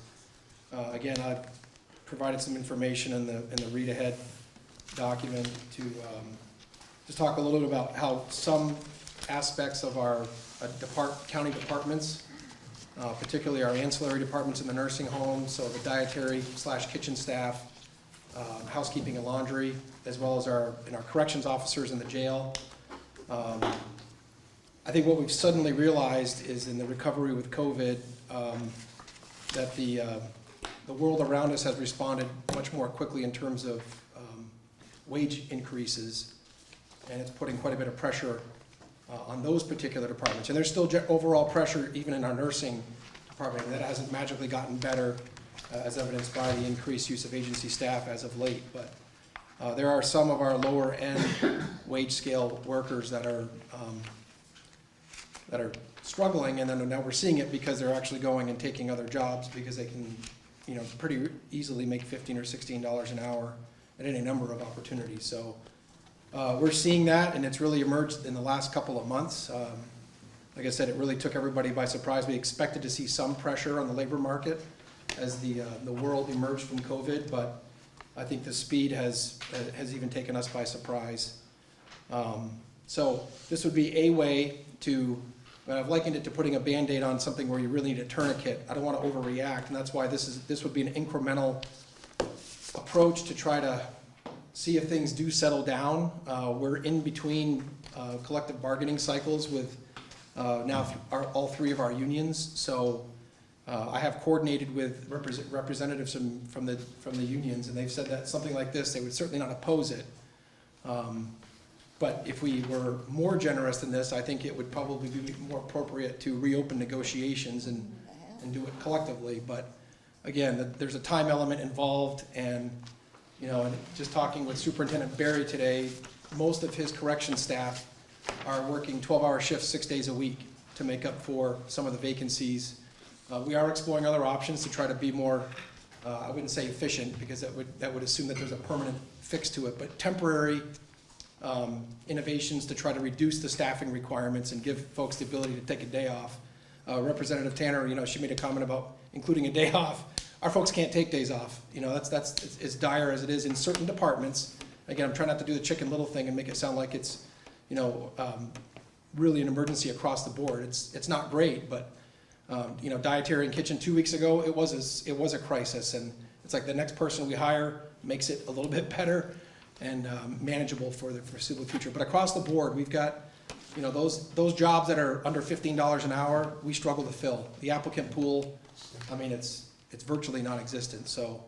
Again, I provided some information in the read-ahead document to just talk a little bit about how some aspects of our county departments, particularly our ancillary departments in the nursing home, so the dietary/kitchen staff, housekeeping and laundry, as well as our corrections officers in the jail. I think what we've suddenly realized is in the recovery with COVID, that the world around us has responded much more quickly in terms of wage increases, and it's putting quite a bit of pressure on those particular departments. And there's still overall pressure even in our nursing department, and that hasn't magically gotten better, as evidenced by the increased use of agency staff as of late. But there are some of our lower end wage scale workers that are struggling, and then now we're seeing it because they're actually going and taking other jobs because they can, pretty easily make $15 or $16 an hour at any number of opportunities. So we're seeing that, and it's really emerged in the last couple of months. Like I said, it really took everybody by surprise. We expected to see some pressure on the labor market as the world emerged from COVID, but I think the speed has even taken us by surprise. So this would be a way to, I've likened it to putting a Band-Aid on something where you really need a tourniquet. I don't want to overreact, and that's why this would be an incremental approach to try to see if things do settle down. We're in between collective bargaining cycles with now all 3 of our unions, so I have coordinated with representatives from the unions, and they've said that something like this, they would certainly not oppose it. But if we were more generous than this, I think it would probably be more appropriate to reopen negotiations and do it collectively. But again, there's a time element involved, and and just talking with Superintendent Barry today, most of his correction staff are working 12-hour shifts 6 days a week to make up for some of the vacancies. We are exploring other options to try to be more, I wouldn't say efficient, because that would assume that there's a permanent fix to it, but temporary innovations to try to reduce the staffing requirements and give folks the ability to take a day off. Representative Tanner, she made a comment about including a day off. Our folks can't take days off. That's as dire as it is in certain departments. Again, I'm trying not to do the Chicken Little thing and make it sound like it's, really an emergency across the board. It's not great, but dietary and kitchen 2 weeks ago, it was a crisis, and it's like the next person we hire makes it a little bit better and manageable for the foreseeable future. But across the board, we've got those jobs that are under $15 an hour, we struggle to fill. The applicant pool, it's virtually non-existent. So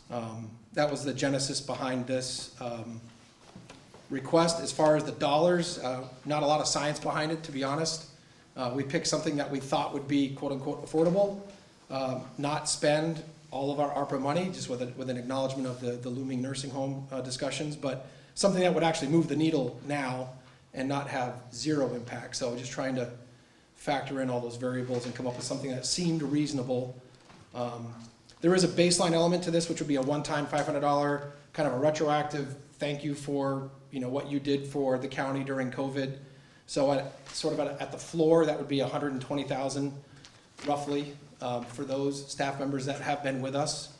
that was the genesis behind this request. As far as the dollars, not a lot of science behind it, to be honest. We picked something that we thought would be quote-unquote affordable, not spend all of our ARPA money, just with an acknowledgement of the looming nursing home discussions, but something that would actually move the needle now and not have zero impact. So just trying to factor in all those variables and come up with something that seemed reasonable. There is a baseline element to this, which would be a one-time $500 kind of a retroactive thank you for what you did for the county during COVID. So at the floor, that would be $120,000 roughly for those staff members that have been with us.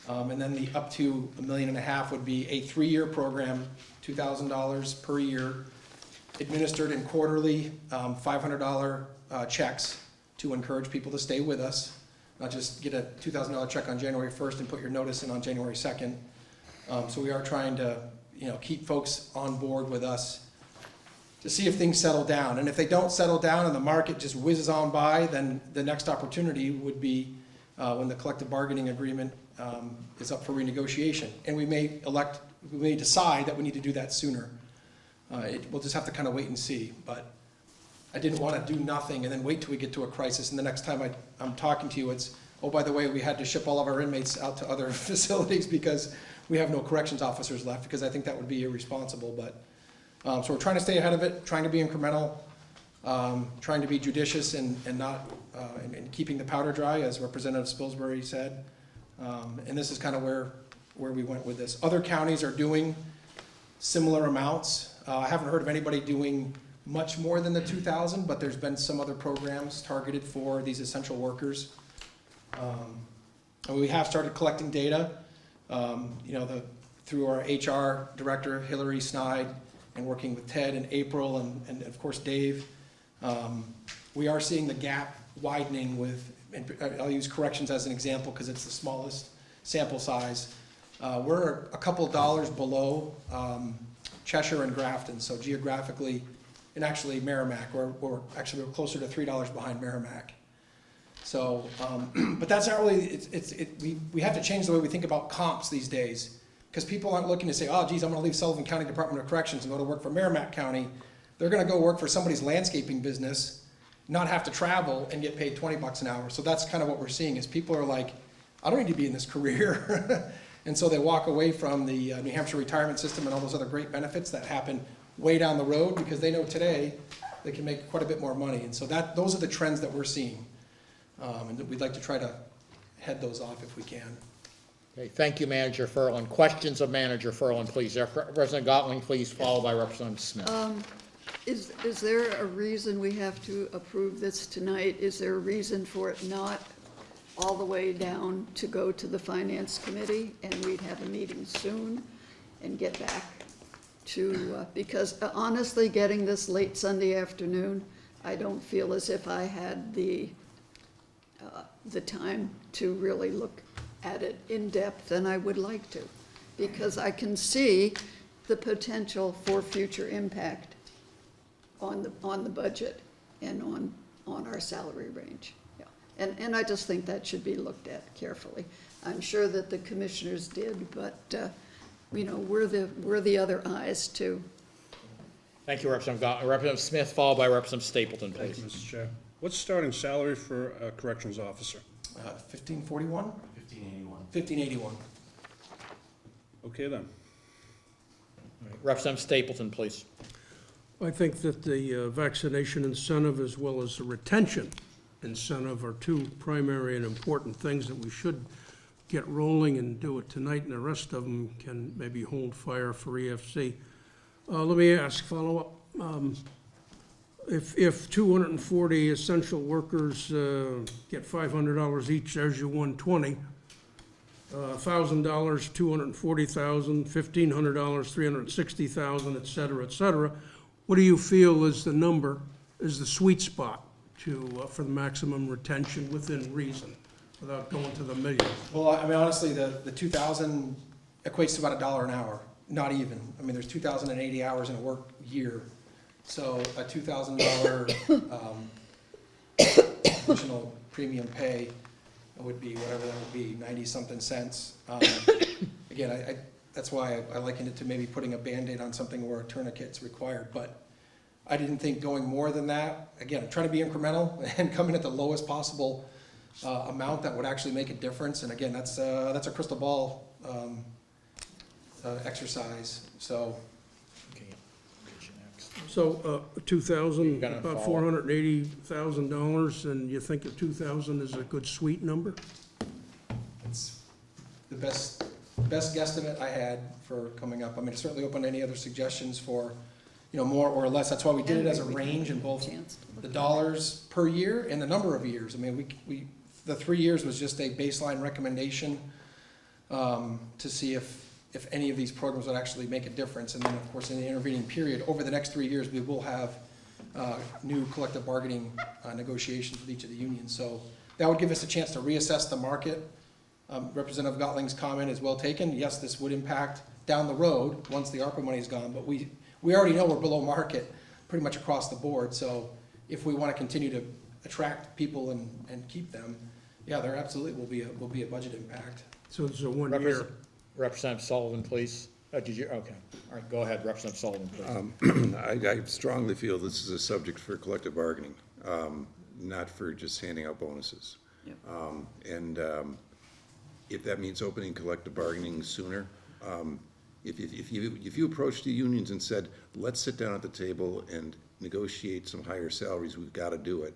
And then the up to $1.5 million would be a 3-year program, $2,000 per year, administered in quarterly $500 checks to encourage people to stay with us, not just get a $2,000 check on January 1st and put your notice in on January 2nd. So we are trying to, keep folks on board with us to see if things settle down. And if they don't settle down and the market just whizzes on by, then the next opportunity would be when the collective bargaining agreement is up for renegotiation. And we may decide that we need to do that sooner. We'll just have to kind of wait and see. But I didn't want to do nothing and then wait till we get to a crisis. And the next time I'm talking to you, it's, oh, by the way, we had to ship all of our inmates out to other facilities because we have no corrections officers left, because I think that would be irresponsible. But so we're trying to stay ahead of it, trying to be incremental, trying to be judicious and not and keeping the powder dry, as Representative Spilsbury said. And this is kind of where we went with this. Other counties are doing similar amounts. I haven't heard of anybody doing much more than the 2,000, but there's been some other programs targeted for these essential workers. And we have started collecting data, through our HR director, Hillary Snide, and working with Ted and April and of course Dave. We are seeing the gap widening with, and I'll use corrections as an example because it's the smallest sample size. We're a couple dollars below Cheshire and Grafton, so geographically, and actually Merrimack, we're closer to $3 behind Merrimack. So, but that's not really, we have to change the way we think about comps these days, because people aren't looking to say, oh geez, I'm gonna leave Sullivan County Department of Corrections and go to work for Merrimack County. They're gonna go work for somebody's landscaping business, not have to travel and get paid 20 bucks an hour. So that's kind of what we're seeing, is people are like, I don't need to be in this career. And so they walk away from the New Hampshire retirement system and all those other great benefits that happen way down the road, because they know today they can make quite a bit more money. And so those are the trends that we're seeing. And we'd like to try to head those off if we can. Okay, thank you, Manager Furlan. Questions of Manager Furlan, please. Representative Gottlieb, please, followed by Representative Smith. Is there a reason we have to approve this tonight? Is there a reason for it not all the way down to go to the Finance Committee, and we'd have a meeting soon and get back to, because honestly, getting this late Sunday afternoon, I don't feel as if I had the time to really look at it in depth, and I would like to, because I can see the potential for future impact on the budget and on our salary range. Yeah. And I just think that should be looked at carefully. I'm sure that the commissioners did, but we're the other eyes too. Thank you, Representative Gottlieb. Representative Smith, followed by Representative Stapleton, please. Thank you, Mr. Chair. What's starting salary for a corrections officer? 1541? 1581. 1581. Okay then. Representative Stapleton, please. I think that the vaccination incentive as well as the retention incentive are two primary and important things that we should get rolling and do it tonight, and the rest of them can maybe hold fire for EFC. Let me follow up. If 240 essential workers get $500 each, there's your 120. $1,000, 240,000, $1,500, 360,000, et cetera, et cetera. What do you feel is the sweet spot for the maximum retention within reason, without going to the million? Well, I mean, honestly, the 2,000 equates to about $1 an hour, not even. I mean, there's 2,080 hours in a work year. So a $2,000 additional premium pay would be whatever that would be, 90-something cents. Again, that's why I likened it to maybe putting a Band-Aid on something where a tourniquet's required. But I didn't think going more than that. Again, I'm trying to be incremental and come in at the lowest possible amount that would actually make a difference. And again, that's a crystal ball exercise. So. So 2,000, You're gonna about follow. $480,000, and you think that 2,000 is a good sweet number? It's the best guesstimate I had for coming up. I mean, it's certainly open to any other suggestions for, more or less. That's why we did it as a range in both the dollars per year and the number of years. I mean, the 3 years was just a baseline recommendation to see if if any of these programs would actually make a difference. And then, of course, in the intervening period, over the next 3 years, we will have new collective bargaining negotiations with each of the unions. So that would give us a chance to reassess the market. Representative Gottling's comment is well taken. Yes, this would impact down the road once the ARPA money is gone, but we already know we're below market pretty much across the board. So if we want to continue to attract people and keep them, yeah, there absolutely will be a budget impact. So it's a 1 year. Representative Sullivan, please. Did you, okay. All right, go ahead, Representative Sullivan, please. I strongly feel this is a subject for collective bargaining, not for just handing out bonuses. And if that means opening collective bargaining sooner, if you approached the unions and said, let's sit down at the table and negotiate some higher salaries, we've got to do it,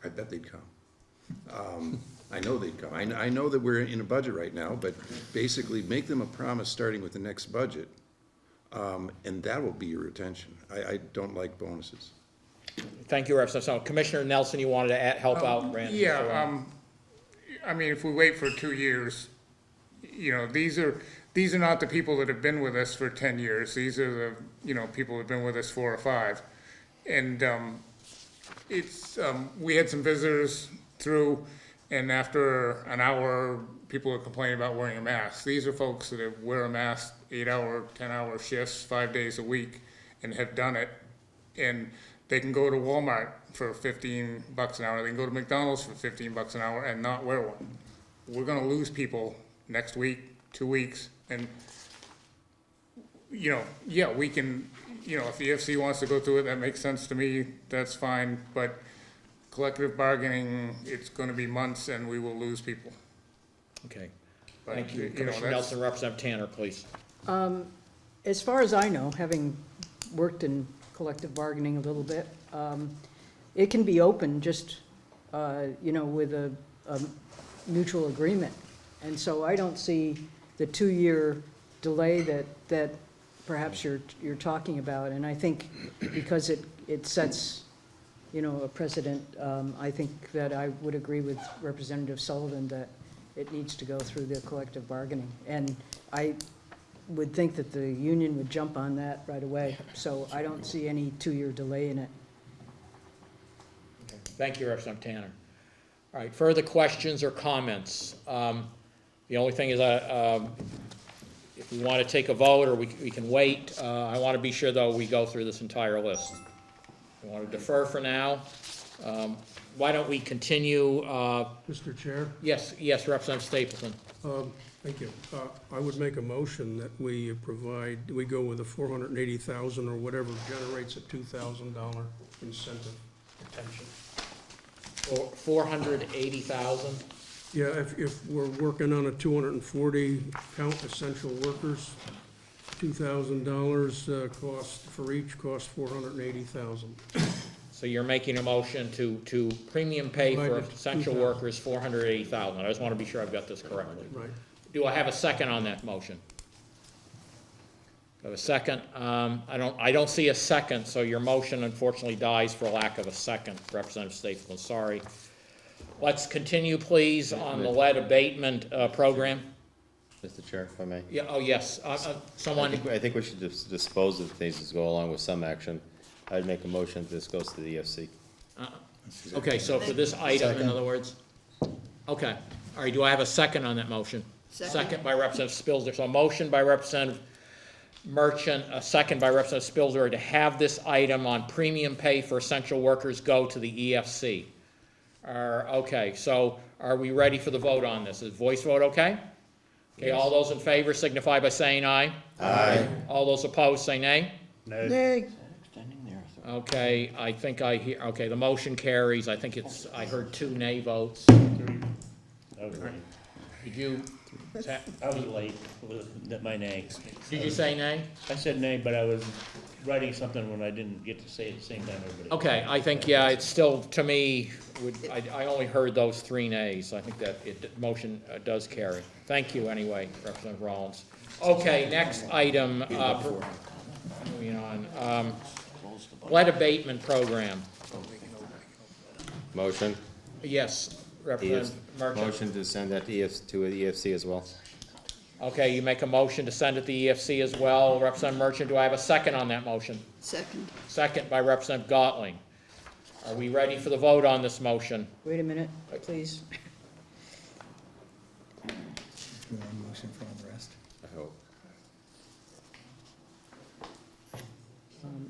I bet they'd come. I know they'd come. I know that we're in a budget right now, but basically make them a promise starting with the next budget, and that will be your retention. I don't like bonuses. Thank you, Representative Sullivan. Commissioner Nelson, you wanted to help out, Randy? Yeah, I mean, if we wait for 2 years, you know, these are not the people that have been with us for 10 years. These are the, you know, people who have been with us 4 or 5. And we had some visitors through, and after an hour, people are complaining about wearing a mask. These are folks that wear a mask 8-hour, 10-hour shifts, 5 days a week, and have done it. And they can go to Walmart for $15 an hour. They can go to McDonald's for $15 an hour and not wear one. We're going to lose people next week, 2 weeks, and you know, yeah, we can. You know, if the EFC wants to go through it, that makes sense to me. That's fine. But collective bargaining, it's going to be months, and we will lose people. Okay. But, Thank you. you know, Commissioner Nelson, Representative Tanner, please. As far as I know, having worked in collective bargaining a little bit, it can be open just, you know, with a mutual agreement. And so I don't see the 2-year delay that perhaps you're talking about. And I think because it sets, you know, a precedent, I think that I would agree with Representative Sullivan that it needs to go through the collective bargaining. And I would think that the union would jump on that right away. So I don't see any 2-year delay in it. Okay. Thank you, Representative Tanner. All right, further questions or comments? The only thing is, if we want to take a vote or we can wait, I want to be sure, though, we go through this entire list. We want to defer for now. Why don't we continue? Mr. Chair? Yes, Representative Stapleton. Thank you. I would make a motion that we go with the 480,000 or whatever generates a $2,000 incentive retention. Or 480,000? Yeah, if we're working on a 240 count essential workers, $2,000 cost for each, cost 480,000. So you're making a motion to premium pay for Right, essential 2,000. workers, 480,000. I just want to be sure I've got this correctly. Right. Do I have a second on that motion? Do I have a second? I don't see a second, so your motion unfortunately dies for lack of a second, Representative Stapleton, sorry. Let's continue, please, on the lead abatement program. Mr. Chair, if I may. Yeah, oh, yes, someone, I think we should just dispose of things as go along with some action. I'd make a motion that this goes to the EFC. okay, so for this item, in Second. other words? Okay, all right, do I have a second on that motion? Second. By Representative Spilsner. So a motion by Representative Merchant, a second by Representative Spilsner to have this item on premium pay for essential workers go to the EFC. Okay, so are we ready for the vote on this? Is voice vote okay? Okay, all those in favor signify by saying aye. Aye. All those opposed say nay. Nay. Okay, I think I hear, okay, the motion carries. I think I heard 2 nay votes. Did you? I was late with my nay. Did you say nay? I said nay, but I was writing something when I didn't get to say it at the same time everybody. Okay, I think, yeah, it's still, to me, I only heard those 3 nays. I think that motion does carry. Thank you anyway, Representative Rollins. Okay, next item, moving on. Lead abatement program. Motion. Yes, Representative Merchant. Motion to send that to the EFC as well. Okay, you make a motion to send it to EFC as well. Representative Merchant, do I have a second on that motion? Second. Second by Representative Gottlieb. Are we ready for the vote on this motion? Wait a minute, please. You want a motion for all the rest? I hope.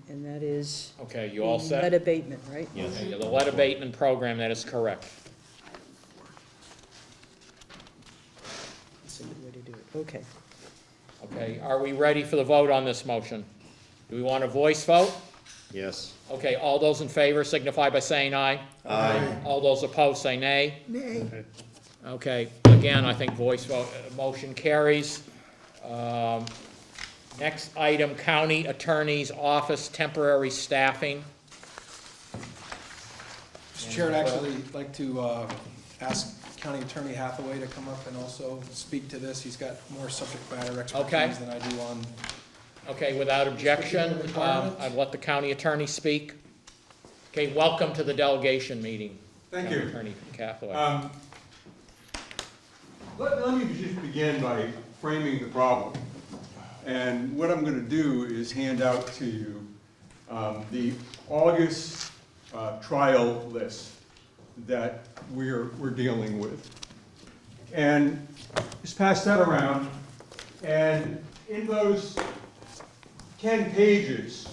And that is. Okay, you all the set? lead abatement, right? Yes. Okay, the lead abatement program, that is correct. That's a good way to do it, okay. Okay, are we ready for the vote on this motion? Do we want a voice vote? Yes. Okay, all those in favor signify by saying aye. Aye. All those opposed say nay. Nay. Okay, again, I think voice vote, motion carries. Next item, County Attorney's Office temporary staffing. Mr. Chair, I'd actually like to ask County Attorney Hathaway to come up and also speak to this. He's got more subject matter Okay. expertise than I do on. Okay, without objection, Requirements? I'd let the county attorney speak. Okay, welcome to the delegation meeting. Thank County you. Attorney Hathaway. Let me just begin by framing the problem. And what I'm going to do is hand out to you the August trial list that we're dealing with. And just pass that around. And in those 10 pages,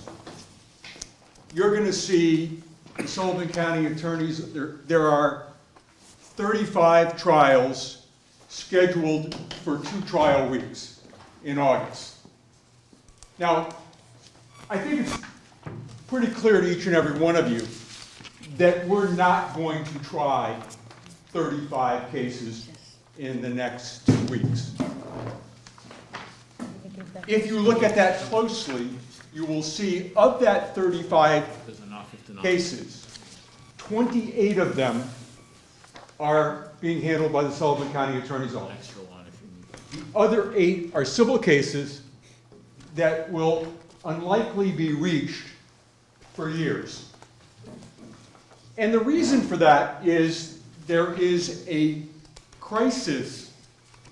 you're going to see the Sullivan County attorneys. There are 35 trials scheduled for 2 trial weeks in August. Now, I think it's pretty clear to each and every one of you that we're not going to try 35 cases in the next 2 weeks. If you look at that closely, you will see of that 35 cases, 28 of them are being handled by the Sullivan County Attorney's Office. The other 8 are civil cases that will unlikely be reached for years. And the reason for that is there is a crisis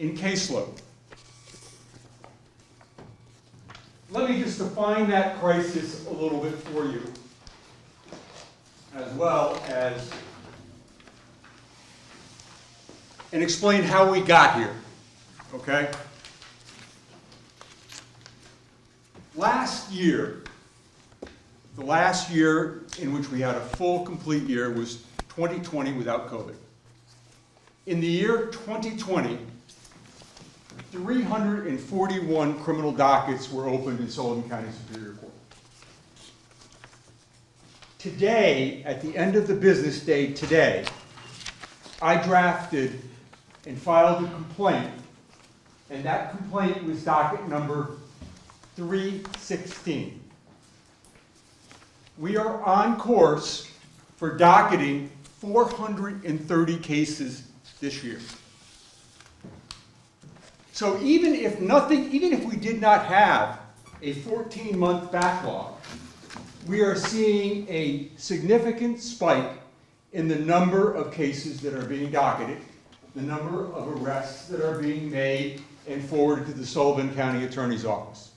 in caseload. Let me just define that crisis a little bit for you, as well as, and explain how we got here, okay? Last year, the last year in which we had a full, complete year was 2020 without COVID. In the year 2020, 341 criminal dockets were opened in Sullivan County Superior Court. Today, at the end of the business day today, I drafted and filed a complaint, and that complaint was docket number 316. We are on course for docketing 430 cases this year. So even if we did not have a 14-month backlog, we are seeing a significant spike in the number of cases that are being docketed, the number of arrests that are being made and forwarded to the Sullivan County Attorney's Office.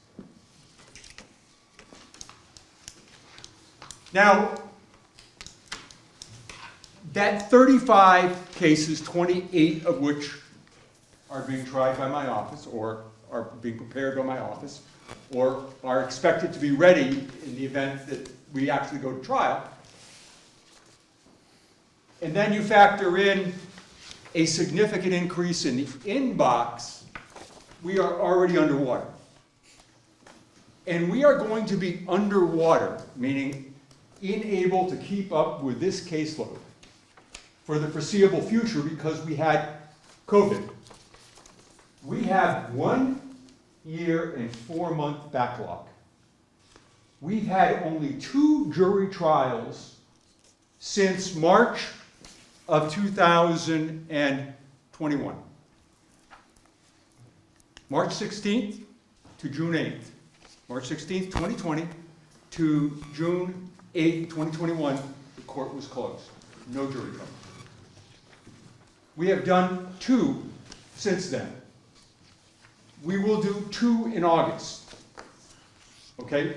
Now, that 35 cases, 28 of which are being tried by my office or are being prepared by my office or are expected to be ready in the event that we actually go to trial. And then you factor in a significant increase in the inbox, we are already underwater. And we are going to be underwater, meaning unable to keep up with this caseload for the foreseeable future because we had COVID. We have 1 year and 4-month backlog. We've had only 2 jury trials since March of 2021. March 16th to June 8th. March 16th, 2020 to June 8th, 2021, the court was closed. No jury trial. We have done 2 since then. We will do 2 in August, okay?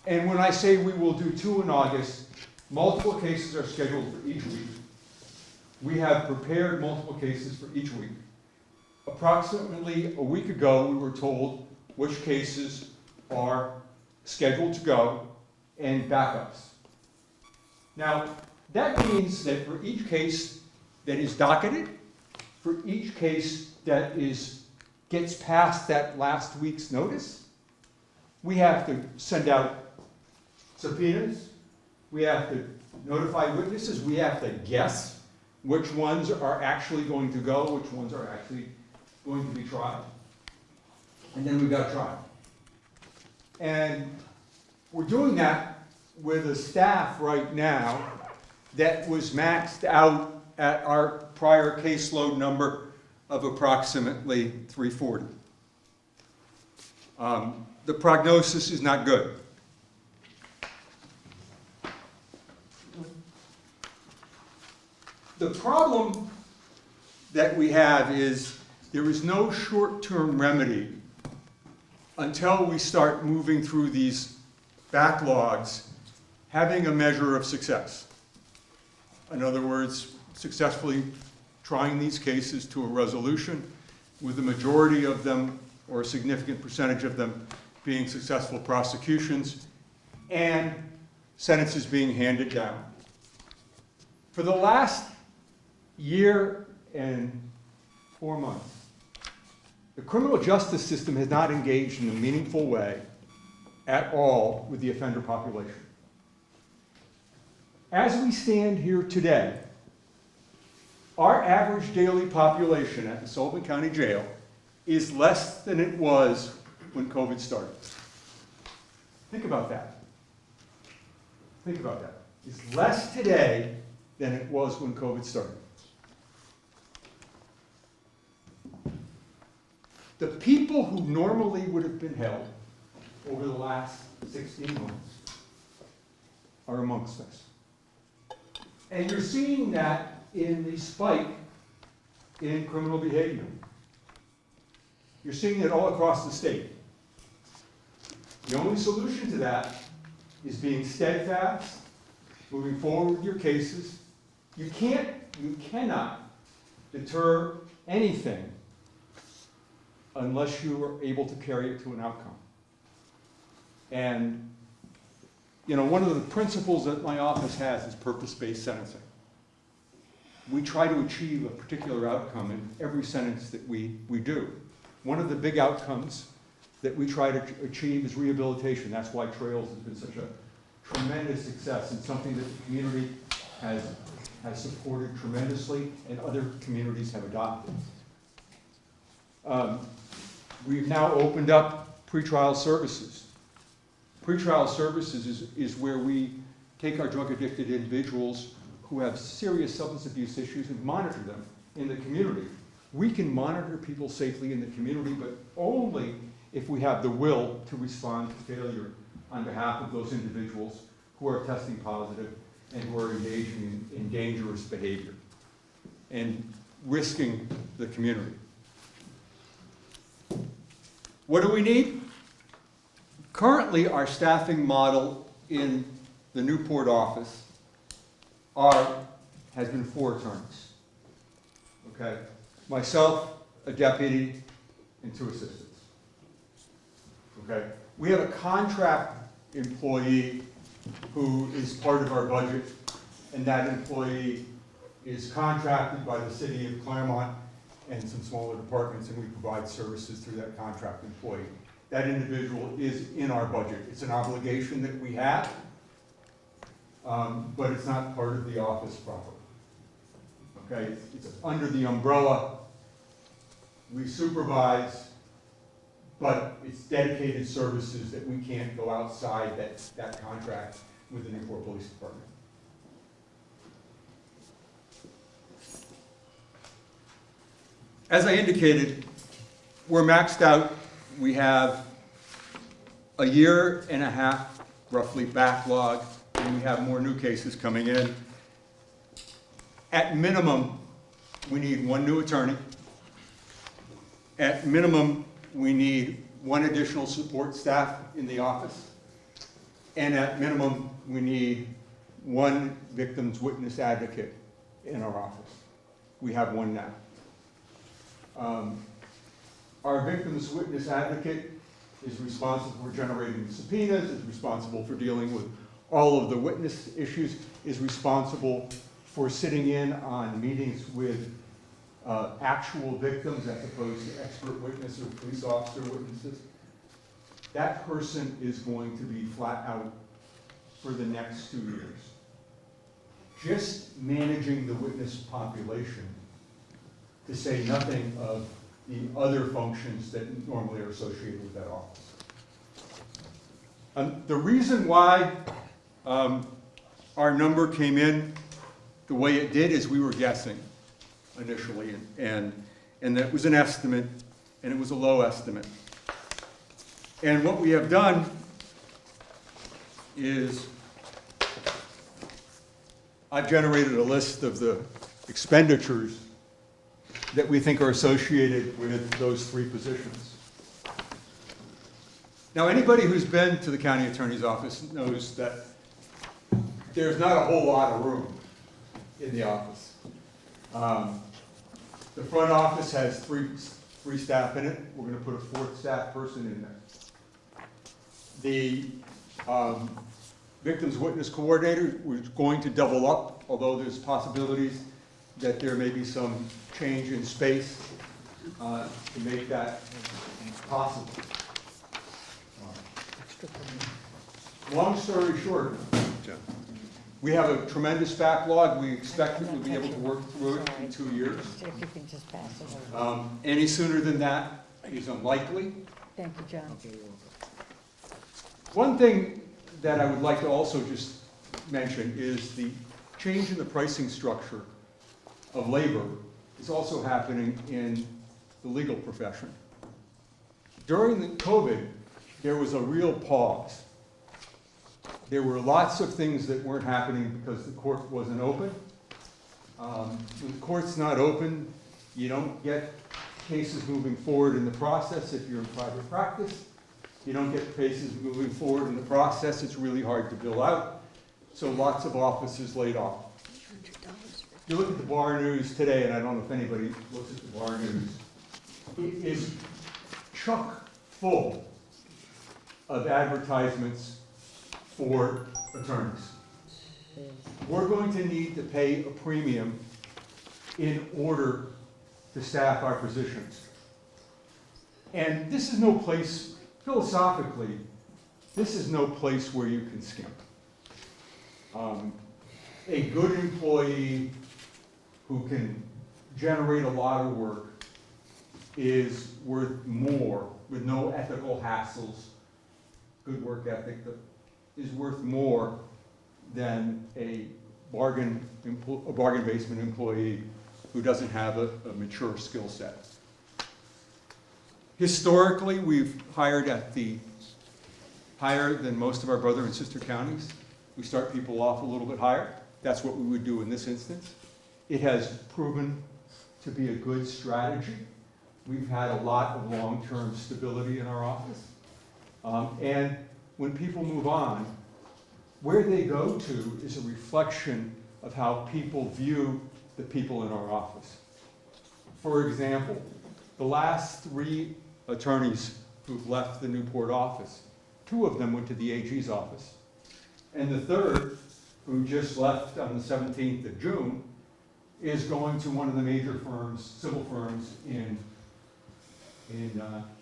And when I say we will do 2 in August, multiple cases are scheduled for each week. We have prepared multiple cases for each week. Approximately a week ago, we were told which cases are scheduled to go and backups. Now, that means that for each case that is docketed, for each case that gets past that last week's notice, we have to send out subpoenas, we have to notify witnesses, we have to guess which ones are actually going to go, which ones are actually going to be tried. And then we've got to try. And we're doing that with a staff right now that was maxed out at our prior caseload number of approximately 340. The prognosis is not good. The problem that we have is there is no short-term remedy until we start moving through these backlogs, having a measure of success. In other words, successfully trying these cases to a resolution, with the majority of them, or a significant percentage of them, being successful prosecutions, and sentences being handed down. For the last year and 4 months, the criminal justice system has not engaged in a meaningful way at all with the offender population. As we stand here today, our average daily population at the Sullivan County Jail is less than it was when COVID started. Think about that. Think about that. It's less today than it was when COVID started. The people who normally would have been held over the last 16 months are amongst us. And you're seeing that in the spike in criminal behavior. You're seeing it all across the state. The only solution to that is being steadfast, moving forward with your cases. You cannot deter anything unless you are able to carry it to an outcome. And, you know, one of the principles that my office has is purpose-based sentencing. We try to achieve a particular outcome in every sentence that we do. One of the big outcomes that we try to achieve is rehabilitation. That's why Trails has been such a tremendous success and something that the community has supported tremendously and other communities have adopted. We've now opened up pretrial services. Pretrial services is where we take our drug-addicted individuals who have serious substance abuse issues and monitor them in the community. We can monitor people safely in the community, but only if we have the will to respond to failure on behalf of those individuals who are testing positive and who are engaging in dangerous behavior and risking the community. What do we need? Currently, our staffing model in the Newport office has been 4 terms. Okay? Myself, a deputy, and 2 assistants. Okay? We have a contract employee who is part of our budget, and that employee is contracted by the city of Claremont and some smaller departments, and we provide services through that contract employee. That individual is in our budget. It's an obligation that we have, but it's not part of the office proper. Okay, it's under the umbrella. We supervise, but it's dedicated services that we can't go outside that contract with the Newport Police Department. As I indicated, we're maxed out. We have a year and a half, roughly, backlog, and we have more new cases coming in. At minimum, we need 1 new attorney. At minimum, we need one additional support staff in the office. And at minimum, we need one victim's witness advocate in our office. We have one now. Our victim's witness advocate is responsible for generating subpoenas, is responsible for dealing with all of the witness issues, is responsible for sitting in on meetings with actual victims as opposed to expert witness or police officer witnesses. That person is going to be flat out for the next 2 years. Just managing the witness population, to say nothing of the other functions that normally are associated with that office. The reason why our number came in the way it did is we were guessing initially, and that was an estimate, and it was a low estimate. And what we have done is I've generated a list of the expenditures that we think are associated with those 3 positions. Now, anybody who's been to the county attorney's office knows that there's not a whole lot of room in the office. The front office has three staff in it. We're going to put a 4th staff person in there. The victims witness coordinator, we're going to double up, although there's possibilities that there may be some change in space to make that possible. Long story short, we have a tremendous backlog. We expect that we'll be able to work through it in 2 years. If you can just pass it over. Any sooner than that is unlikely. Thank you, John. One thing that I would like to also just mention is the change in the pricing structure of labor is also happening in the legal profession. During the COVID, there was a real pause. There were lots of things that weren't happening because the court wasn't open. When the court's not open, you don't get cases moving forward in the process if you're in private practice. You don't get cases moving forward in the process. It's really hard to bill out. So lots of offices laid off. You look at the Bar News today, and I don't know if anybody looks at the Bar News. It is chock full of advertisements for attorneys. We're going to need to pay a premium in order to staff our positions. And this is no place, philosophically, this is no place where you can skimp. A good employee who can generate a lot of work is worth more, with no ethical hassles, good work ethic, is worth more than a bargain basement employee who doesn't have a mature skill set. Historically, we've hired at the higher than most of our brother and sister counties. We start people off a little bit higher. That's what we would do in this instance. It has proven to be a good strategy. We've had a lot of long-term stability in our office. And when people move on, where they go to is a reflection of how people view the people in our office. For example, the last 3 attorneys who've left the Newport office, 2 of them went to the AG's office. And the 3rd, who just left on the 17th of June, is going to one of the major firms, civil firms in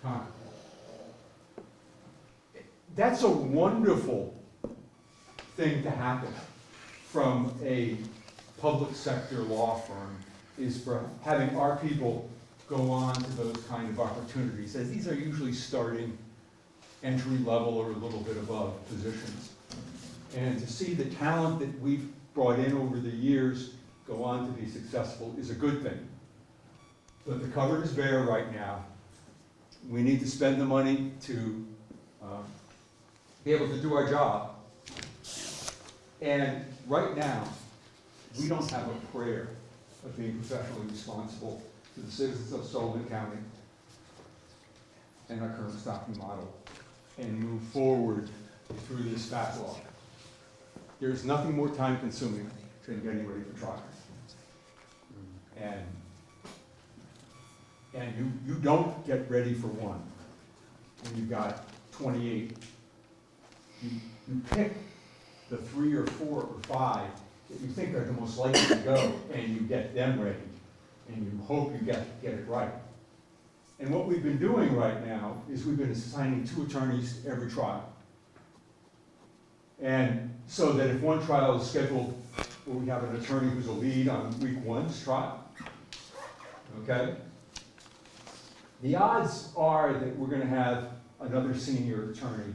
Concord. That's a wonderful thing to happen from a public sector law firm, is for having our people go on to those kind of opportunities, as these are usually starting entry level or a little bit above positions. And to see the talent that we've brought in over the years go on to be successful is a good thing. But the cupboard is bare right now. We need to spend the money to be able to do our job. And right now, we don't have a prayer of being professionally responsible to the citizens of Sullivan County. and our current staffing model and move forward through this backlog. There's nothing more time consuming than getting ready for trial. And you don't get ready for one when you've got 28. You pick the 3 or 4 or 5 that you think are the most likely to go, and you get them ready, and you hope you get it right. And what we've been doing right now is we've been assigning 2 attorneys to every trial. And so that if one trial is scheduled where we have an attorney who's a lead on week 1's trial, okay? The odds are that we're gonna have another senior attorney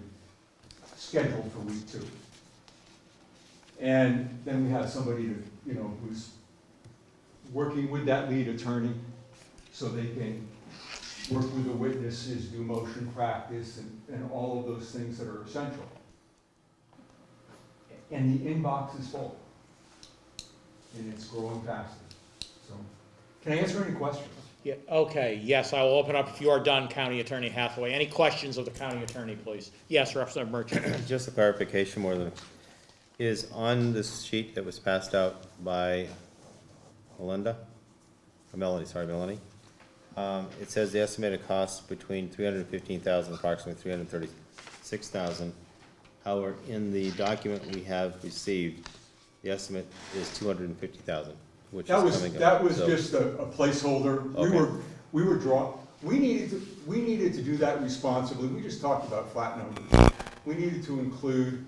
scheduled for week 2. And then we have somebody to, who's working with that lead attorney so they can work with the witnesses, do motion practice, and all of those things that are essential. And the inbox is full. And it's growing faster. So, can I answer any questions? Yeah, okay, yes, I will open up, if you are done, County Attorney Hathaway. Any questions of the County Attorney, please? Yes, Representative Merchant. Just a clarification more than, is on this sheet that was passed out by Melanie, it says the estimated cost between $315,000, approximately $336,000. However, in the document we have received, the estimate is $250,000, which is coming up. That was So- just a placeholder. Okay. We needed to do that responsibly. We just talked about flat numbers. We needed to include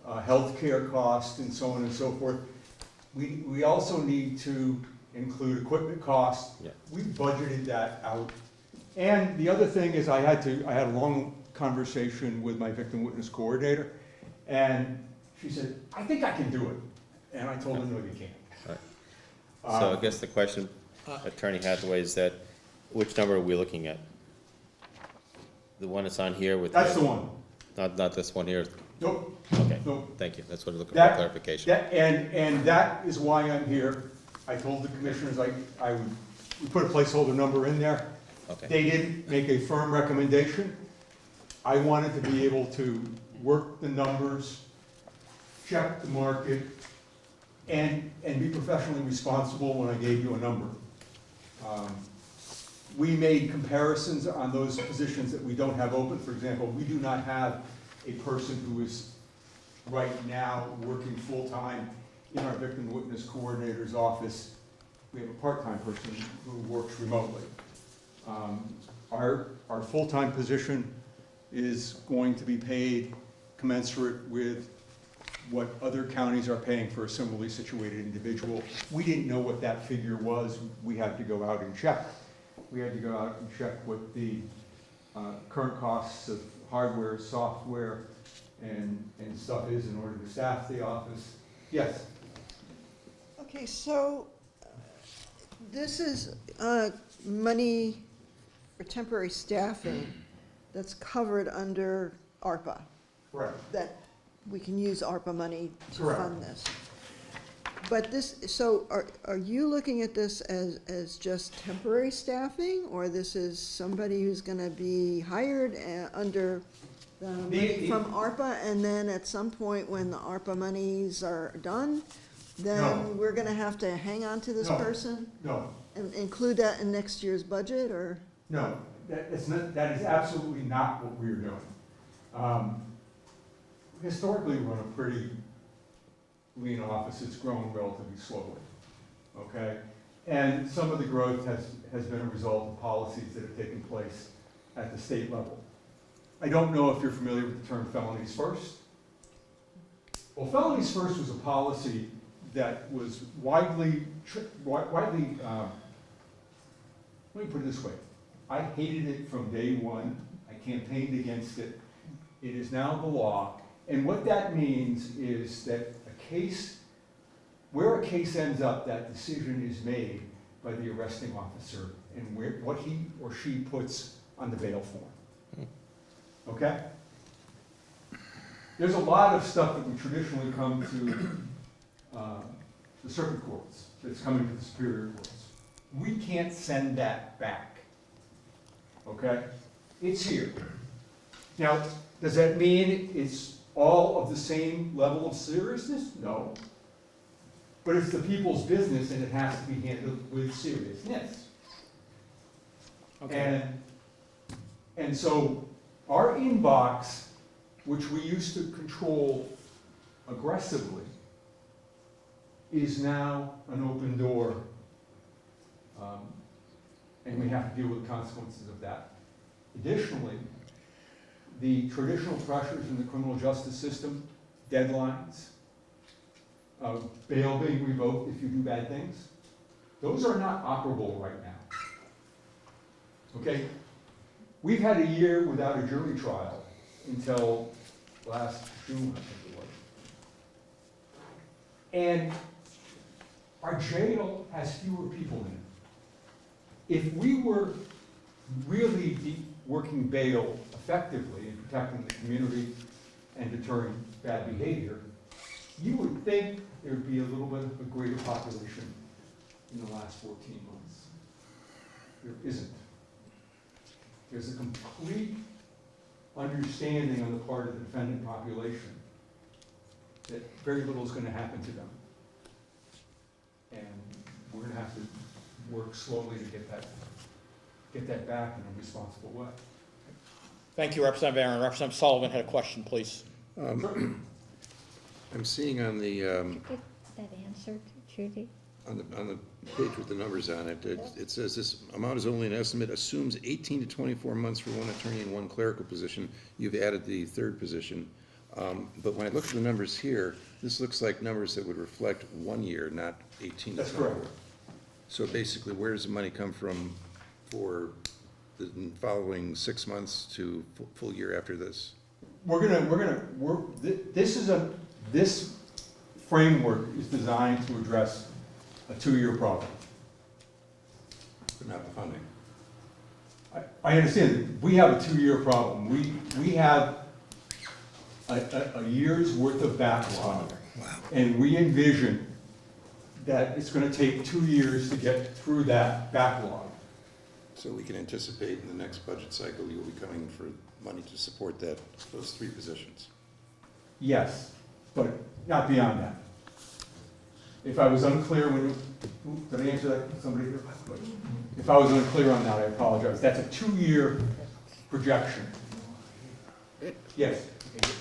healthcare costs and so on and so forth. We also need to include equipment costs. Yeah. We budgeted that out. And the other thing is I had a long conversation with my victim witness coordinator, and she said, I think I can do it. And I told her, no, you can't. So I guess the question, Attorney Hathaway, is that, which number are we looking at? The one that's on here with? That's the one. Not this one here? Nope. Okay, Nope. thank you, that's what I'm looking for, That- clarification. And that is why I'm here. I told the commissioners we put a placeholder number in there. Okay. They didn't make a firm recommendation. I wanted to be able to work the numbers, check the market, and be professionally responsible when I gave you a number. We made comparisons on those positions that we don't have open. For example, we do not have a person who is right now working full-time in our victim witness coordinator's office. We have a part-time person who works remotely. Our full-time position is going to be paid commensurate with what other counties are paying for a similarly situated individual. We didn't know what that figure was. We had to go out and check. We had to go out and check what the current costs of hardware, software, and stuff is in order to staff the office. Yes? Okay, so this is money for temporary staffing that's covered under ARPA. Correct. That we can use ARPA money to Correct. fund this. But so are you looking at this as just temporary staffing, or this is somebody who's gonna be hired under the money from ARPA, and then at some point when the ARPA monies are done, then No. we're gonna have to hang on to this No. person? No. And include that in next year's budget, or? No, that is absolutely not what we're doing. Historically, we run a pretty lean office. It's grown relatively slowly, okay? And some of the growth has been a result of policies that have taken place at the state level. I don't know if you're familiar with the term felonies first. Well, felonies first was a policy that was widely, let me put it this way. I hated it from day one. I campaigned against it. It is now the law. And what that means is that where a case ends up, that decision is made by the arresting officer and what he or she puts on the bail form. Okay? There's a lot of stuff that would traditionally come to the circuit courts that's coming to the superior courts. We can't send that back. Okay? it's here. Now, does that mean it's all of the same level of seriousness? No. But it's the people's business and it has to be handled with seriousness. Okay. And so our inbox, which we used to control aggressively, is now an open door. And we have to deal with the consequences of that. Additionally, the traditional pressures in the criminal justice system, deadlines, bail being revoked if you do bad things, those are not operable right now. Okay? We've had a year without a jury trial until last June, I think it was. And our jail has fewer people in it. If we were really working bail effectively in protecting the community and deterring bad behavior, you would think there'd be a little bit of a greater population in the last 14 months. There isn't. There's a complete understanding on the part of the defendant population that very little is going to happen to them. And we're going to have to work slowly to get that back in a responsible way. Thank you, Representative Aaron. Representative Sullivan had a question, please. I'm seeing on the, Get that answered, Judy? on the page with the numbers on it, it says this amount is only an estimate, assumes 18 to 24 months for one attorney and one clerical position. You've added the third position. But when I look at the numbers here, this looks like numbers that would reflect 1 year, not 18 to That's 24. correct. So basically, where does the money come from for the following 6 months to full year after this? This framework is designed to address a 2-year problem. But not the funding. I understand, we have a 2-year problem. We have a year's worth of backlog. And we envision that it's gonna take 2 years to get through that backlog. So we can anticipate in the next budget cycle, you'll be coming for money to support those 3 positions. Yes, but not beyond that. If I was unclear did I answer that, somebody here? If I was unclear on that, I apologize. That's a 2-year projection. Yes?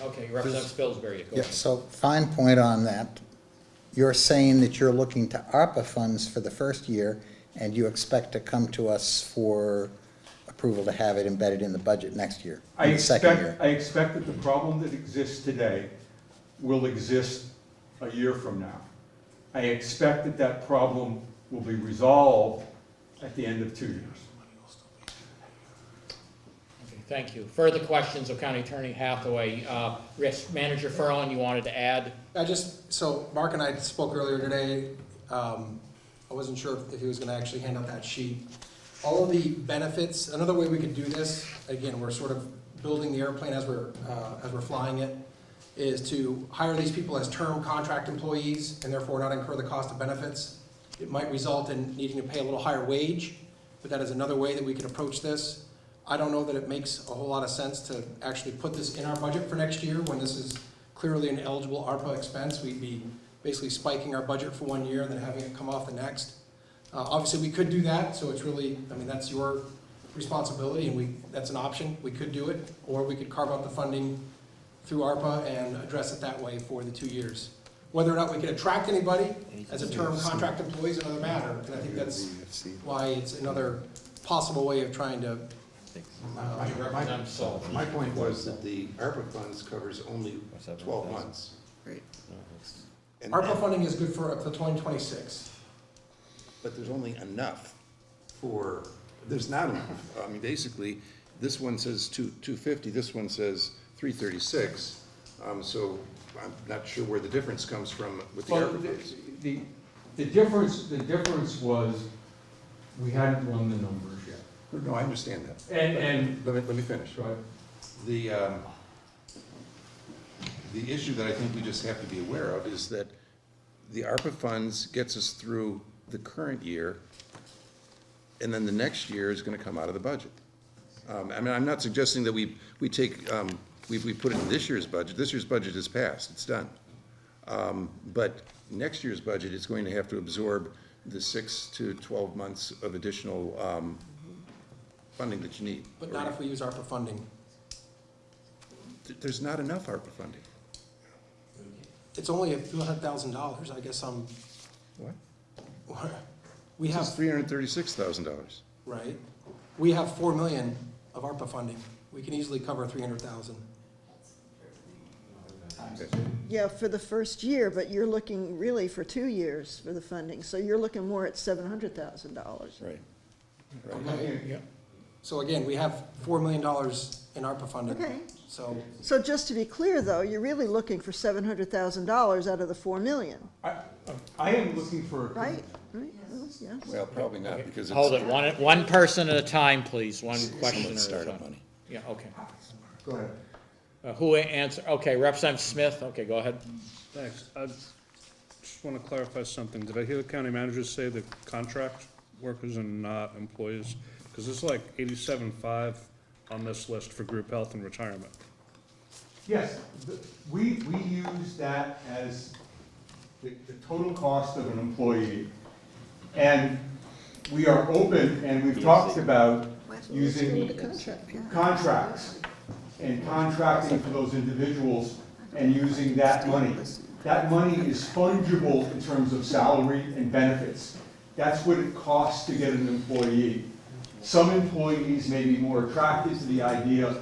Okay, Representative Spilsbury, go Yeah, ahead. so fine point on that. You're saying that you're looking to ARPA funds for the first year, and you expect to come to us for approval to have it embedded in the budget next year, in the second year. I expect that the problem that exists today will exist a year from now. I expect that that problem will be resolved at the end of 2 years. Okay, thank you. Further questions of County Attorney Hathaway. Risk Manager Furlan, you wanted to add? So Mark and I spoke earlier today. I wasn't sure if he was gonna actually hand out that sheet. All of the benefits, another way we could do this, again, we're sort of building the airplane as we're flying it, is to hire these people as term contract employees and therefore not incur the cost of benefits. It might result in needing to pay a little higher wage, but that is another way that we could approach this. I don't know that it makes a whole lot of sense to actually put this in our budget for next year when this is clearly an eligible ARPA expense. We'd be basically spiking our budget for 1 year and then having it come off the next. Obviously, we could do that, so it's really, that's your responsibility, and that's an option. We could do it, or we could carve out the funding through ARPA and address it that way for the 2 years. Whether or not we can attract anybody as a term contract employee is another matter, and I think that's why it's another possible way of trying to. My point was that the ARPA funds covers only 12 months. Right. And- ARPA funding is good for up to 2026. But there's only enough there's not enough. Basically, this one says 250, this one says 336. So I'm not sure where the difference comes from with the ARPA funds. The difference was, we hadn't run the numbers yet. No, I understand that. And Let me finish. Go ahead. The issue that I think we just have to be aware of is that the ARPA funds gets us through the current year, and then the next year is gonna come out of the budget. I mean, I'm not suggesting that we take, we put it in this year's budget. This year's budget is passed, it's done. But next year's budget is going to have to absorb the 6 to 12 months of additional funding that you need. But not if we use ARPA funding. There's not enough ARPA funding. It's only a few $100,000, I guess I'm. What? We This have, is $336,000. right, we have 4 million of ARPA funding. We can easily cover 300,000. Yeah, for the first year, but you're looking really for 2 years for the funding, so you're looking more at $700,000. Right. So again, we have $4 million in ARPA funding. Okay. So, just to be clear, though, you're really looking for $700,000 out of the 4 million, I am looking for. right? Right, well, yes. Well, probably not, because it's. Hold it, one person at a time, please, one Some of question it's at a startup time. money. Yeah, okay. Go ahead. Who answer, okay, Representative Smith, okay, go ahead. Thanks. I just want to clarify something. Did I hear the county manager say that contract workers are not employees? Because it's like 87.5 on this list for group health and retirement. Yes, we use that as the total cost of an employee. And we are open, and we've talked about using contracts and contracting for those individuals and using that money. That money is fungible in terms of salary and benefits. That's what it costs to get an employee. Some employees may be more attracted to the idea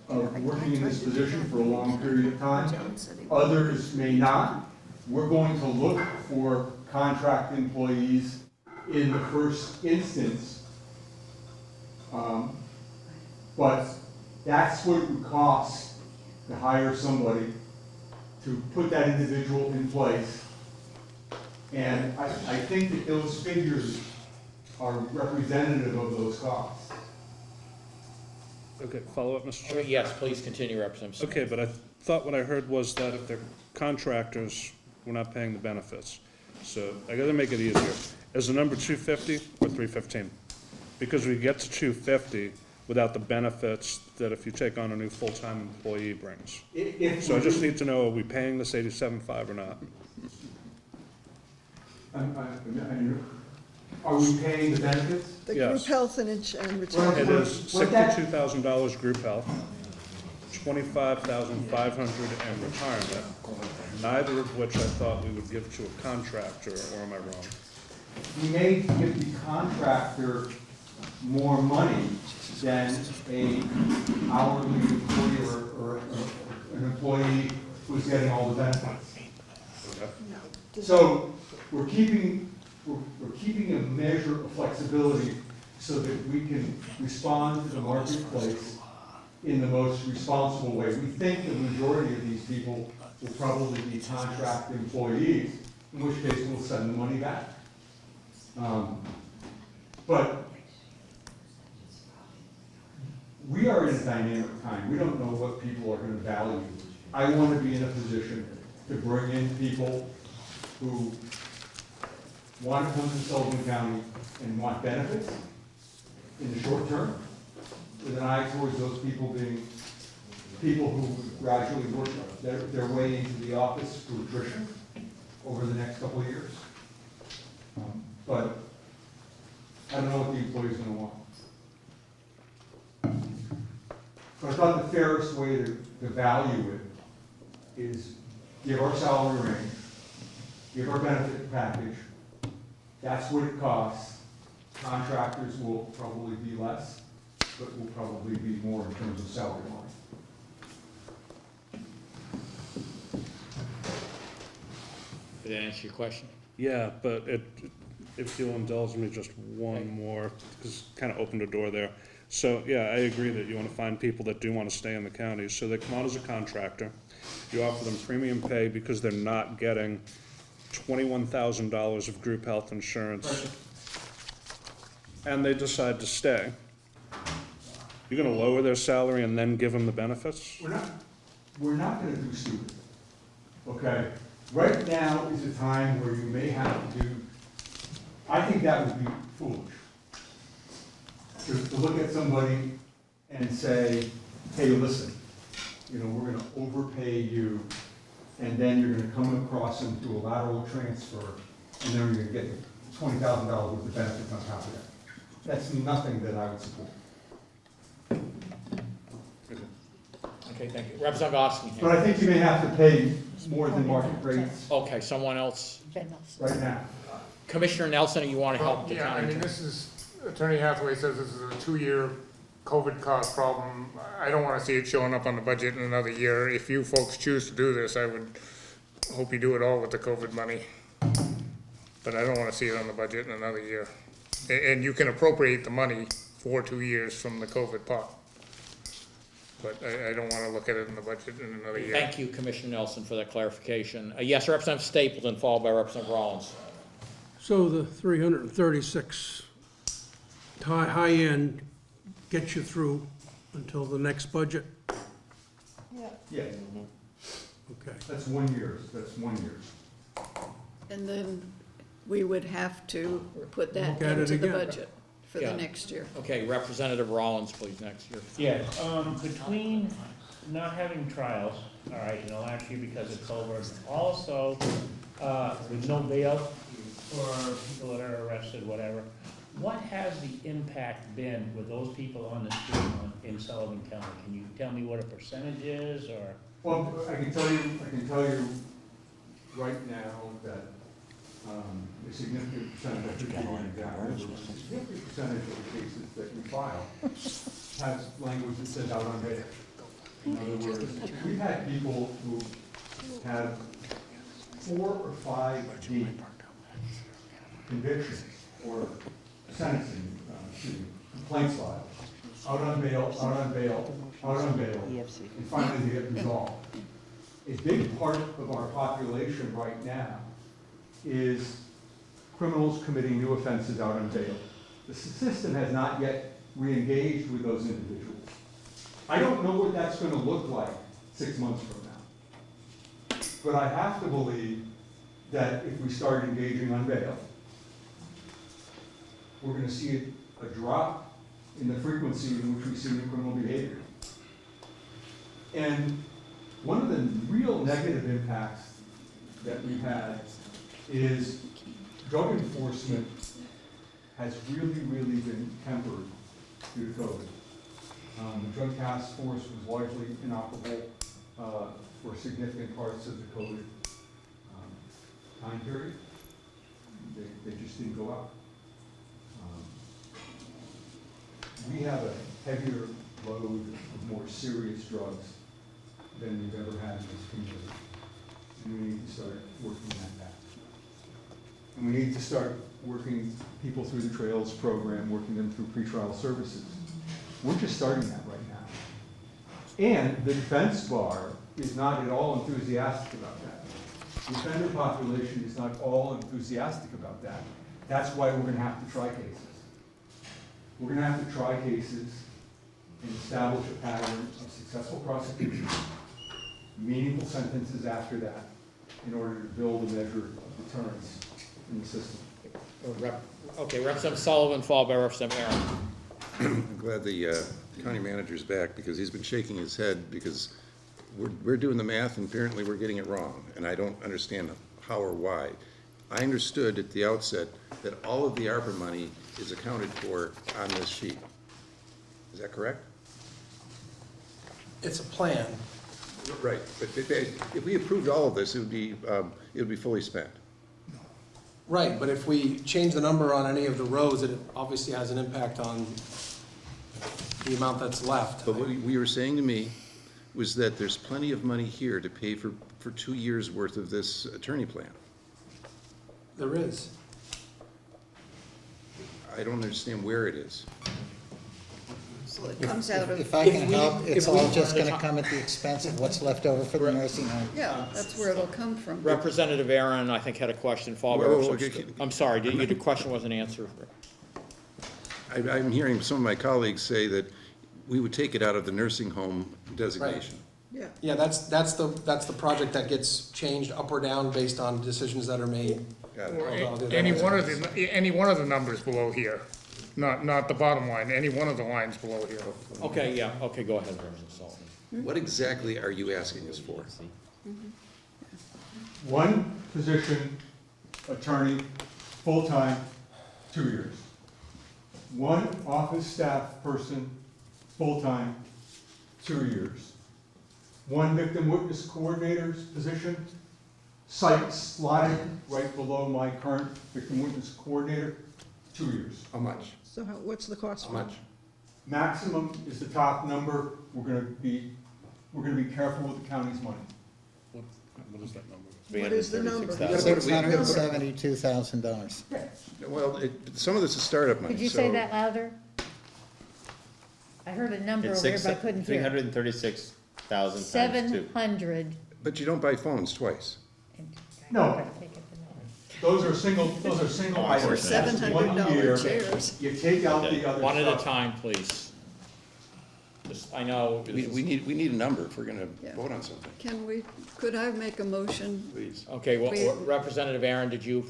of working in this position for a long period of time. Others may not. We're going to look for contract employees in the first instance. But that's what it would cost to hire somebody to put that individual in place. And I think that those figures are representative of those costs. Okay, follow up, Mr. Chair? Yes, please continue, Representative Smith. Okay, but I thought what I heard was that if they're contractors, we're not paying the benefits. So I gotta make it easier. Is the number 250 or 315? Because we get to 250 without the benefits that if you take on a new full-time employee brings. So I just need to know, are we paying this 87.5 or not? Are we paying the benefits? The Yes. group health and retirement. It is $62,000 group health, $25,500 in retirement, neither of which I thought we would give to a contractor, or am I wrong? We may give the contractor more money than a hourly employee or an employee who's getting all the benefits. So we're keeping a measure of flexibility so that we can respond to the marketplace in the most responsible way. We think the majority of these people will probably be contract employees, in which case we'll send the money back. But we are in a dynamic time. We don't know what people are going to value. I want to be in a position to bring in people who want to come to Sullivan County and want benefits in the short term, with an eye towards those people being people who gradually work their way into the office through attrition over the next couple of years. But I don't know what the employee's going to want. So I thought the fairest way to value it is give our salary range, give our benefit package. That's what it costs. Contractors will probably be less, but will probably be more in terms of salary line. Did that answer your question? Yeah, but if you'll indulge me just one more, because it kind of opened a door there. So, yeah, I agree that you want to find people that do want to stay in the county. So they come on as a contractor. You offer them premium pay because they're not getting $21,000 of group health insurance. And they decide to stay. You're going to lower their salary and then give them the benefits? We're not going to do stupid, okay? Right now is a time where you may have to do, I think that would be foolish. To look at somebody and say, hey, listen, we're gonna overpay you, and then you're gonna come across and do a lateral transfer, and then you're gonna get $20,000 worth of benefits on top of that. That's nothing that I would support. Okay, thank you. Representative Austin. But I think you may have to pay more than market rates Okay, someone else. right now. Commissioner Nelson, you want to help the Yeah, I county? mean, this is, Attorney Hathaway says this is a 2-year COVID caused problem. I don't wanna see it showing up on the budget in another year. If you folks choose to do this, I would hope you do it all with the COVID money. But I don't wanna see it on the budget in another year. And you can appropriate the money for 2 years from the COVID pot. But I don't wanna look at it in the budget in another year. Thank you, Commissioner Nelson, for that clarification. Yes, Representative Stapleton, followed by Representative Rollins. So the 336 high-end gets you through until the next budget? Yeah, Okay. that's 1 year, that's 1 year. And then we would have to put that Look at it into the again. budget for Yeah. the next year. Okay, Representative Rollins, please, next year. Yeah, between not having trials, all right, last year because of COVID, and also, with no bail for people that are arrested, whatever, what has the impact been with those people on the street in Sullivan County? Can you tell me what a percentage is, or? Well, I can tell you right now that a significant percentage of people on exam, a significant percentage of the cases that we file has language that says out on bail. In other words, we've had people who have 4 or 5 deep convictions or sentencing, complaints filed, out on bail, out on bail, out on bail, and finally they get resolved. A big part of our population right now is criminals committing new offenses out on bail. The system has not yet re-engaged with those individuals. I don't know what that's gonna look like 6 months from now. But I have to believe that if we start engaging on bail, we're gonna see a drop in the frequency in which we see new criminal behavior. And one of the real negative impacts that we've had is drug enforcement has really been tempered due to COVID. The drug task force was largely inoperable for significant parts of the COVID time period. They just didn't go out. We have a heavier load of more serious drugs than we've ever had in this community. And we need to start working at that. And we need to start working people through the Trails program, working them through pretrial services. We're just starting that right now. And the defense bar is not at all enthusiastic about that. The offender population is not all enthusiastic about that. That's why we're gonna have to try cases. We're gonna have to try cases and establish a pattern of successful prosecution, meaningful sentences after that, in order to build a measure of deterrence in the system. Okay, Representative Sullivan, followed by Representative Aaron. I'm glad the county manager's back, because he's been shaking his head, because we're doing the math and apparently we're getting it wrong, and I don't understand how or why. I understood at the outset that all of the ARPA money is accounted for on this sheet. Is that correct? It's a plan. Right, but if we approved all of this, it would be fully spent. Right, but if we change the number on any of the roads, it obviously has an impact on the amount that's left. But what you were saying to me was that there's plenty of money here to pay for 2 years' worth of this attorney plan. There is. I don't understand where it is. So it comes out of, If I can help, if it's we- all just gonna come at the expense of what's left over for the nursing home. yeah, that's where it'll come from. Representative Aaron, I think, had a question, followed by Whoa, Representative. I'm sorry, the question wasn't answered. I'm hearing some of my colleagues say that we would take it out of the nursing home designation. Yeah. Yeah, that's the project that gets changed up or down based on decisions that are made. Got it. Or Although the any others- one of the numbers below here. not the bottom line, any one of the lines below here. Okay, yeah, okay, go ahead, Representative Sullivan. What exactly are you asking us for? One position, attorney, full-time, 2 years. One office staff person, full-time, 2 years. One victim witness coordinator's position, site slotted right below my current victim witness coordinator, 2 years. How much? So what's the cost? How much? Maximum is the top number. We're gonna be careful with the county's money. What is that number? What is the number? $672,000. Well, some of this is startup money. Could you say that louder? I heard a number over here, but I couldn't hear. $336,000 times 700. But you don't buy phones twice. No. Those are single items. $700 1 year, chairs. you take out the other One at a stuff. time, please. Just, I know. We need a number if we're gonna Yeah. vote on something, Could I make a motion? please. Okay, well, We- Representative Aaron, did you,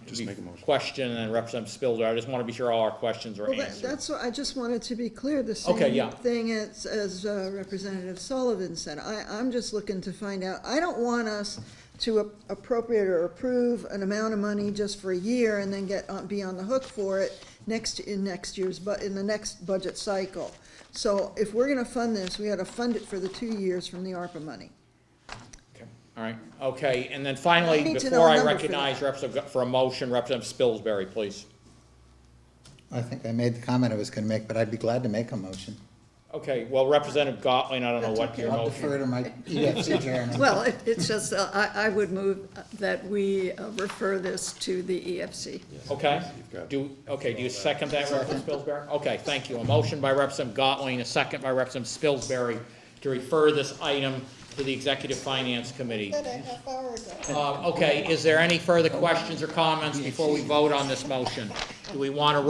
Just make a motion. question, and then Representative Spilder, I just want to be sure all our questions are Well, answered. that's what, I just wanted to be clear, the Okay, same yeah. thing as Representative Sullivan said. I'm just looking to find out, I don't want us to appropriate or approve an amount of money just for a year and then be on the hook for it in the next budget cycle. So if we're gonna fund this, we gotta fund it for the 2 years from the ARPA money. Okay, all right, okay, and then finally, I need to know before a I number for recognize for a motion, Representative Spilsbury, please. I think I made the comment I was gonna make, but I'd be glad to make a motion. Okay, well, Representative Gottlieb, I don't know what your I'll motion. defer to my EFC chairman. Well, it's just, I would move that we refer this to the EFC. Okay, You've got- do you second that, Representative Spilsbury? Okay, thank you. A motion by Representative Gottlieb, a second by Representative Spilsbury to refer this item to the Executive Finance Committee. Okay, is there any further questions or comments before we vote on this motion? Do we want a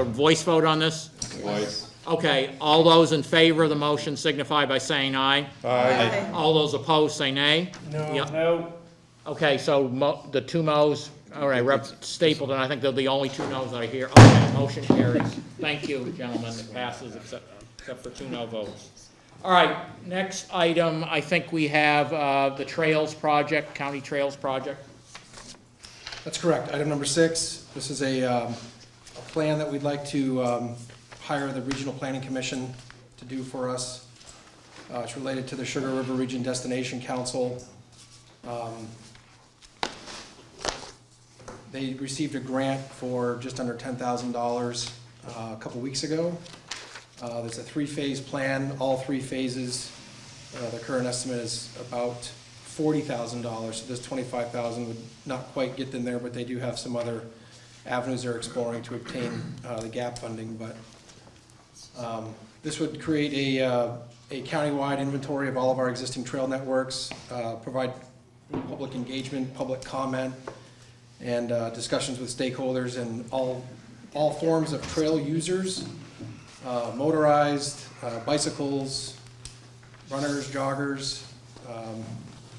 voice vote on this? Voice. Okay, all those in favor of the motion signify by saying aye. Aye. All those opposed say nay. No. Yep. No, Okay, so the two noes, all right, Rep. Stapleton, I think they're the only two noes I hear. Okay, motion carries. Thank you, gentlemen, it passes except for 2 no votes. All right, next item, I think we have the Trails Project, County Trails Project. That's correct. Item number 6, this is a plan that we'd like to hire the Regional Planning Commission to do for us. It's related to the Sugar River Region Destination Council. They received a grant for just under $10,000 a couple weeks ago. There's a 3-phase plan, all 3 phases. The current estimate is about $40,000, so this $25,000 would not quite get them there, but they do have some other avenues they're exploring to obtain the gap funding. But this would create a countywide inventory of all of our existing trail networks, provide public engagement, public comment, and discussions with stakeholders and all forms of trail users, motorized, bicycles, runners, joggers,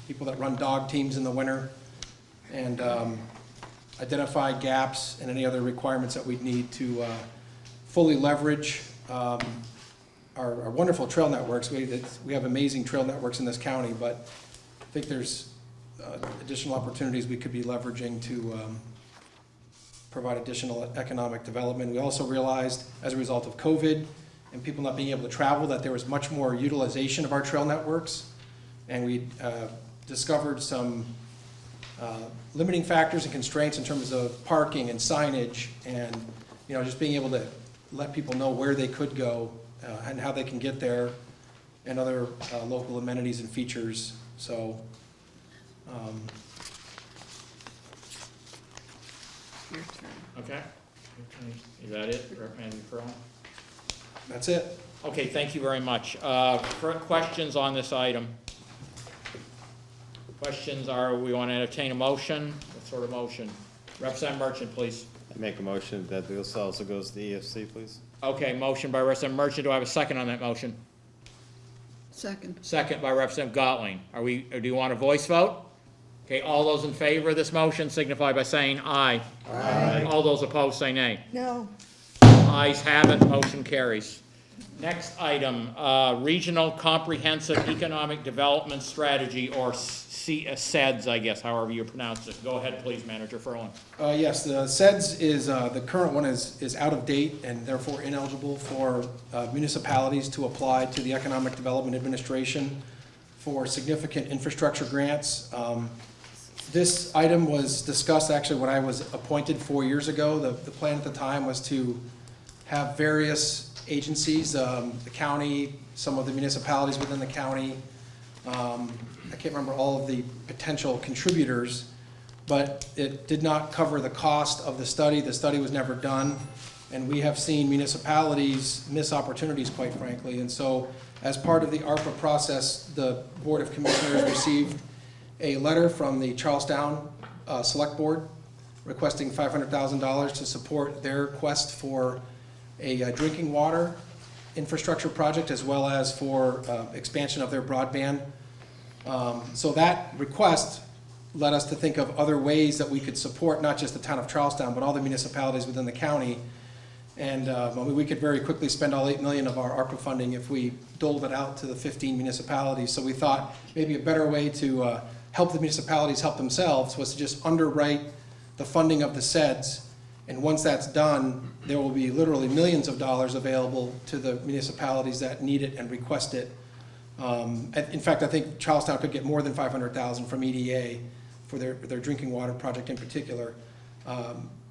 people that run dog teams in the winter, and identify gaps and any other requirements that we'd need to fully leverage our wonderful trail networks. We have amazing trail networks in this county, but I think there's additional opportunities we could be leveraging to provide additional economic development. We also realized, as a result of COVID and people not being able to travel, that there was much more utilization of our trail networks, and we discovered some limiting factors and constraints in terms of parking and signage, and just being able to let people know where they could go and how they can get there, and other local amenities and features. So Okay, is that it, Representative Curran? that's it. Okay, thank you very much. For questions on this item? Questions are, we want to entertain a motion? What sort of motion? Representative Merchant, please. I make a motion that this also goes to the EFC, please. Okay, motion by Representative Merchant. Do I have a second on that motion? Second. Second by Representative Gottlieb. Or do you want a voice vote? Okay, all those in favor of this motion signify by saying aye. Aye. All those opposed say nay. No, Ayes have it, motion carries. Next item, Regional Comprehensive Economic Development Strategy, or CEDS, I guess, however you pronounce it. Go ahead, please, Manager Furlan. Yes, the CEDS is, the current one is out of date and therefore ineligible for municipalities to apply to the Economic Development Administration for significant infrastructure grants. This item was discussed actually when I was appointed 4 years ago. The plan at the time was to have various agencies, the county, some of the municipalities within the county. I can't remember all of the potential contributors, but it did not cover the cost of the study. The study was never done, and we have seen municipalities miss opportunities, quite frankly. And so, as part of the ARPA process, the Board of Commissioners received a letter from the Charlestown Select Board requesting $500,000 to support their quest for a drinking water infrastructure project, as well as for expansion of their broadband. So that request led us to think of other ways that we could support not just the town of Charlestown, but all the municipalities within the county. And we could very quickly spend all $8 million of our ARPA funding if we doled it out to the 15 municipalities. So we thought maybe a better way to help the municipalities help themselves was to just underwrite the funding of the CEDS. And once that's done, there will be literally millions of dollars available to the municipalities that need it and request it. In fact, I think Charlestown could get more than $500,000 from EDA for their drinking water project in particular.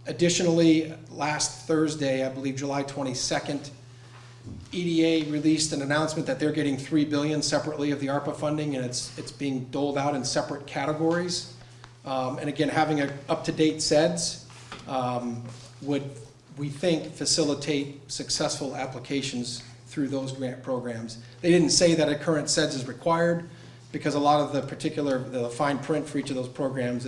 Additionally, last Thursday, I believe July 22nd, EDA released an announcement that they're getting $3 billion separately of the ARPA funding, and it's being doled out in separate categories. And again, having an up-to-date CEDS would, we think, facilitate successful applications through those grant programs. They didn't say that a current CEDS is required, because a lot of the fine print for each of those programs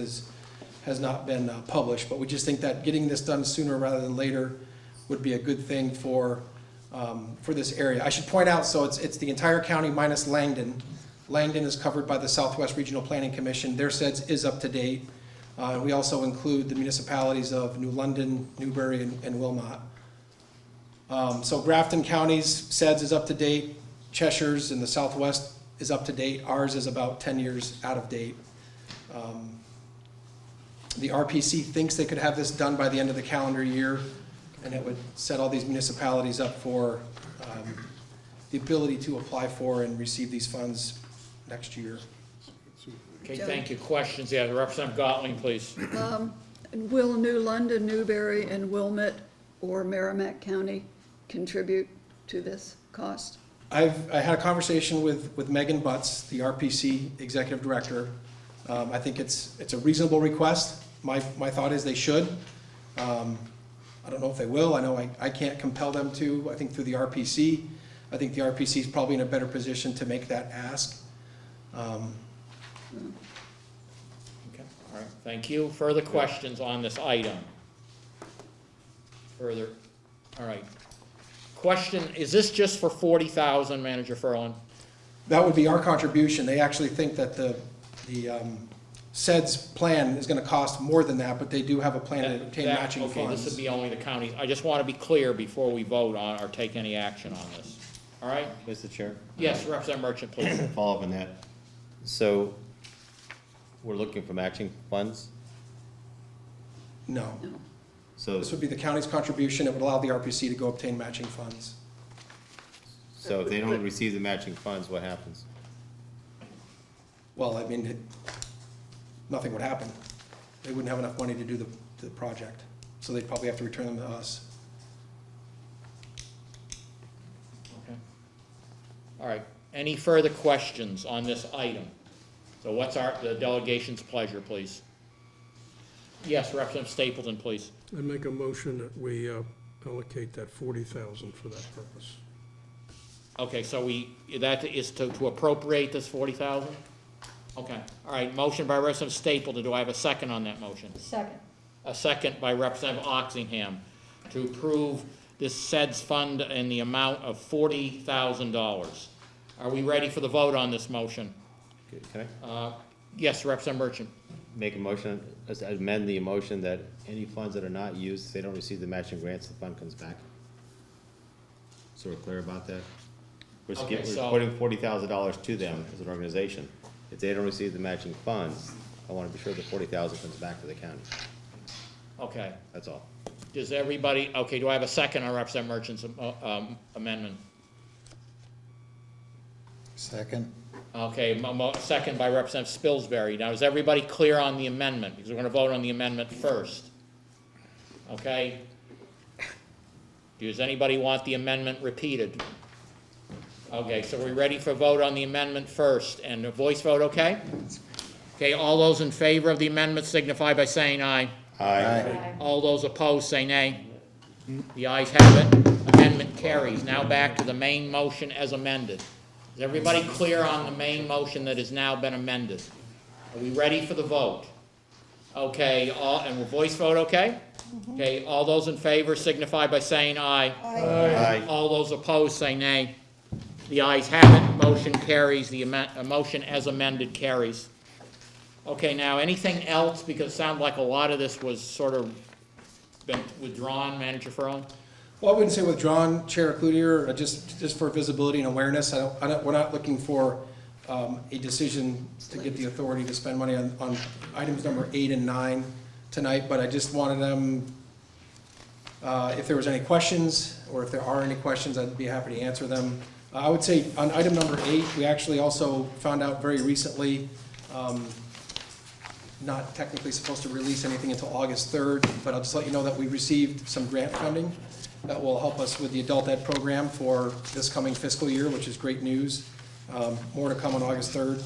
has not been published, but we just think that getting this done sooner rather than later would be a good thing for this area. I should point out, so it's the entire county minus Langdon. Langdon is covered by the Southwest Regional Planning Commission. Their CEDS is up to date. We also include the municipalities of New London, Newbury, and Wilmot. So Grafton County's CEDS is up to date. Cheshire's in the Southwest is up to date. Ours is about 10 years out of date. The RPC thinks they could have this done by the end of the calendar year, and it would set all these municipalities up for the ability to apply for and receive these funds next year. Okay, thank you. Questions? Yeah, Representative Gottlieb, please. Will New London, Newbury, and Wilmot or Merrimack County contribute to this cost? I had a conversation with Megan Butts, the RPC Executive Director. I think it's a reasonable request. My thought is they should. I don't know if they will. I know I can't compel them to. I think through the RPC. I think the RPC is probably in a better position to make that ask. Okay, all right, thank you. Further questions on this item? Further, all right. Question, is this just for 40,000, Manager Furlan? That would be our contribution. They actually think that the CEDS plan is going to cost more than that, but they do have a plan to obtain matching funds. Okay, this would be only the counties. I just want to be clear before we vote on or take any action on this. All right? Mr. Chair? Yes, Representative Merchant, please. Follow up on that. So, we're looking for matching funds? No. So, This would be the county's contribution. It would allow the RPC to go obtain matching funds. so if they don't receive the matching funds, what happens? Well, I mean, nothing would happen. They wouldn't have enough money to do the project, so they'd probably have to return them to us. Okay. All right. Any further questions on this item? So what's the delegation's pleasure, please? Yes, Representative Stapleton, please. I make a motion that we allocate that 40,000 for that purpose. Okay, so that is to appropriate this 40,000? Okay, all right, motion by Representative Stapleton. Do I have a second on that motion? Second. A second by Representative Oxingham to approve this CEDS fund in the amount of $40,000. Are we ready for the vote on this motion? Can I Yes, Representative Merchant. make a motion, amend the motion that any funds that are not used, if they don't receive the matching grants, the fund comes back? So we're clear about that? We're Okay, so- putting $40,000 to them as an organization. If they don't receive the matching funds, I want to be sure the 40,000 comes back to the county. Okay. That's all. Does everybody, okay, do I have a second on Representative Merchant's amendment? Second? Okay, second by Representative Spilsbury. Now, is everybody clear on the amendment? Because we're going to vote on the amendment first. Okay? Does anybody want the amendment repeated? Okay, so we're ready for vote on the amendment first. And a voice vote, okay? Okay, all those in favor of the amendment signify by saying aye. Aye. All those opposed say nay. The ayes have it. Amendment carries. Now back to the main motion as amended. Is everybody clear on the main motion that has now been amended? Are we ready for the vote? Okay, and we'll voice vote, okay? Okay, all those in favor signify by saying aye. Aye. All those opposed say nay. The ayes have it. Motion carries. The motion as amended carries. Okay, now anything else, because it sounded like a lot of this was sort of been withdrawn, Manager Furlong? Well, I wouldn't say withdrawn, Chair Cloutier, just for visibility and awareness. We're not looking for a decision to get the authority to spend money on items number 8 and 9 tonight, but I just wanted them, if there was any questions, or if there are any questions, I'd be happy to answer them. I would say on item number 8, we actually also found out very recently, not technically supposed to release anything until August 3rd, but I'll just let you know that we received some grant funding that will help us with the adult ed program for this coming fiscal year, which is great news. More to come on August 3rd.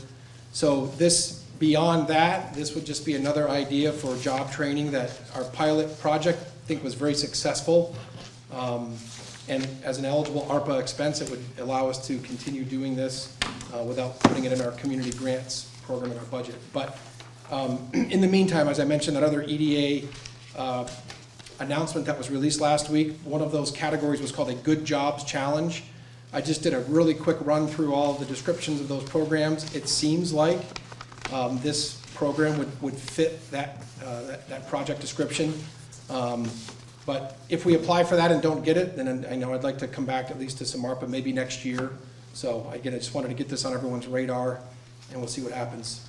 So this, beyond that, this would just be another idea for job training that our pilot project, I think, was very successful. And as an eligible ARPA expense, it would allow us to continue doing this without putting it in our community grants program in our budget. But in the meantime, as I mentioned, that other EDA announcement that was released last week, one of those categories was called a Good Jobs Challenge. I just did a really quick run through all the descriptions of those programs. It seems like this program would fit that project description. But if we apply for that and don't get it, then I know I'd like to come back at least to some ARPA maybe next year. So again, I just wanted to get this on everyone's radar, and we'll see what happens.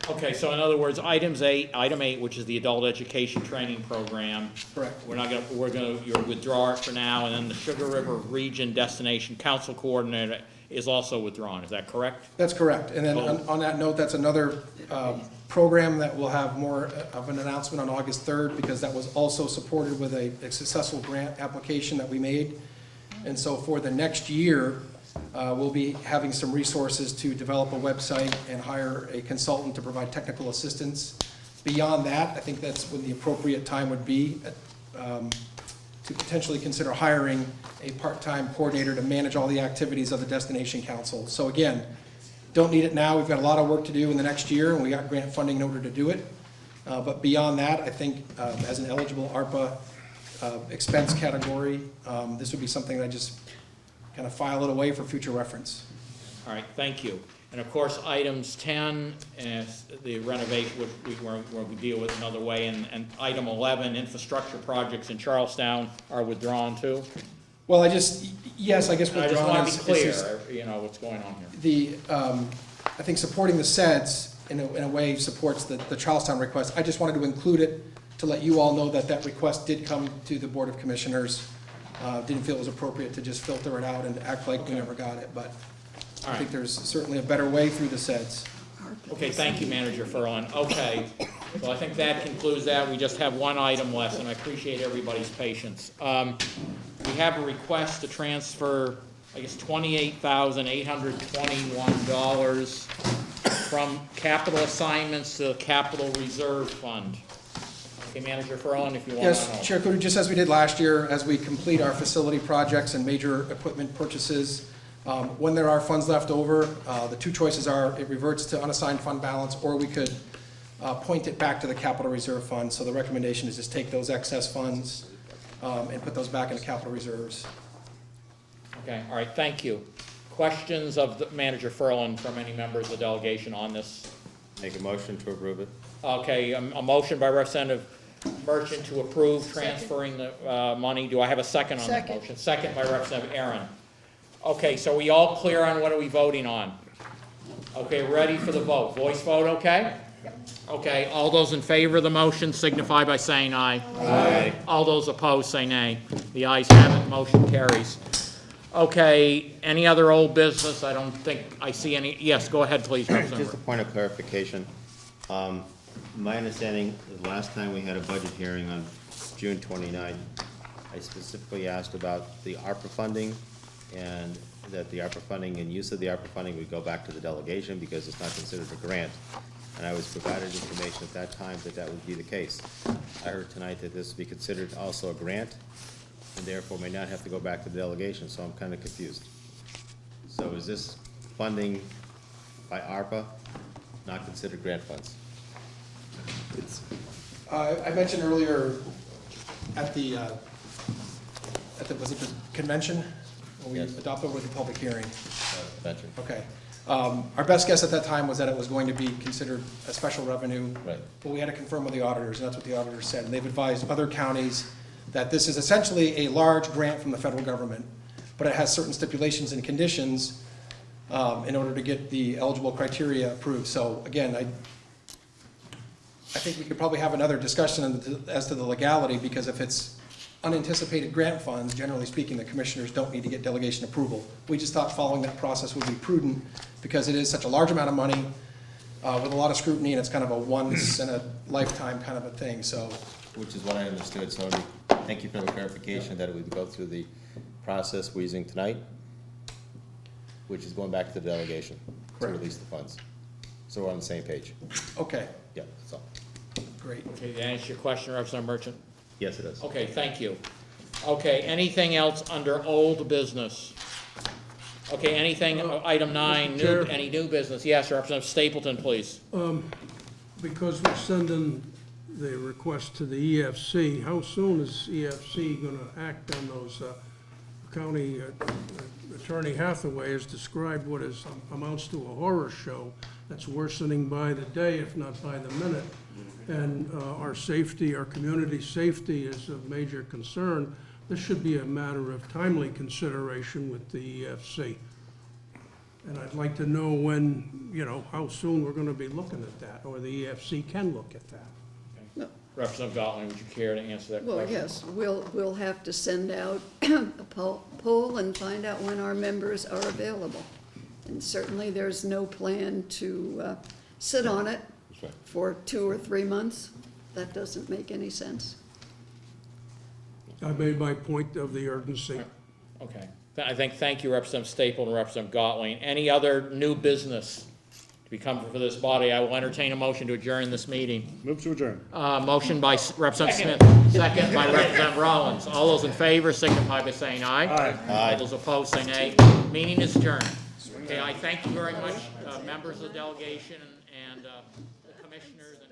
Okay, so in other words, item 8, which is the adult education training program. Correct. You'll withdraw it for now, and then the Sugar River Region Destination Council Coordinator is also withdrawn, is that correct? That's correct. And then on that note, that's another program that will have more of an announcement on August 3rd, because that was also supported with a successful grant application that we made. And so for the next year, we'll be having some resources to develop a website and hire a consultant to provide technical assistance. Beyond that, I think that's when the appropriate time would be to potentially consider hiring a part-time coordinator to manage all the activities of the Destination Council. So again, don't need it now. We've got a lot of work to do in the next year, and we got grant funding in order to do it. But beyond that, I think as an eligible ARPA expense category, this would be something that I just kind of file it away for future reference. All right, thank you. And of course, items 10, the renovate, we deal with another way, and item 11, infrastructure projects in Charlestown are withdrawn too? Well, yes, I guess withdrawn. I just want to be is clear, you know, what's going on here. I think supporting the SEDS in a way supports the Charlestown request. I just wanted to include it to let you all know that request did come to the Board of Commissioners. Didn't feel it was appropriate to just filter it out and act like we never got it, but I think there's certainly a better way through the SEDS. Okay, thank you, Manager Furlong. Okay, so I think that concludes that. We just have one item left, and I appreciate everybody's patience. We have a request to transfer, I guess, $28,821 from capital assignments to the capital reserve fund. Okay, Manager Furlong, if you want to know. Yes, Chair Cooter, just as we did last year, as we complete our facility projects and major equipment purchases, when there are funds left over, the two choices are it reverts to unassigned fund balance, or we could point it back to the capital reserve fund. So the recommendation is just take those excess funds and put those back into capital reserves. Okay, all right, thank you. Questions of the Manager Furlong from any members of the delegation on this? Make a motion to approve it. Okay, a motion by Representative Merchant to approve transferring the money. Do I have a second on that Second. motion? Second by Representative Aaron. Okay, so we all clear on what are we voting on? Okay, ready for the vote. Voice vote, okay? Okay, all those in favor of the motion signify by saying aye. Aye. All those opposed say nay. The ayes have it, motion carries. Okay, any other old business? I don't think I see any. Yes, go ahead, please, Just a Representative. point of clarification. My understanding, the last time we had a budget hearing on June 29th, I specifically asked about the ARPA funding, and that the ARPA funding and use of the ARPA funding would go back to the delegation because it's not considered a grant. And I was provided information at that time that that would be the case. I heard tonight that this would be considered also a grant, and therefore may not have to go back to the delegation, so I'm kind of confused. So is this funding by ARPA not considered grant funds? I mentioned earlier at the, was it the convention? When we Yes. adopted with the public hearing. Convention. Okay. Our best guess at that time was that it was going to be considered a special revenue. Right. But we had to confirm with the auditors, and that's what the auditors said. And they've advised other counties that this is essentially a large grant from the federal government, but it has certain stipulations and conditions in order to get the eligible criteria approved. So again, I think we could probably have another discussion as to the legality, because if it's unanticipated grant funds, generally speaking, the commissioners don't need to get delegation approval. We just thought following that process would be prudent, because it is such a large amount of money with a lot of scrutiny, and it's kind of a once in a lifetime kind of a thing, so. Which is what I understood, so thank you for the clarification that it would go through the process we're using tonight, which is going back to the delegation to Correct. release the funds. So we're on the same page. Okay, Yeah, that's all. great. Okay, did that answer your question, Representative Merchant? Yes, it is. Okay, thank you. Okay, anything else under old business? Okay, anything, item 9, Mr. Chair. any new business? Yes, Representative Stapleton, please. Because we're sending the request to the EFC, how soon is EFC gonna act on those, county attorney Hathaway has described what is, amounts to a horror show that's worsening by the day, if not by the minute. And our safety, our community safety is a major concern. This should be a matter of timely consideration with the EFC. And I'd like to know when, how soon we're gonna be looking at that, or the EFC can look at that. Representative Gottlieb, would you care to answer that Well, question? yes, we'll have to send out a poll and find out when our members are available. And certainly, there's no plan to sit on it That's right. for 2 or 3 months. That doesn't make any sense. I made my point of the urgency. Okay, thank you, Representative Stapleton and Representative Gottlieb. Any other new business to be coming for this body? I will entertain a motion to adjourn this meeting. Move to adjourn. Motion by Representative Smith, second by Representative Rollins. All those in favor signify by saying aye. Aye. All those opposed say nay. Meeting is adjourned. Okay, I thank you very much, members of the delegation and the commissioners and